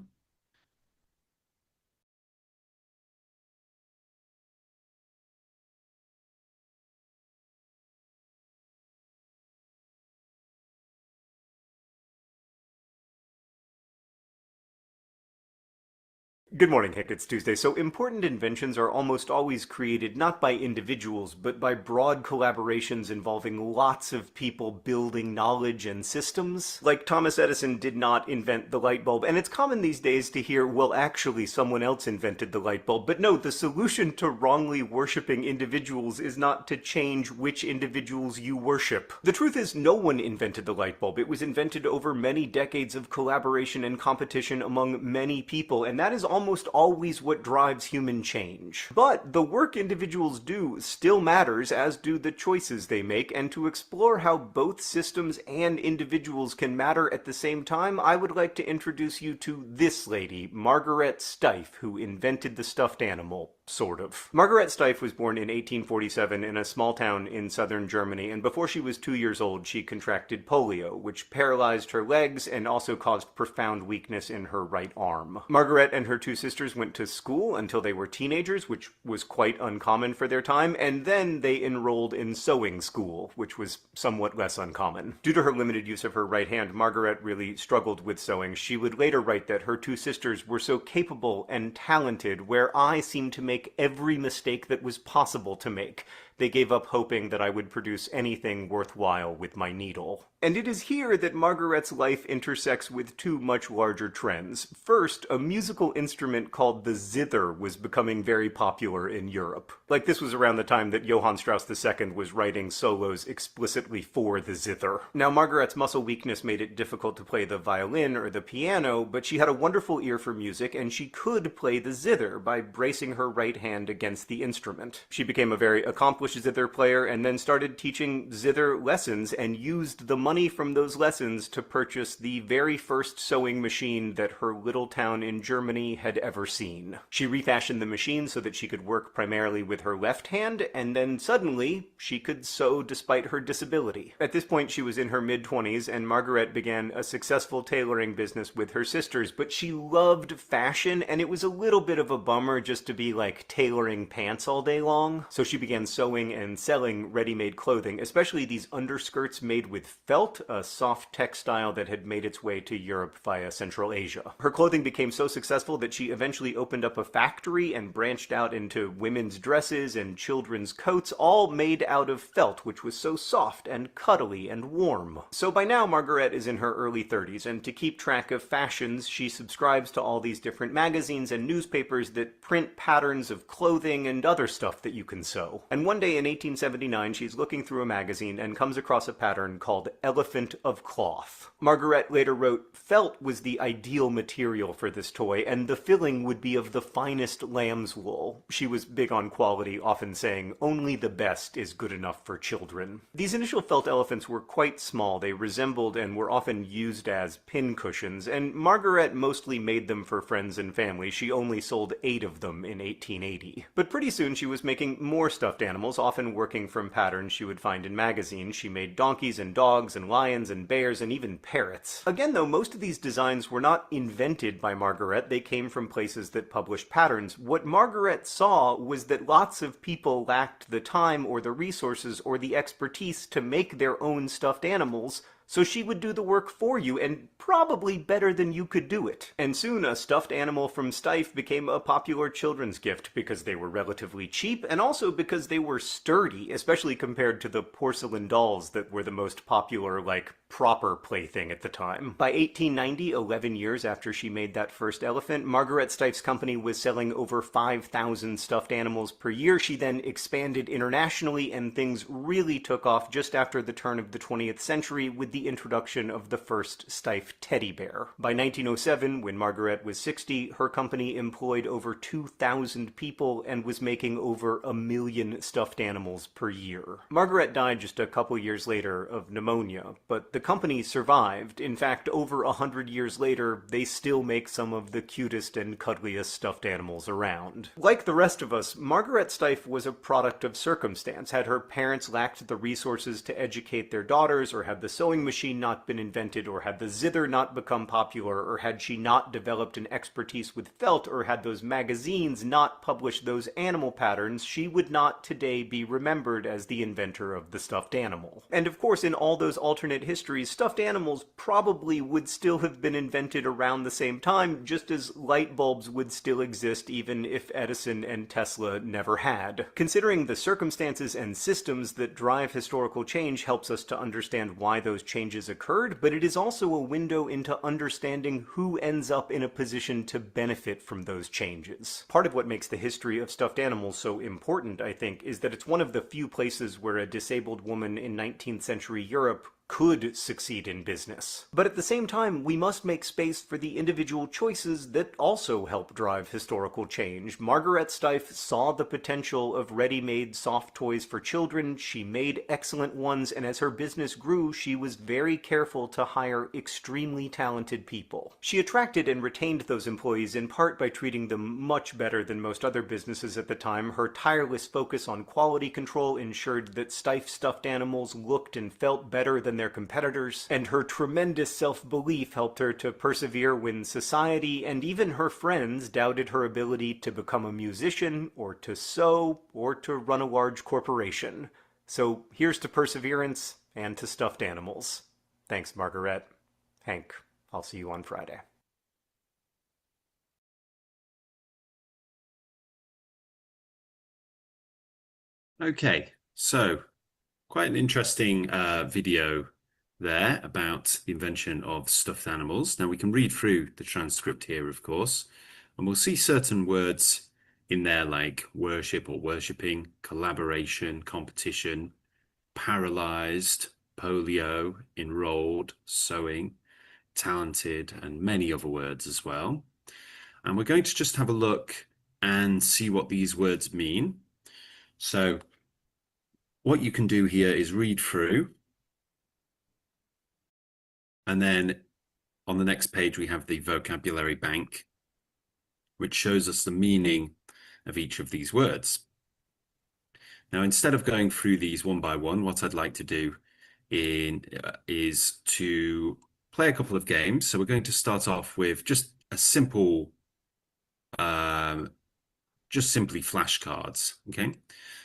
Good morning, Hick. It's Tuesday. So important inventions are almost always created not by individuals, but by broad collaborations involving lots of people building knowledge and systems. Like Thomas Edison did not invent the light bulb, and it's common these days to hear, well, actually, someone else invented the light bulb. But no, the solution to wrongly worshipping individuals is not to change which individuals you worship. The truth is, no one invented the light bulb. It was invented over many decades of collaboration and competition among many people, and that is almost always what drives human change. But the work individuals do still matters, as do the choices they make, and to explore how both systems and individuals can matter at the same time, I would like to introduce you to this lady, Margaret Steiff, who invented the stuffed animal. sort of. Margaret Steiff was born in 1847 in a small town in southern Germany, and before she was 2 years old, she contracted polio, which paralyzed her legs and also caused profound weakness in her right arm. Margaret and her two sisters went to school until they were teenagers, which was quite uncommon for their time, and then they enrolled in sewing school, which was somewhat less uncommon. Due to her limited use of her right hand, Margaret really struggled with sewing. She would later write that her two sisters were so capable and talented, where I seemed to make every mistake that was possible to make. They gave up hoping that I would produce anything worthwhile with my needle. And it is here that Margaret's life intersects with two much larger trends. First, a musical instrument called the zither was becoming very popular in Europe. Like, this was around the time that Johann Strauss II was writing solos explicitly for the zither. Now, Margaret's muscle weakness made it difficult to play the violin or the piano, but she had a wonderful ear for music, and she could play the zither by bracing her right hand against the instrument. She became a very accomplished zither player and then started teaching zither lessons and used the money from those lessons to purchase the very first sewing machine that her little town in Germany had ever seen. She refashioned the machine so that she could work primarily with her left hand, and then suddenly she could sew despite her disability. At this point she was in her mid-20s, and Margaret began a successful tailoring business with her sisters, but she loved fashion, and it was a little bit of a bummer just to be like tailoring pants all day long. So she began sewing and selling ready-made clothing, especially these underskirts made with felt, a soft textile that had made its way to Europe via Central Asia. Her clothing became so successful that she eventually opened up a factory and branched out into women's dresses and children's coats, all made out of felt, which was so soft and cuddly and warm. So by now Margaret is in her early 30s, and to keep track of fashions, she subscribes to all these different magazines and newspapers that print patterns of clothing and other stuff that you can sew. And one day in 1879, she's looking through a magazine and comes across a pattern called Elephant of Cloth. Margaret later wrote, "Felt was the ideal material for this toy, and the filling would be of the finest lamb's wool." She was big on quality, often saying, "Only the best is good enough for children." These initial felt elephants were quite small. They resembled and were often used as pin cushions, and Margaret mostly made them for friends and family. She only sold 8 of them in 1880. But pretty soon she was making more stuffed animals, often working from patterns she would find in magazines. She made donkeys and dogs and lions and bears and even parrots. Again, though, most of these designs were not invented by Margaret. They came from places that published patterns. What Margaret saw was that lots of people lacked the time or the resources or the expertise to make their own stuffed animals, so she would do the work for you, and probably better than you could do it. And soon a stuffed animal from Steiff became a popular children's gift because they were relatively cheap, and also because they were sturdy, especially compared to the porcelain dolls that were the most popular, like, proper plaything at the time. By 1890, 11 years after she made that first elephant, Margaret Steiff's company was selling over 5,000 stuffed animals per year. She then expanded internationally, and things really took off just after the turn of the 20th century with the introduction of the first Steiff teddy bear. By 1907, when Margaret was 60, her company employed over 2,000 people and was making over 1 million stuffed animals per year. Margaret died just a couple years later of pneumonia, but the company survived. In fact, over 100 years later, they still make some of the cutest and cuddliest stuffed animals around. Like the rest of us, Margaret Steiff was a product of circumstance. Had her parents lacked the resources to educate their daughters, or had the sewing machine not been invented, or had the zither not become popular, or had she not developed an expertise with felt, or had those magazines not published those animal patterns, she would not today be remembered as the inventor of the stuffed animal. And of course, in all those alternate histories, stuffed animals probably would still have been invented around the same time, just as light bulbs would still exist even if Edison and Tesla never had. Considering the circumstances and systems that drive historical change helps us to understand why those changes occurred, but it is also a window into understanding who ends up in a position to benefit from those changes. Part of what makes the history of stuffed animals so important, I think, is that it's one of the few places where a disabled woman in 19th century Europe could succeed in business. But at the same time, we must make space for the individual choices that also help drive historical change. Margaret Steiff saw the potential of ready-made soft toys for children. She made excellent ones, and as her business grew, she was very careful to hire extremely talented people. She attracted and retained those employees in part by treating them much better than most other businesses at the time. Her tireless focus on quality control ensured that Steiff stuffed animals looked and felt better than their competitors, and her tremendous self-belief helped her to persevere when society and even her friends doubted her ability to become a musician, or to sew, or to run a large corporation. So here's to perseverance and to stuffed animals. Thanks, Margaret. Hank, I'll see you on Friday.
Okay, so quite an interesting video there about the invention of stuffed animals. Now we can read through the transcript here, of course, and we'll see certain words in there like worship or worshipping, collaboration, competition, paralyzed, polio, enrolled, sewing, talented, and many other words as well. And we're going to just have a look and see what these words mean. So what you can do here is read through, and then on the next page we have the vocabulary bank, which shows us the meaning of each of these words. Now, instead of going through these one by one, what I'd like to do is to play a couple of games. So we're going to start off with just a simple, just simply flashcards, okay?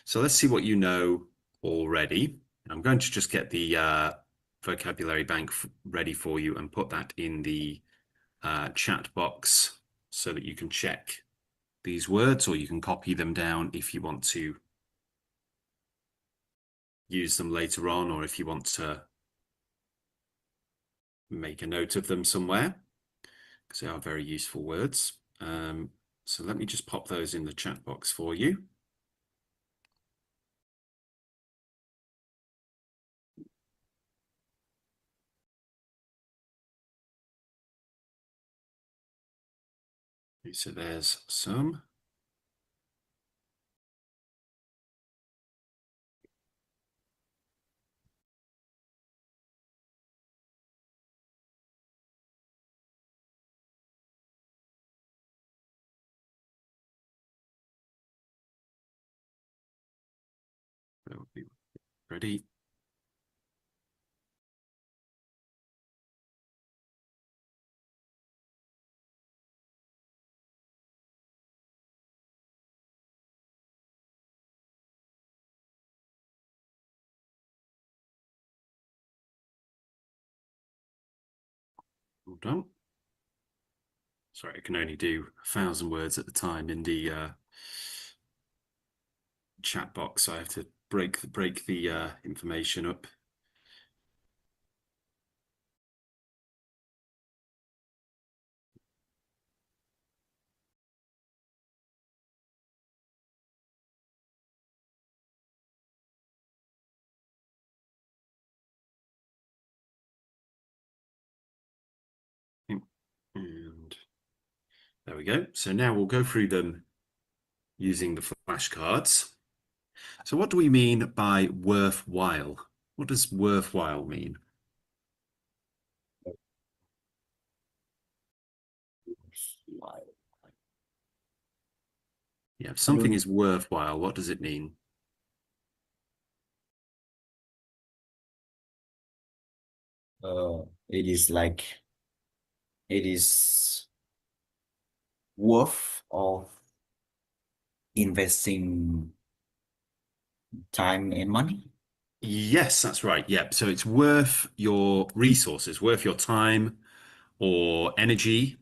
So let's see what you know already. I'm going to just get the vocabulary bank ready for you and put that in the chat box so that you can check these words, or you can copy them down if you want to use them later on, or if you want to make a note of them somewhere, because they are very useful words. So let me just pop those in the chat box for you. Okay, so there's some. That would be ready. Hold on. Sorry, I can only do 1,000 words at a time in the chat box, so I have to break the information up. And there we go. So now we'll go through them using the flashcards. So what do we mean by worthwhile? What does worthwhile mean? Yeah, if something is worthwhile, what does it mean?
It is like it is worth of investing time and money.
Yes, that's right. Yeah, so it's worth your resources, worth your time or energy,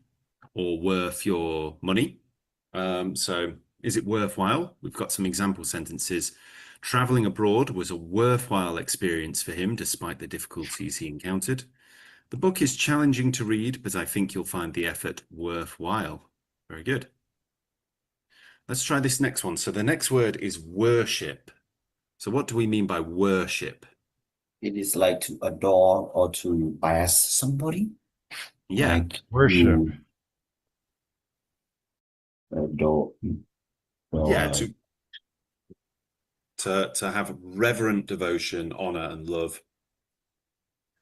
or worth your money. So is it worthwhile? We've got some example sentences. Traveling abroad was a worthwhile experience for him, despite the difficulties he encountered. The book is challenging to read, but I think you'll find the effort worthwhile. Very good. Let's try this next one. So the next word is worship. So what do we mean by worship?
It is like to adore or to bias somebody.
Yeah.
Like
Worship.
you adore.
Yeah,
or-
to have reverent devotion, honor, and love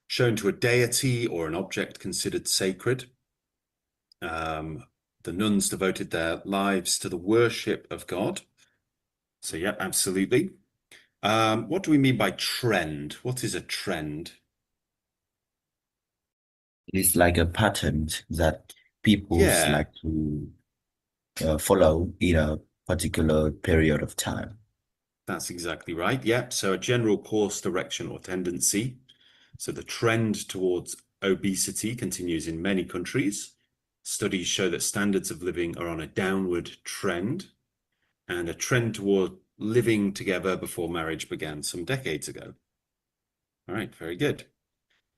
shown to a deity or an object considered sacred. The nuns devoted their lives to the worship of God. So yeah, absolutely. What do we mean by trend? What is a trend?
It is like a pattern that people
Yeah,
like to follow in a particular period of time.
that's exactly right. Yeah, so a general course, direction, or tendency. So the trend towards obesity continues in many countries. Studies show that standards of living are on a downward trend, and a trend toward living together before marriage began some decades ago. All right, very good.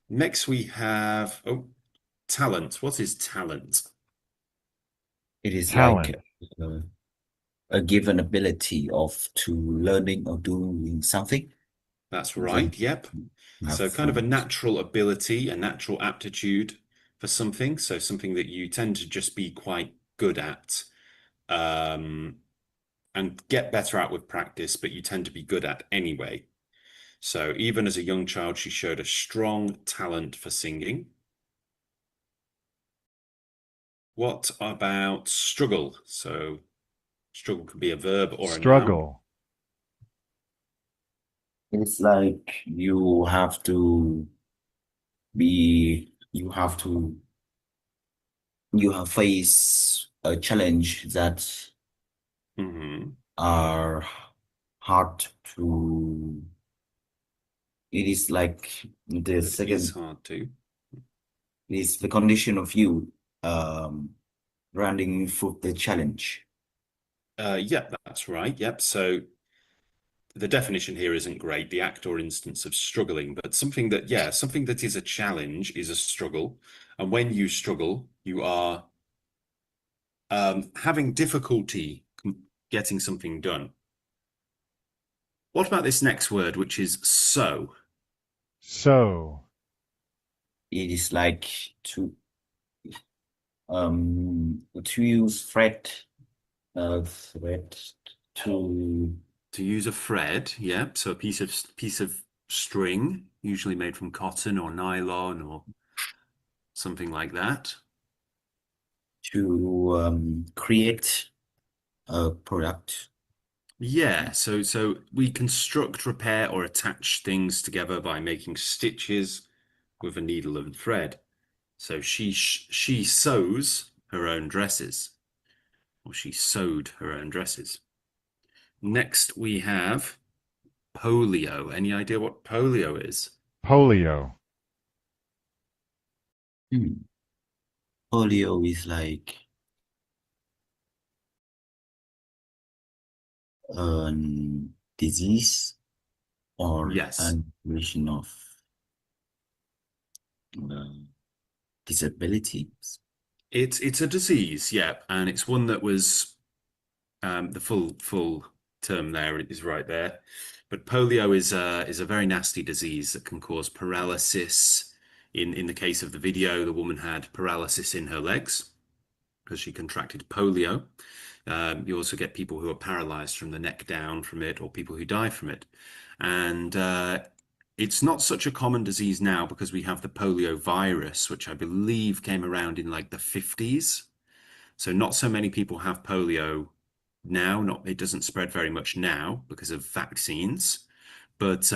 Next we have, talent. What is talent?
It is
Talent.
like a given ability of to learning or doing something.
That's
that
right, yep.
you
So
have
kind of a
found.
natural ability, a natural aptitude for something. So something that you tend to just be quite good at, and get better at with practice, but you tend to be good at anyway. So even as a young child, she showed a strong talent for singing. What about struggle? So struggle can be a verb or a noun.
Struggle.
It's like you have to face a challenge that are hard to. It is like the
It's
second
hard to.
is the condition of you running through the challenge.
Yep, that's right. Yep. So the definition here isn't great, the act or instance of struggling, but something that is a challenge is a struggle. And when you struggle, you are having difficulty getting something done. What about this next word, which is so?
So.
It is like to use thread
to use a thread, yeah. So a piece of string, usually made from cotton or nylon or something like that.
To create a product.
Yeah, so we construct, repair, or attach things together by making stitches with a needle and thread. So she sews her own dresses, or she sewed her own dresses. Next we have polio. Any idea what polio is?
Polio.
Polio is like a disease or a condition of disabilities.
It's a disease, yeah, and it's one that was the full term there is right there. But polio is a very nasty disease that can cause paralysis. In the case of the video, the woman had paralysis in her legs because she contracted polio. You also get people who are paralyzed from the neck down from it, or people who die from it. And it's not such a common disease now because we have the polio virus, which I believe came around in like the 50s. So not so many people have polio now. It doesn't spread very much now because of vaccines, but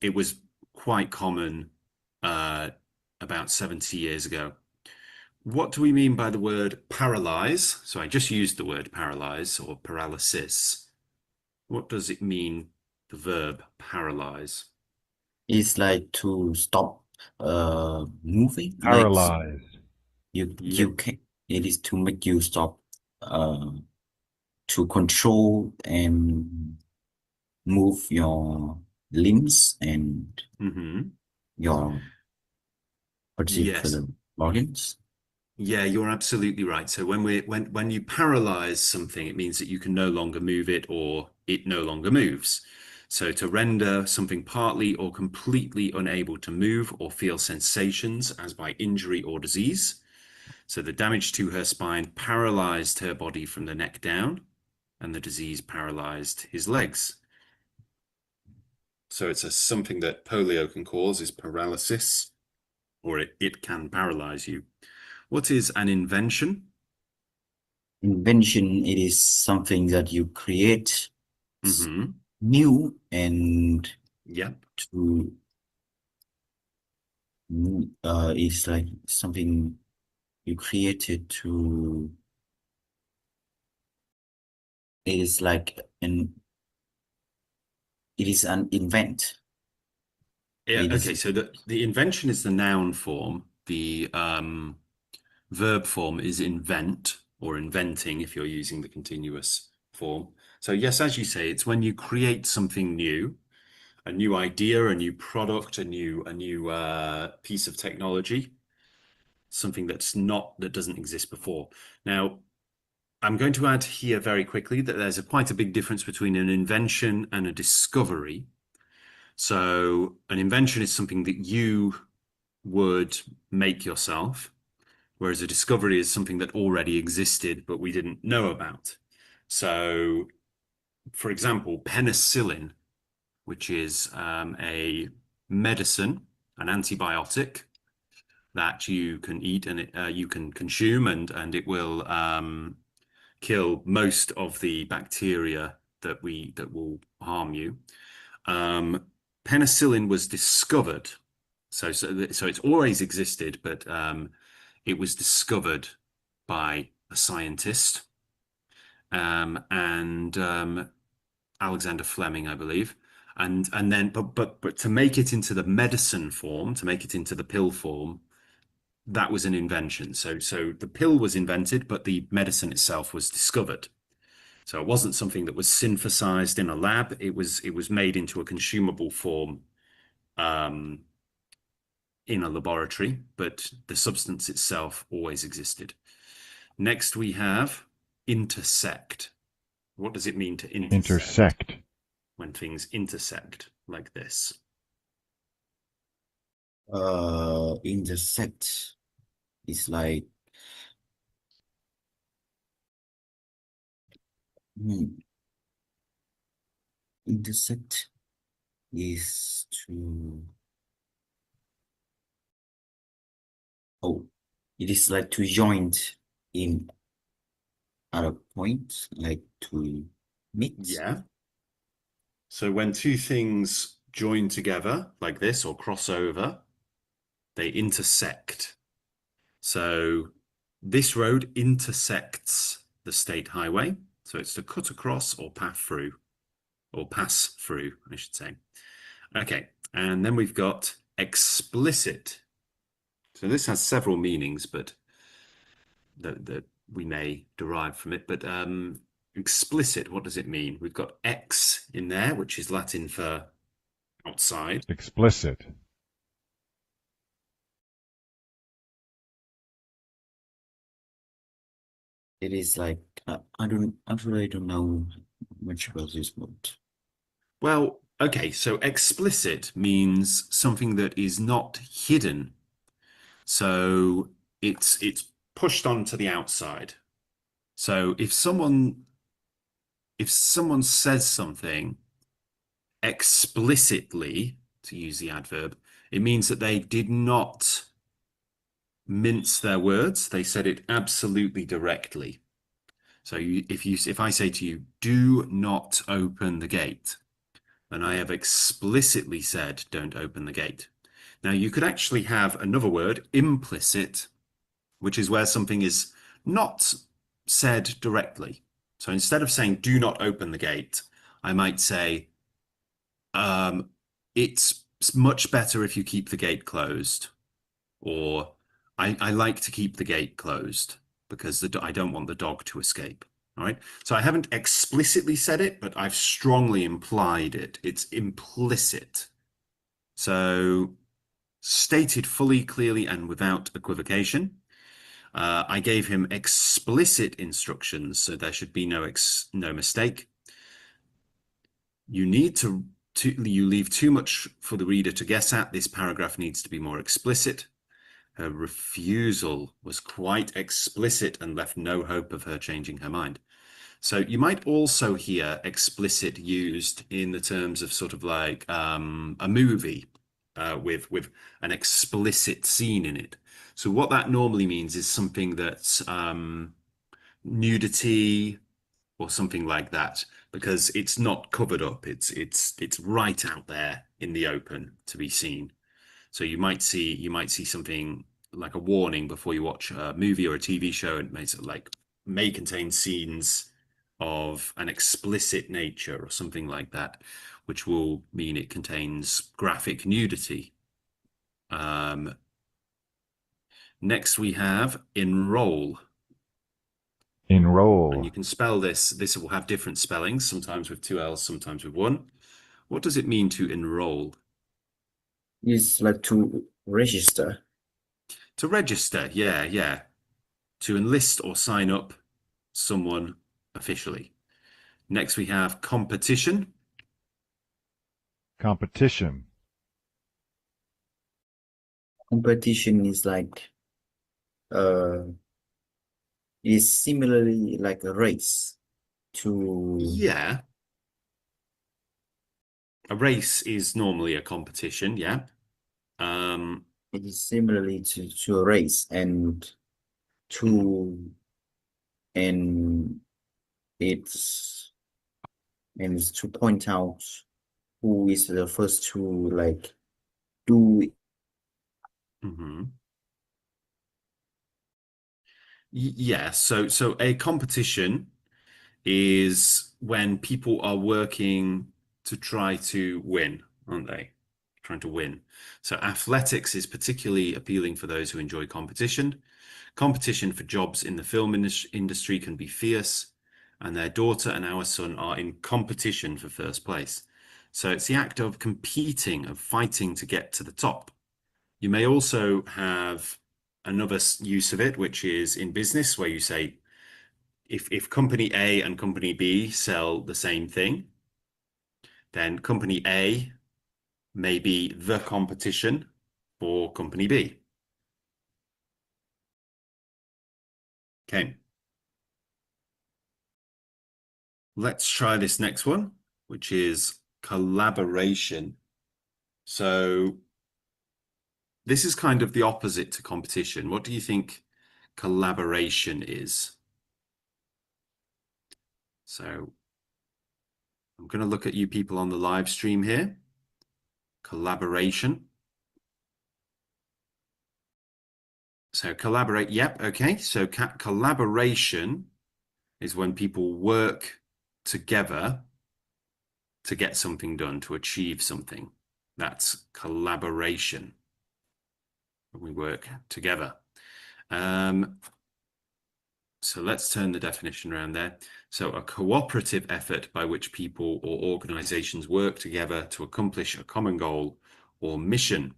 it was quite common about 70 years ago. What do we mean by the word paralyze? So I just used the word paralyze or paralysis. What does it mean, the verb paralyze?
It's like to stop moving.
Paralyze.
Like you can. It is to make you stop to control and move your limbs and your particular organs.
Yeah, you're absolutely right. So when you paralyze something, it means that you can no longer move it or it no longer moves. So to render something partly or completely unable to move or feel sensations as by injury or disease. So the damage to her spine paralyzed her body from the neck down, and the disease paralyzed his legs. So it's something that polio can cause is paralysis, or it can paralyze you. What is an invention?
Invention, it is something that you create new and to it's like something you created to, it is like it is an invent.
Yeah, okay, so the invention is the noun form. The verb form is invent or inventing if you're using the continuous form. So yes, as you say, it's when you create something new, a new idea, a new product, a new piece of technology, something that doesn't exist before. Now, I'm going to add here very quickly that there's quite a big difference between an invention and a discovery. So an invention is something that you would make yourself, whereas a discovery is something that already existed, but we didn't know about. So, for example, penicillin, which is a medicine, an antibiotic that you can eat and you can consume, and it will kill most of the bacteria that will harm you. Penicillin was discovered, so it's always existed, but it was discovered by a scientist, and Alexander Fleming, I believe, and then but to make it into the medicine form, to make it into the pill form, that was an invention. So the pill was invented, but the medicine itself was discovered. So it wasn't something that was synthesized in a lab. It was made into a consumable form in a laboratory, but the substance itself always existed. Next, we have intersect. What does it mean to intersect? When things intersect like this.
Intersect is like intersect is to it is like to joint in at a point, like to meet.
Yeah. So when two things join together like this or cross over, they intersect. So this road intersects the state highway. So it's to cut across or pass through, I should say. Okay, and then we've got explicit. So this has several meanings, but that we may derive from it. But explicit, what does it mean? We've got ex in there, which is Latin for outside.
Explicit.
It is like I really don't know much about this word.
Well, okay, so explicit means something that is not hidden. So it's pushed onto the outside. So if someone says something explicitly, to use the adverb, it means that they did not mince their words. They said it absolutely directly. So if I say to you, do not open the gate, then I have explicitly said, don't open the gate. Now you could actually have another word, implicit, which is where something is not said directly. So instead of saying, do not open the gate, I might say, it's much better if you keep the gate closed. Or I like to keep the gate closed because I don't want the dog to escape. All right. So I haven't explicitly said it, but I've strongly implied it. It's implicit. So stated fully, clearly, and without equivocation. I gave him explicit instructions, so there should be no mistake. You need to you leave too much for the reader to guess at. This paragraph needs to be more explicit. Her refusal was quite explicit and left no hope of her changing her mind. So you might also hear explicit used in the terms of sort of like a movie with an explicit scene in it. So what that normally means is something that's nudity or something like that, because it's not covered up. It's right out there in the open to be seen. So you might see something like a warning before you watch a movie or a TV show, and may contain scenes of an explicit nature or something like that, which will mean it contains graphic nudity. Next we have enroll.
Enroll.
And you can spell this. This will have different spellings, sometimes with 2 L's, sometimes with 1. What does it mean to enroll?
It's like to register.
To register, yeah. To enlist or sign up someone officially. Next we have competition.
Competition.
Competition is like is similarly like a race to
Yeah. A race is normally a competition, yeah.
it is similarly to a race and it's to point out who is the first to like do it.
Yeah, so a competition is when people are working to try to win, aren't they? Trying to win. So athletics is particularly appealing for those who enjoy competition. Competition for jobs in the film industry can be fierce, and their daughter and our son are in competition for first place. So it's the act of competing, of fighting to get to the top. You may also have another use of it, which is in business, where you say, if company A and company B sell the same thing, then company A may be the competition for company B. Okay. Let's try this next one, which is collaboration. So this is kind of the opposite to competition. What do you think collaboration is? So I'm going to look at you people on the live stream here. Collaboration. So collaborate. Yep. Okay. So collaboration is when people work together to get something done, to achieve something. That's collaboration. We work together. So let's turn the definition around there. So a cooperative effort by which people or organizations work together to accomplish a common goal or mission.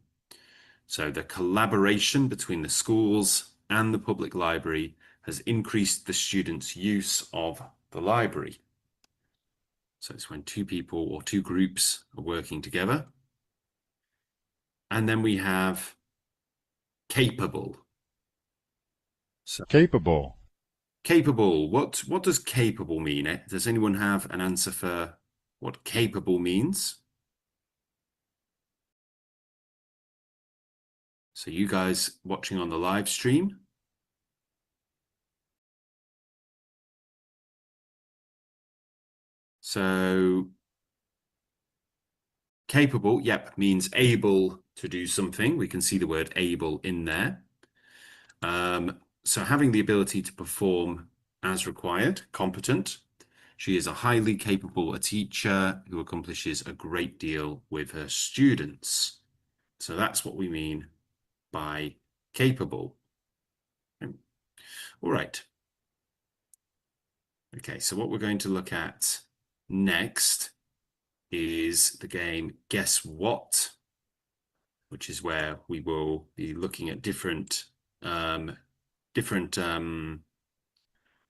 So the collaboration between the schools and the public library has increased the students' use of the library. So it's when two people or two groups are working together. And then we have capable. So
Capable.
Capable. What does capable mean? Does anyone have an answer for what capable means? So you guys watching on the live stream. So capable, yep, means able to do something. We can see the word able in there. So having the ability to perform as required, competent. She is a highly capable teacher who accomplishes a great deal with her students. So that's what we mean by capable. All right. Okay, so what we're going to look at next is the game Guess What, which is where we will be looking at different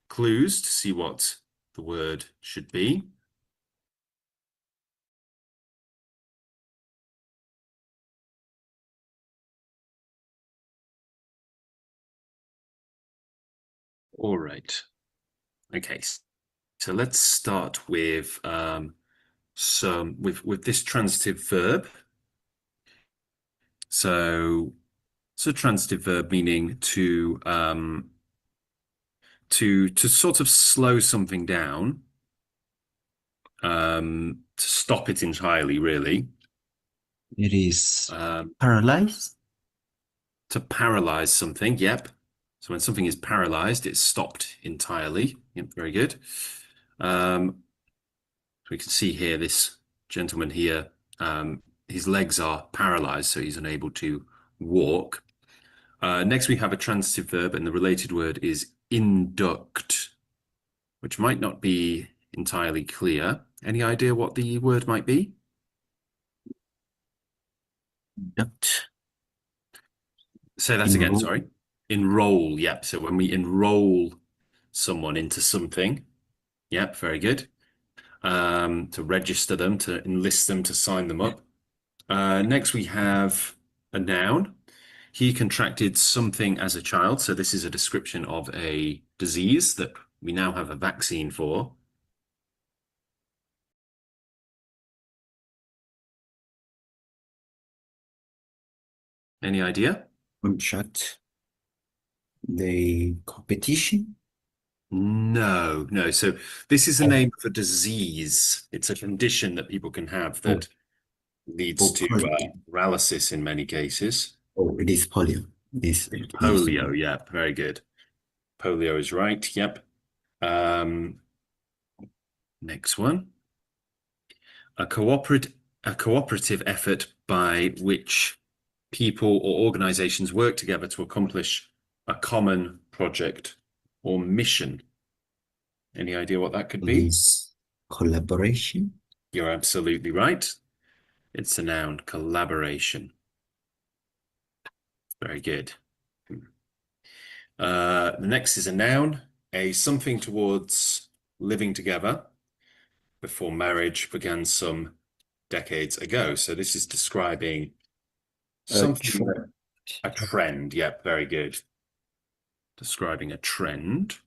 clues to see what the word should be. All right. Okay. So let's start with with this transitive verb. So it's a transitive verb meaning to sort of slow something down, to stop it entirely, really.
It is paralyzed.
To paralyze something, yep. So when something is paralyzed, it's stopped entirely. Yep, very good. So we can see here this gentleman here, his legs are paralyzed, so he's unable to walk. Next, we have a transitive verb, and the related word is induct, which might not be entirely clear. Any idea what the word might be?
Induct.
Say that again, sorry. Enroll, yep. So when we enroll someone into something, yep, very good. To register them, to enlist them, to sign them up. Next, we have a noun. He contracted something as a child. So this is a description of a disease that we now have a vaccine for. Any idea?
Contract. The competition?
No. So this is the name of a disease. It's a condition that people can have that leads to paralysis in many cases.
Oh, it is polio.
Polio, yeah, very good. Polio is right, yep. Next one. A cooperative effort by which people or organizations work together to accomplish a common project or mission. Any idea what that could be?
Collaboration.
You're absolutely right. It's a noun, collaboration. Very good. The next is a noun, a something towards living together before marriage began some decades ago. So this is describing something, a trend. Yep, very good. Describing a trend.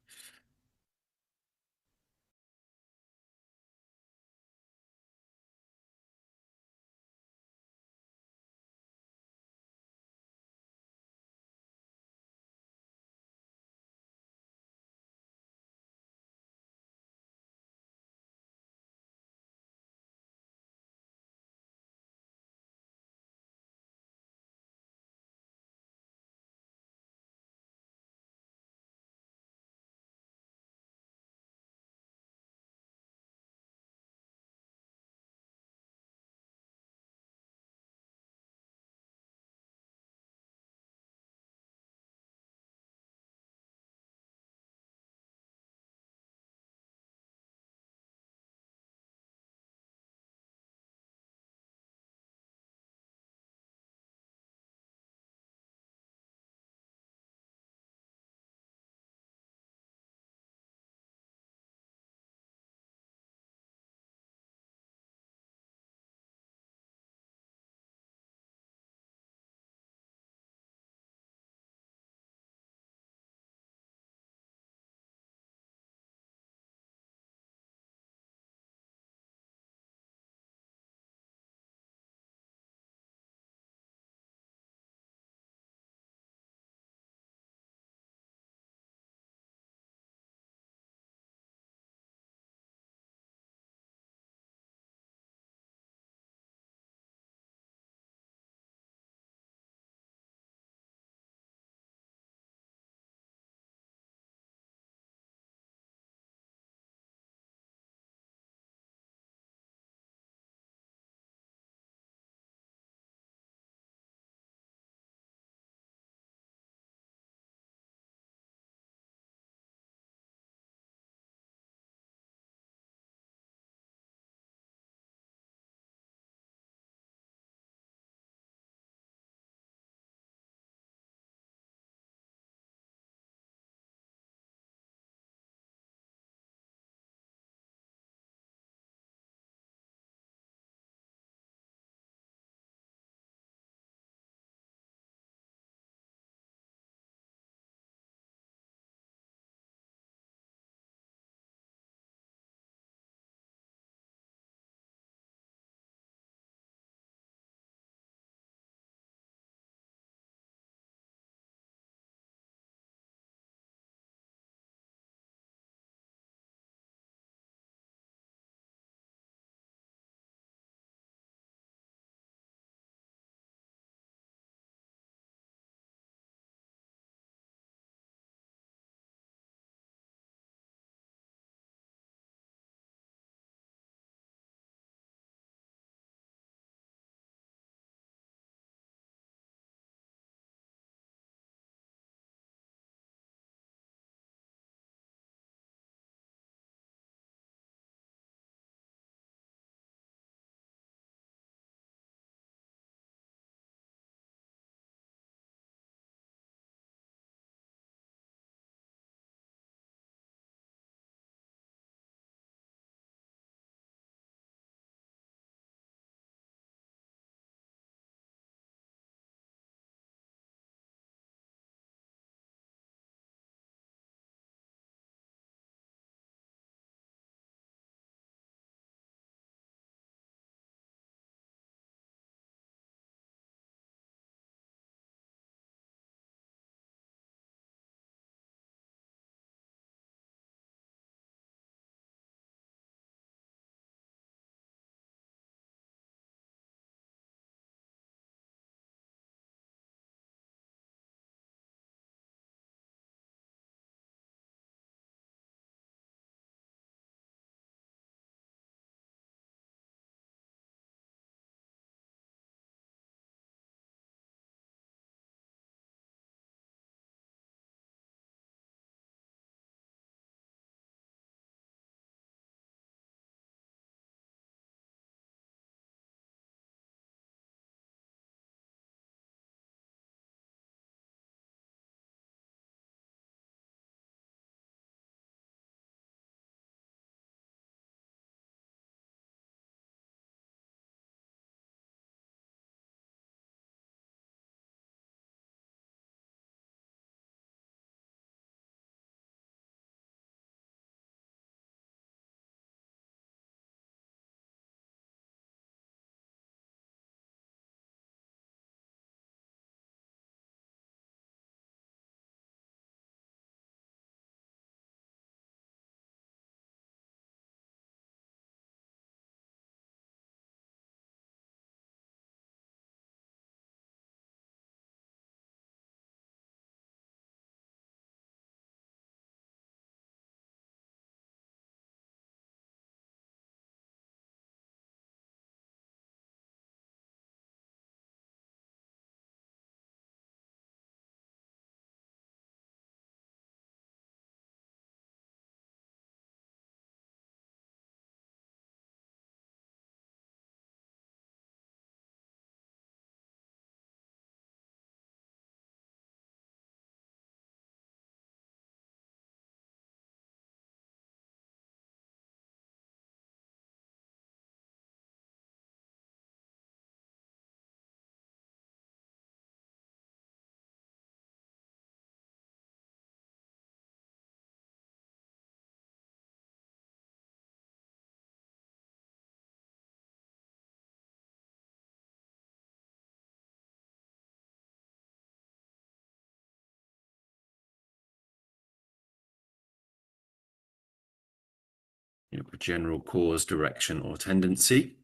general cause, direction, or tendency.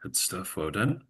Good stuff, well done.